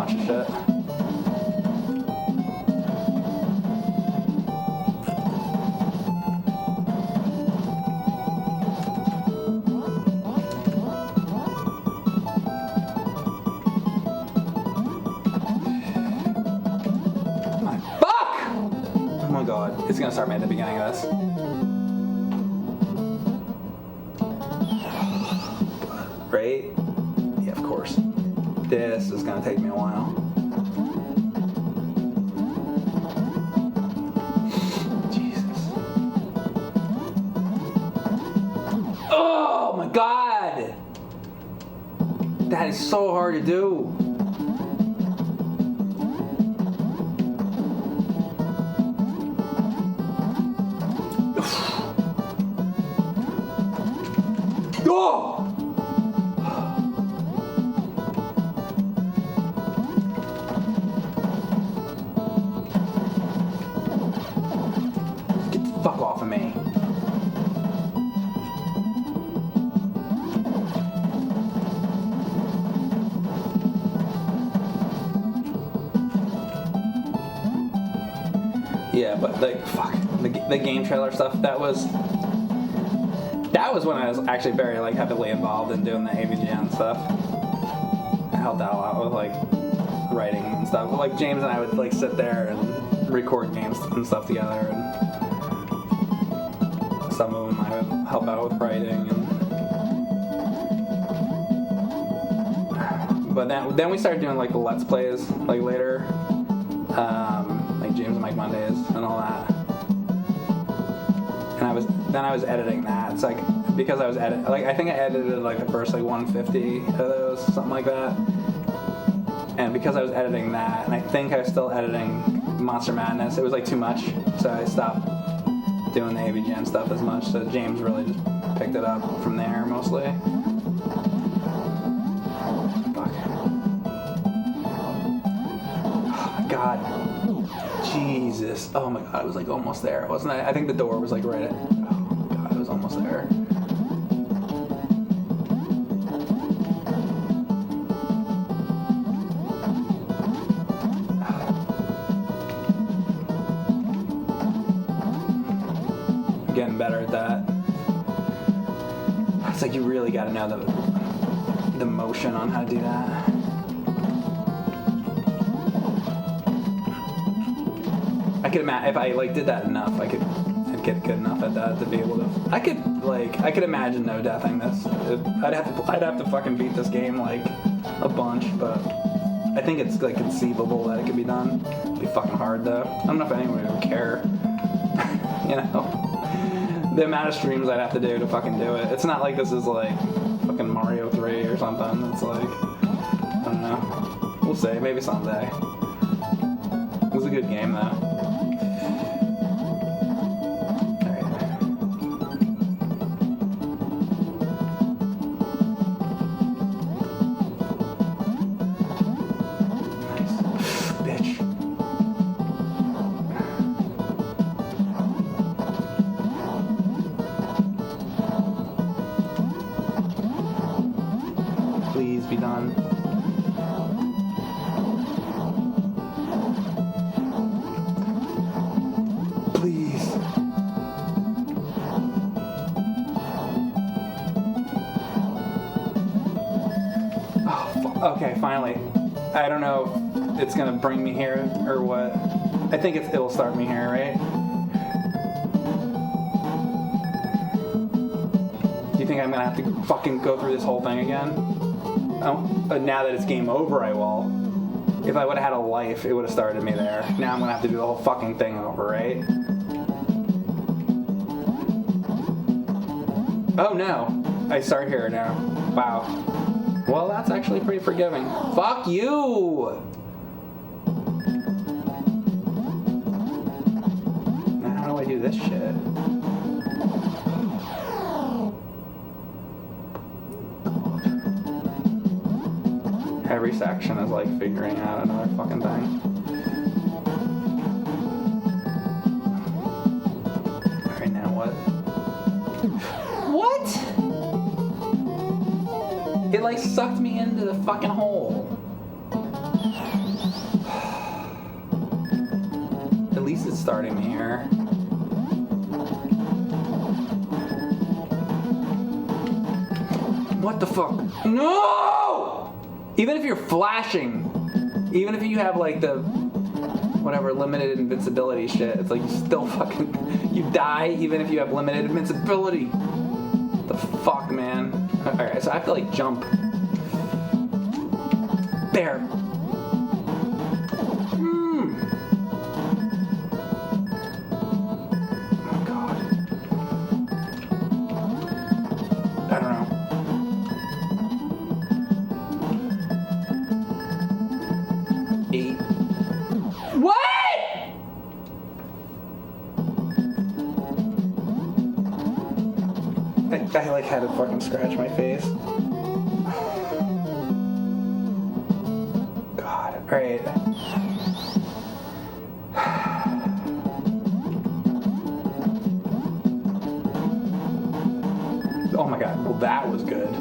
Speaker 1: Shit. Fuck! Oh my god. It's gonna start me at the beginning of this. Right? Yeah, of course. This is gonna take me a while. Jesus. Oh my god! That is so hard to do. Oh! Fuck off of me. Yeah, but like, fuck. The game trailer stuff, that was when I was actually very like heavily involved in doing the AVGN stuff. I helped out a lot with like writing and stuff. But, like James and I would like sit there and record games and stuff together, and some of them I would help out with writing. But then we started doing like the Let's Plays like later, like James and Mike Mondays and all that. And I was editing that. So like because I was I think I edited like the first like 150 of those, something like that. And because I was editing that, and I think I was still editing Monster Madness, it was like too much, so I stopped doing the AVGN stuff as much. So James really just picked it up from there mostly. Fuck. Oh my god. Jesus. Oh my god, I was like almost there, wasn't I? I think the door was like right at... Oh my god, I was almost there. Getting better at that. It's like you really got to know the motion on how to do that. I could imagine if I like did that enough, I'd get good enough at that to be able to. I could imagine no deathing this. I'd have to fucking beat this game like a bunch, but I think it's like conceivable that it could be done. It'd be fucking hard though. I don't know if anyone would care. You know, the amount of streams I'd have to do to fucking do it. It's not like this is like fucking Mario 3 or something. It's like, I don't know. We'll see. Maybe someday. It was a good game though. Okay, finally. I don't know if it's gonna bring me here or what. I think it'll start me here, right? Do you think I'm gonna have to fucking go through this whole thing again? Oh, now that it's game over, I will. If I would have had a life, it would have started me there. Now I'm gonna have to do the whole fucking thing over, right? Oh no, I start here now. Wow. Well, that's actually pretty forgiving. Fuck you! Now how do I do this shit? Every section is like figuring out another fucking thing. Alright, now what? What? It like sucked me into the fucking hole. At least it's starting me here. What the fuck? No! Even if you're flashing, even if you have like the whatever limited invincibility shit, it's like you still fucking you die even if you have limited invincibility. The fuck, man. Alright, so I have to like jump. There. Oh my god. I don't know. What? I like had to fucking scratch my face. God, alright. Oh my god, well that was good.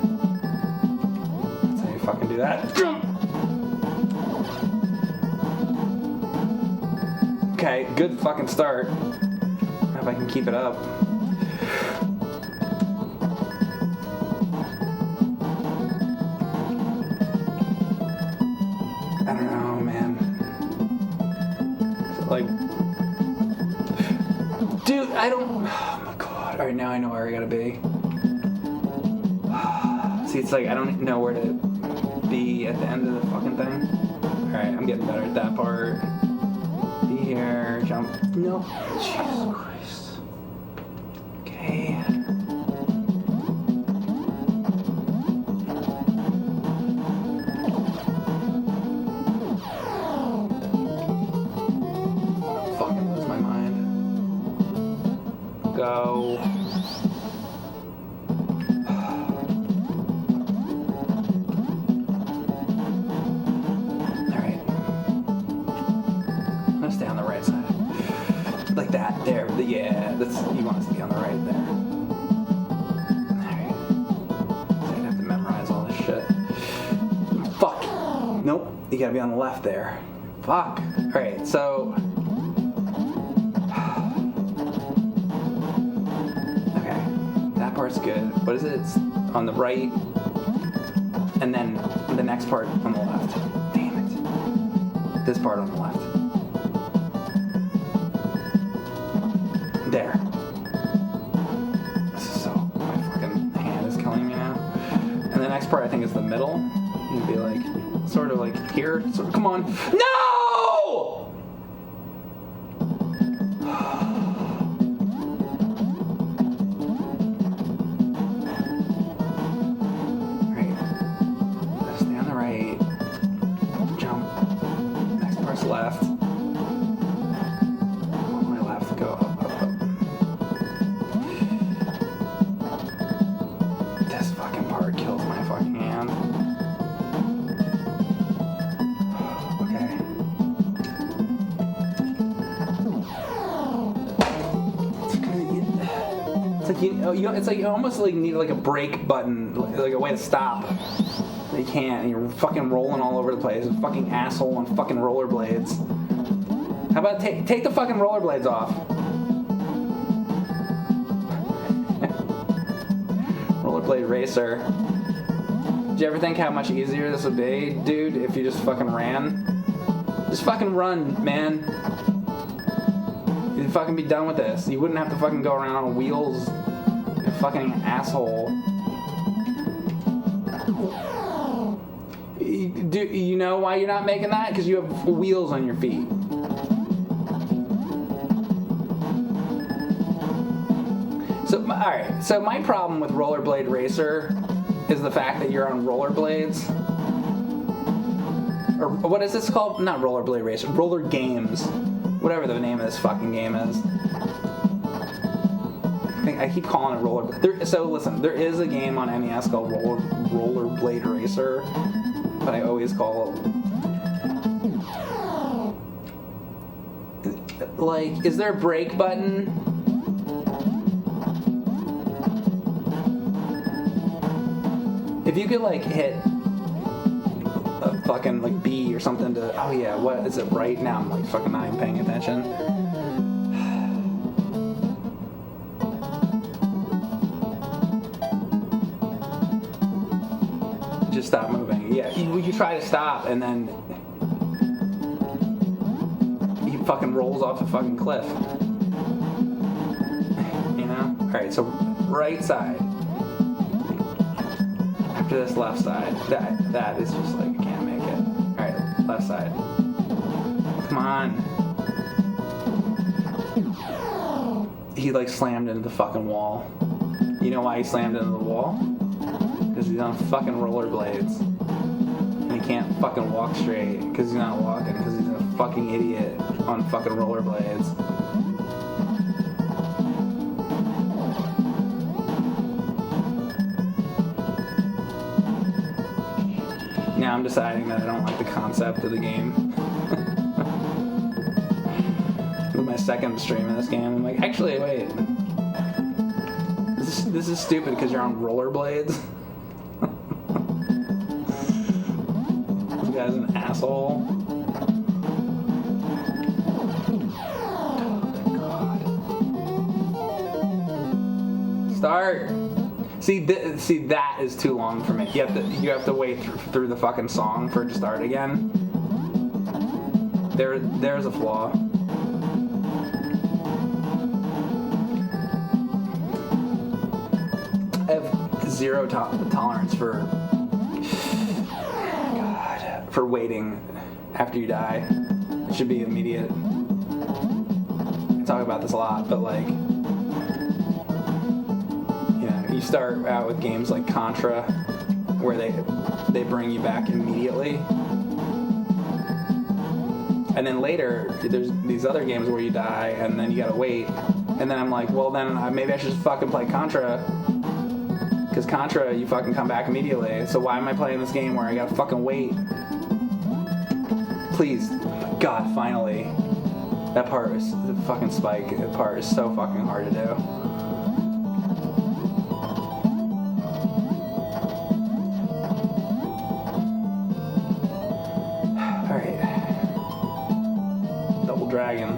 Speaker 1: That's how you fucking do that. Okay, good fucking start. I don't know if I can keep it up. I don't know, man. Like, dude, I don't. Oh my god. Alright, now I know where I gotta be. See, it's like I don't know where to be at the end of the fucking thing. Alright, I'm getting better at that part. Here, jump. No. Jesus Christ. Okay. Fucking lose my mind. Go. Stay on the right side. Like that. There. Yeah. That's you want us to be on the right there. Alright. So I'd have to memorize all this shit. Fuck. Nope. You gotta be on the left there. Fuck. Alright, so okay. That part's good. What is it? It's on the right. And then the next part on the left. Damn it. This part on the left. There. This is so, my fucking hand is killing me now. And the next part I think is the middle. You'd be like, sort of like here. Sort of, come on. No! Right. Stay on the right. Jump. Next part's left. On my left, go up. Kills my fucking hand. Okay. It's like it's like you almost like need like a brake button, like a way to stop. But you can't, and you're fucking rolling all over the place. A fucking asshole on fucking rollerblades. How about take the fucking rollerblades off? Rollerblade racer. Do you ever think how much easier this would be, dude, if you just fucking ran? Just fucking run, man. You'd fucking be done with this. You wouldn't have to fucking go around on wheels, you fucking asshole. Do you know why you're not making that? Because you have wheels on your feet. So, alright, so my problem with Rollerblade Racer is the fact that you're on rollerblades. Or what is this called? Not Rollerblade Racer, Rollergames. Whatever the name of this fucking game is. I keep calling it Rollerblade. So listen, there is a game on NES called Rollerblade Racer, but I always call it... Like, is there a break button? If you could, like, hit a fucking, like, B or something to... Oh, yeah, what is it right now? I'm, like, fucking not even paying attention. Just stop moving. Yeah, you try to stop, and then... he fucking rolls off a fucking cliff. You know? Alright, so right side. After this left side, that is just like, I can't make it. Alright, left side. Come on. He like slammed into the fucking wall. You know why he slammed into the wall? Because he's on fucking rollerblades. And he can't fucking walk straight because he's not walking, because he's a fucking idiot on fucking rollerblades. Now I'm deciding that I don't like the concept of the game. This is my second stream of this game. I'm like, actually, wait. This is stupid because you're on rollerblades. This guy's an asshole. Oh my god. Start. See, that is too long for me. You have to wait through the fucking song for it to start again. There's a flaw. I have zero tolerance for waiting after you die. It should be immediate. I talk about this a lot, but like, you start out with games like Contra, where they bring you back immediately, and then later there's these other games where you die and then you gotta wait, and then I'm like, well then maybe I should just fucking play Contra, because Contra you fucking come back immediately, so why am I playing this game where I gotta fucking wait? Please, God, finally. That part is, the fucking spike part is so fucking hard to do. Dragon.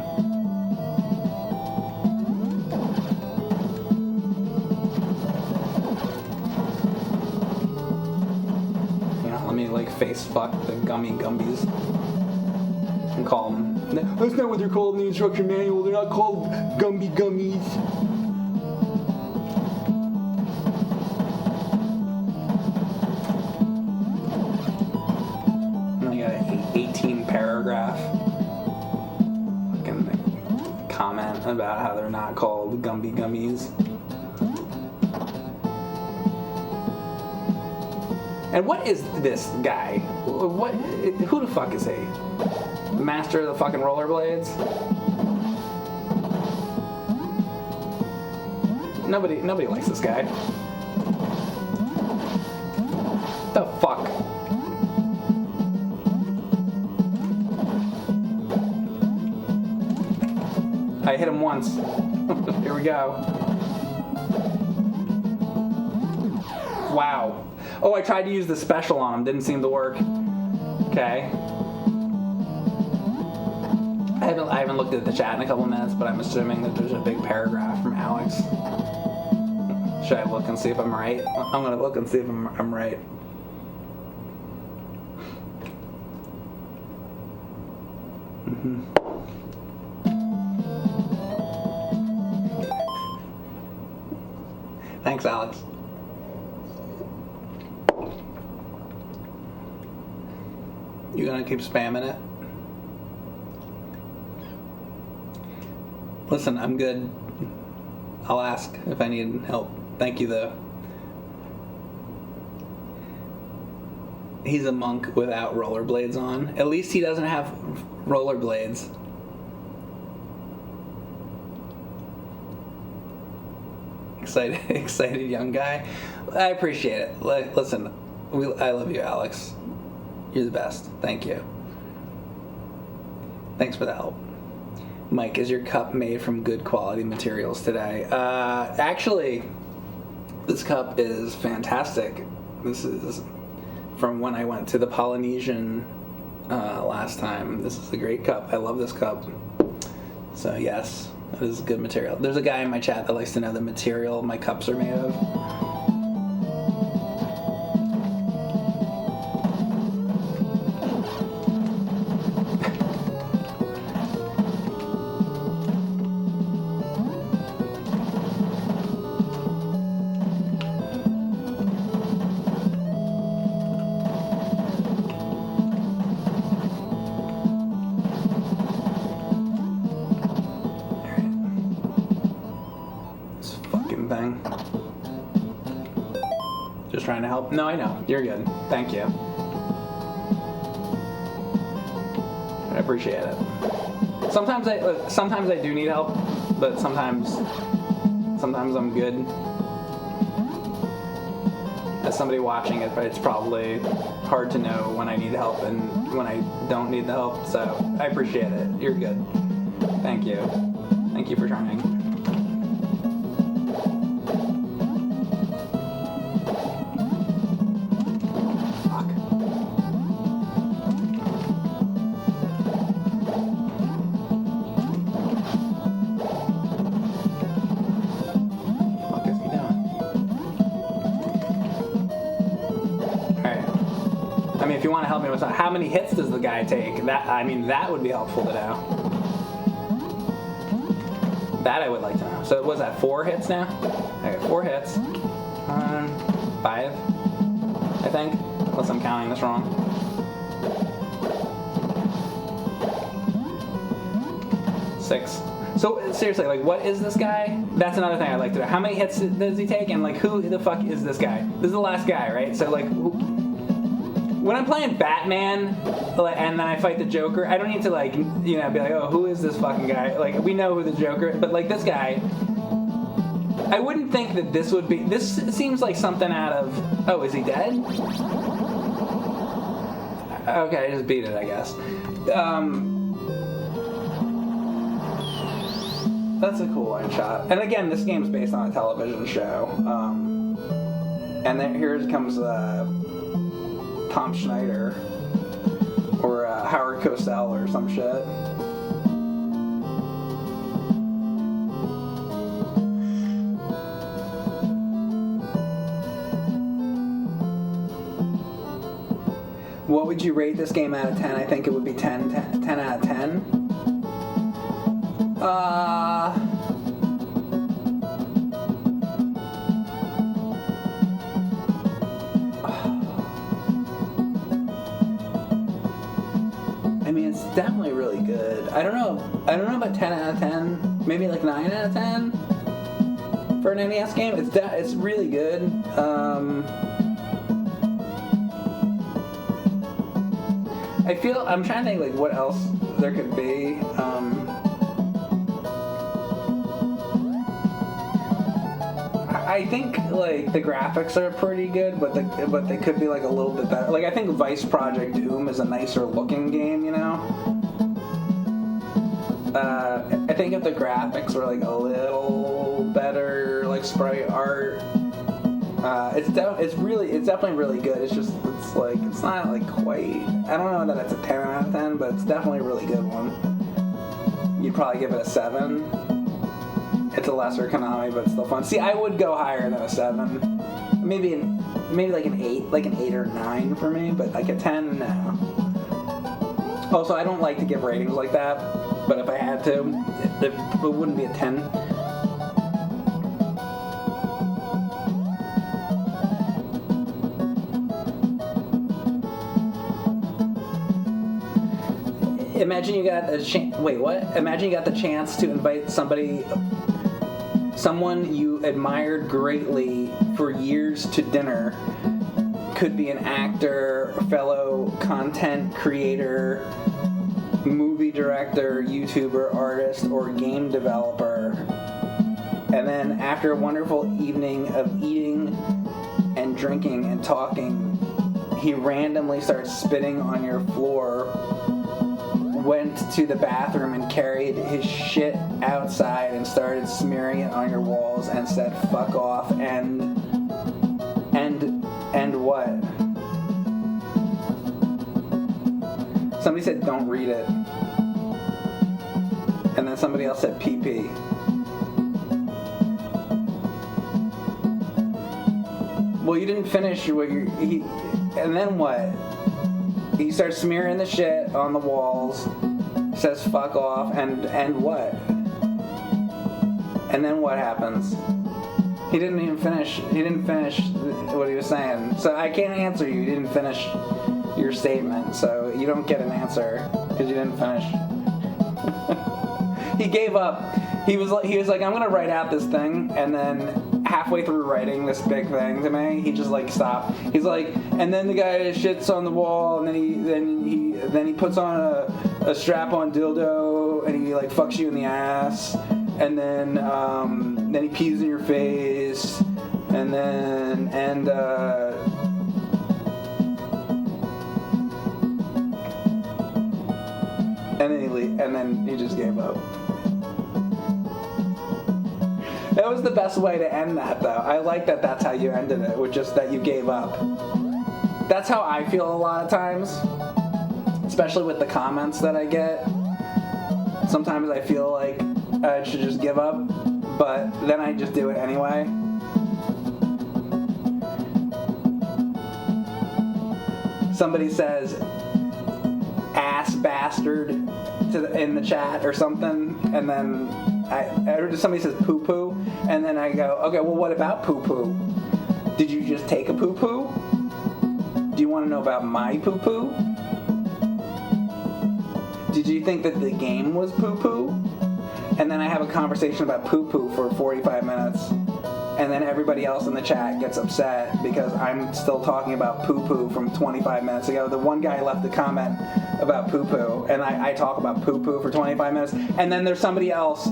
Speaker 1: Let me like face fuck the Gumbies and call them. That's not what they're called in the instruction manual. They're not called Gummies. And I got an 18 paragraph comment about how they're not called Gummies. And what is this guy? Who the fuck is he? The master of the fucking rollerblades? Nobody likes this guy. The fuck? I hit him once. Here we go. Wow. Oh, I tried to use the special on him. Didn't seem to work. Okay. I haven't looked at the chat in a couple minutes, but I'm assuming that there's a big paragraph from Alex. Should I look and see if I'm right? I'm gonna look and see if I'm right. Thanks, Alex. You gonna keep spamming it? Listen, I'm good. I'll ask if I need help. Thank you, though. He's a monk without rollerblades on. At least he doesn't have rollerblades. Excited young guy. I appreciate it. Listen, I love you, Alex. You're the best. Thank you. Thanks for the help. Mike, is your cup made from good quality materials today? Actually, this cup is fantastic. This is from when I went to the Polynesian last time. This is a great cup. I love this cup. So yes, it is good material. There's a guy in my chat that likes to know the material my cups are made of. Just trying to help. No, I know. You're good. Thank you. I appreciate it. Sometimes I do need help, but sometimes I'm good. As somebody watching it, it's probably hard to know when I need help and when I don't need the help. So I appreciate it. You're good. Thank you. Thank you for trying. If you want to help me with that, how many hits does the guy take? That would be helpful to know. That I would like to know. So was that 4 hits now? Okay, 4 hits. 5, I think. Unless I'm counting this wrong. 6. So seriously, like, what is this guy? That's another thing I'd like to know. How many hits does he take? And like, who the fuck is this guy? This is the last guy, right? So like. When I'm playing Batman, and then I fight the Joker, I don't need to, like, be like, oh, who is this fucking guy? Like, we know who the Joker is, but, like, this guy, I wouldn't think that this would be, this seems like something out of, oh, is he dead? Okay, I just beat it, I guess. That's a cool one shot. And again, this game's based on a television show. And then here comes, Tom Schneider or Howard Cosell or some shit. What would you rate this game out of 10? I think it would be 10 out of 10. Definitely really good. I don't know about 10 out of 10. Maybe like 9 out of 10 for an NES game. It's really good. I'm trying to think like what else there could be. I think like the graphics are pretty good, but they could be like a little bit better. Like I think Vice Project Doom is a nicer looking game, I think if the graphics were like a little better, like sprite art, it's definitely really good. It's not like quite. I don't know that it's a 10 out of 10, but it's definitely a really good one. You'd probably give it a 7. It's a lesser Konami, but it's still fun. See, I would go higher than a 7. Maybe like an 8 or 9 for me, but like a 10, no. Also, I don't like to give ratings like that, but if I had to, it wouldn't be a 10. Imagine you got a chance. Wait, what? Imagine you got the chance to invite someone you admired greatly for years to dinner. Could be an actor, fellow content creator, movie director, YouTuber, artist, or game developer. And then after a wonderful evening of eating and drinking and talking, he randomly starts spitting on your floor, went to the bathroom and carried his shit outside and started smearing it on your walls and said fuck off and what? Somebody said don't read it. And then somebody else said PP. Well, you didn't finish what and then what? He starts smearing the shit on the walls, says fuck off, and what? And then what happens? He didn't even finish. He didn't finish what he was saying. So I can't answer you. You didn't finish your statement, so you don't get an answer because you didn't finish. He gave up. He was like, I'm gonna write out this thing, and then halfway through writing this big thing to me, he just like stopped. He's like, and then the guy shits on the wall, and then he puts on a strap-on dildo, and he like fucks you in the ass, and then he pees in your face, and then and then he just gave up. That was the best way to end that, though. I like that that's how you ended it, with just that you gave up. That's how I feel a lot of times, especially with the comments that I get. Sometimes I feel like I should just give up, but then I just do it anyway. Somebody says ass bastard in the chat or something, and then I heard somebody says poo poo, and then I go, okay, well, what about poo poo? Did you just take a poo poo? Do you want to know about my poo poo? Did you think that the game was poo poo? And then I have a conversation about poo poo for 45 minutes, and then everybody else in the chat gets upset because I'm still talking about poo poo from 25 minutes ago. The one guy left a comment about poo poo, and I talk about poo poo for 25 minutes, and then there's somebody else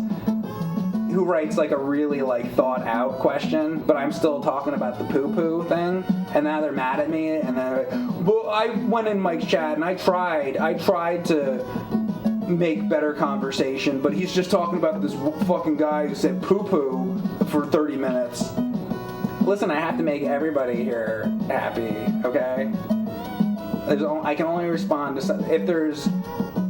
Speaker 1: who writes like a really like thought out question, but I'm still talking about the poo poo thing, and now they're mad at me, and they're like, well, I went in Mike's chat and I tried to make better conversation, but he's just talking about this fucking guy who said poo poo for 30 minutes. Listen, I have to make everybody here happy, okay? I can only respond to if there's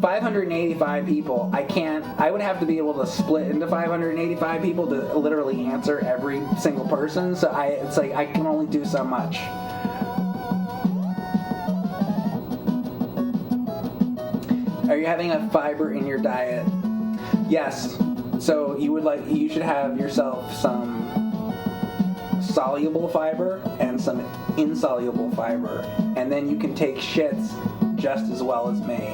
Speaker 1: 585 people. I would have to be able to split into 585 people to literally answer every single person. So it's like I can only do so much. Are you having enough fiber in your diet? Yes. So you should have yourself some soluble fiber and some insoluble fiber, and then you can take shits just as well as me.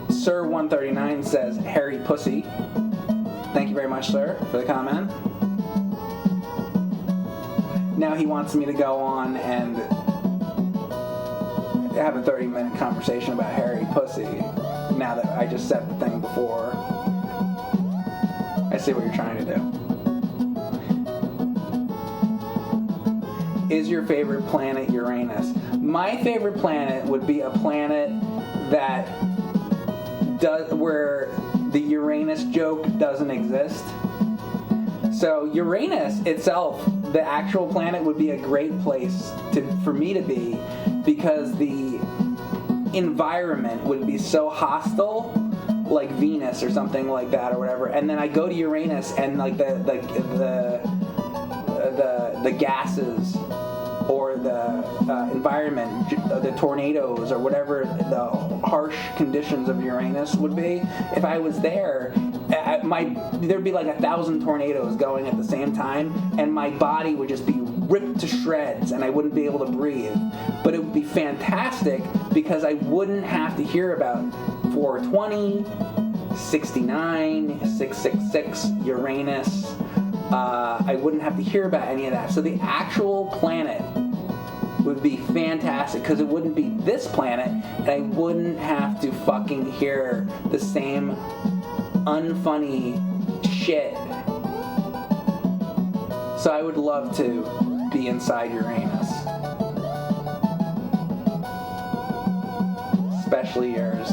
Speaker 1: Sir139 says hairy pussy. Thank you very much, sir, for the comment. Now he wants me to go on and have a 30-minute conversation about hairy pussy, now that I just said the thing before. I see what you're trying to do. Is your favorite planet Uranus? My favorite planet would be a planet that where the Uranus joke doesn't exist. So Uranus itself, the actual planet, would be a great place for me to be, because the environment would be so hostile, like Venus or something like that or whatever. And then I go to Uranus and like the gases the environment, the tornadoes or whatever the harsh conditions of Uranus would be, if I was there, there'd be like 1,000 tornadoes going at the same time, and my body would just be ripped to shreds, and I wouldn't be able to breathe. But it would be fantastic because I wouldn't have to hear about 420, 69, 666, Uranus. I wouldn't have to hear about any of that. So the actual planet would be fantastic because it wouldn't be this planet, and I wouldn't have to fucking hear the same unfunny shit. So I would love to be inside Uranus. Especially yours.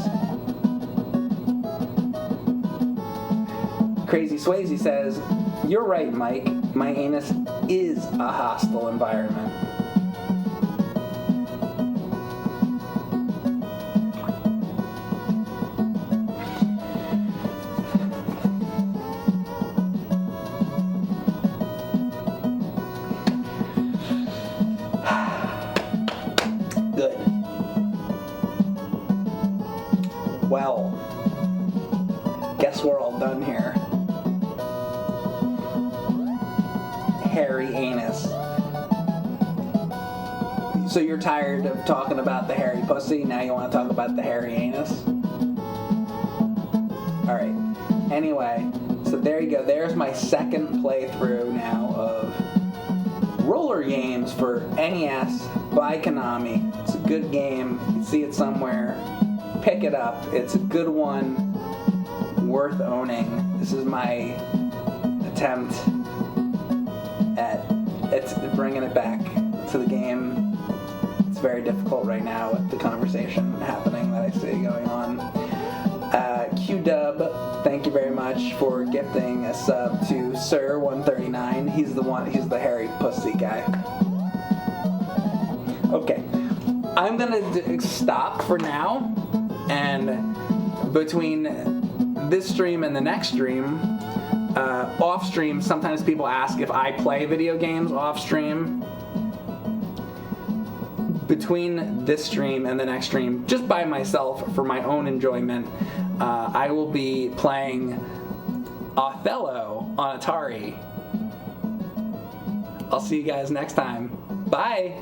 Speaker 1: Crazy Swayze says, "You're right, Mike. My anus is a hostile environment." Good. Well, guess we're all done here. Hairy anus. So you're tired of talking about the hairy pussy, now you want to talk about the hairy anus? Alright. Anyway, so there you go. There's my second playthrough now of Rollergames for NES by Konami. It's a good game. You can see it somewhere. Pick it up. It's a good one. Worth owning. This is my attempt at bringing it back to the game. It's very difficult right now with the conversation happening that I see going on. Q-Dub, thank you very much for gifting a sub to Sir139. He's the hairy pussy guy. Okay, I'm gonna stop for now, and between this stream and the next stream, off stream, sometimes people ask if I play video games off stream. Between this stream and the next stream, just by myself for my own enjoyment, I will be playing Othello on Atari. I'll see you guys next time. Bye!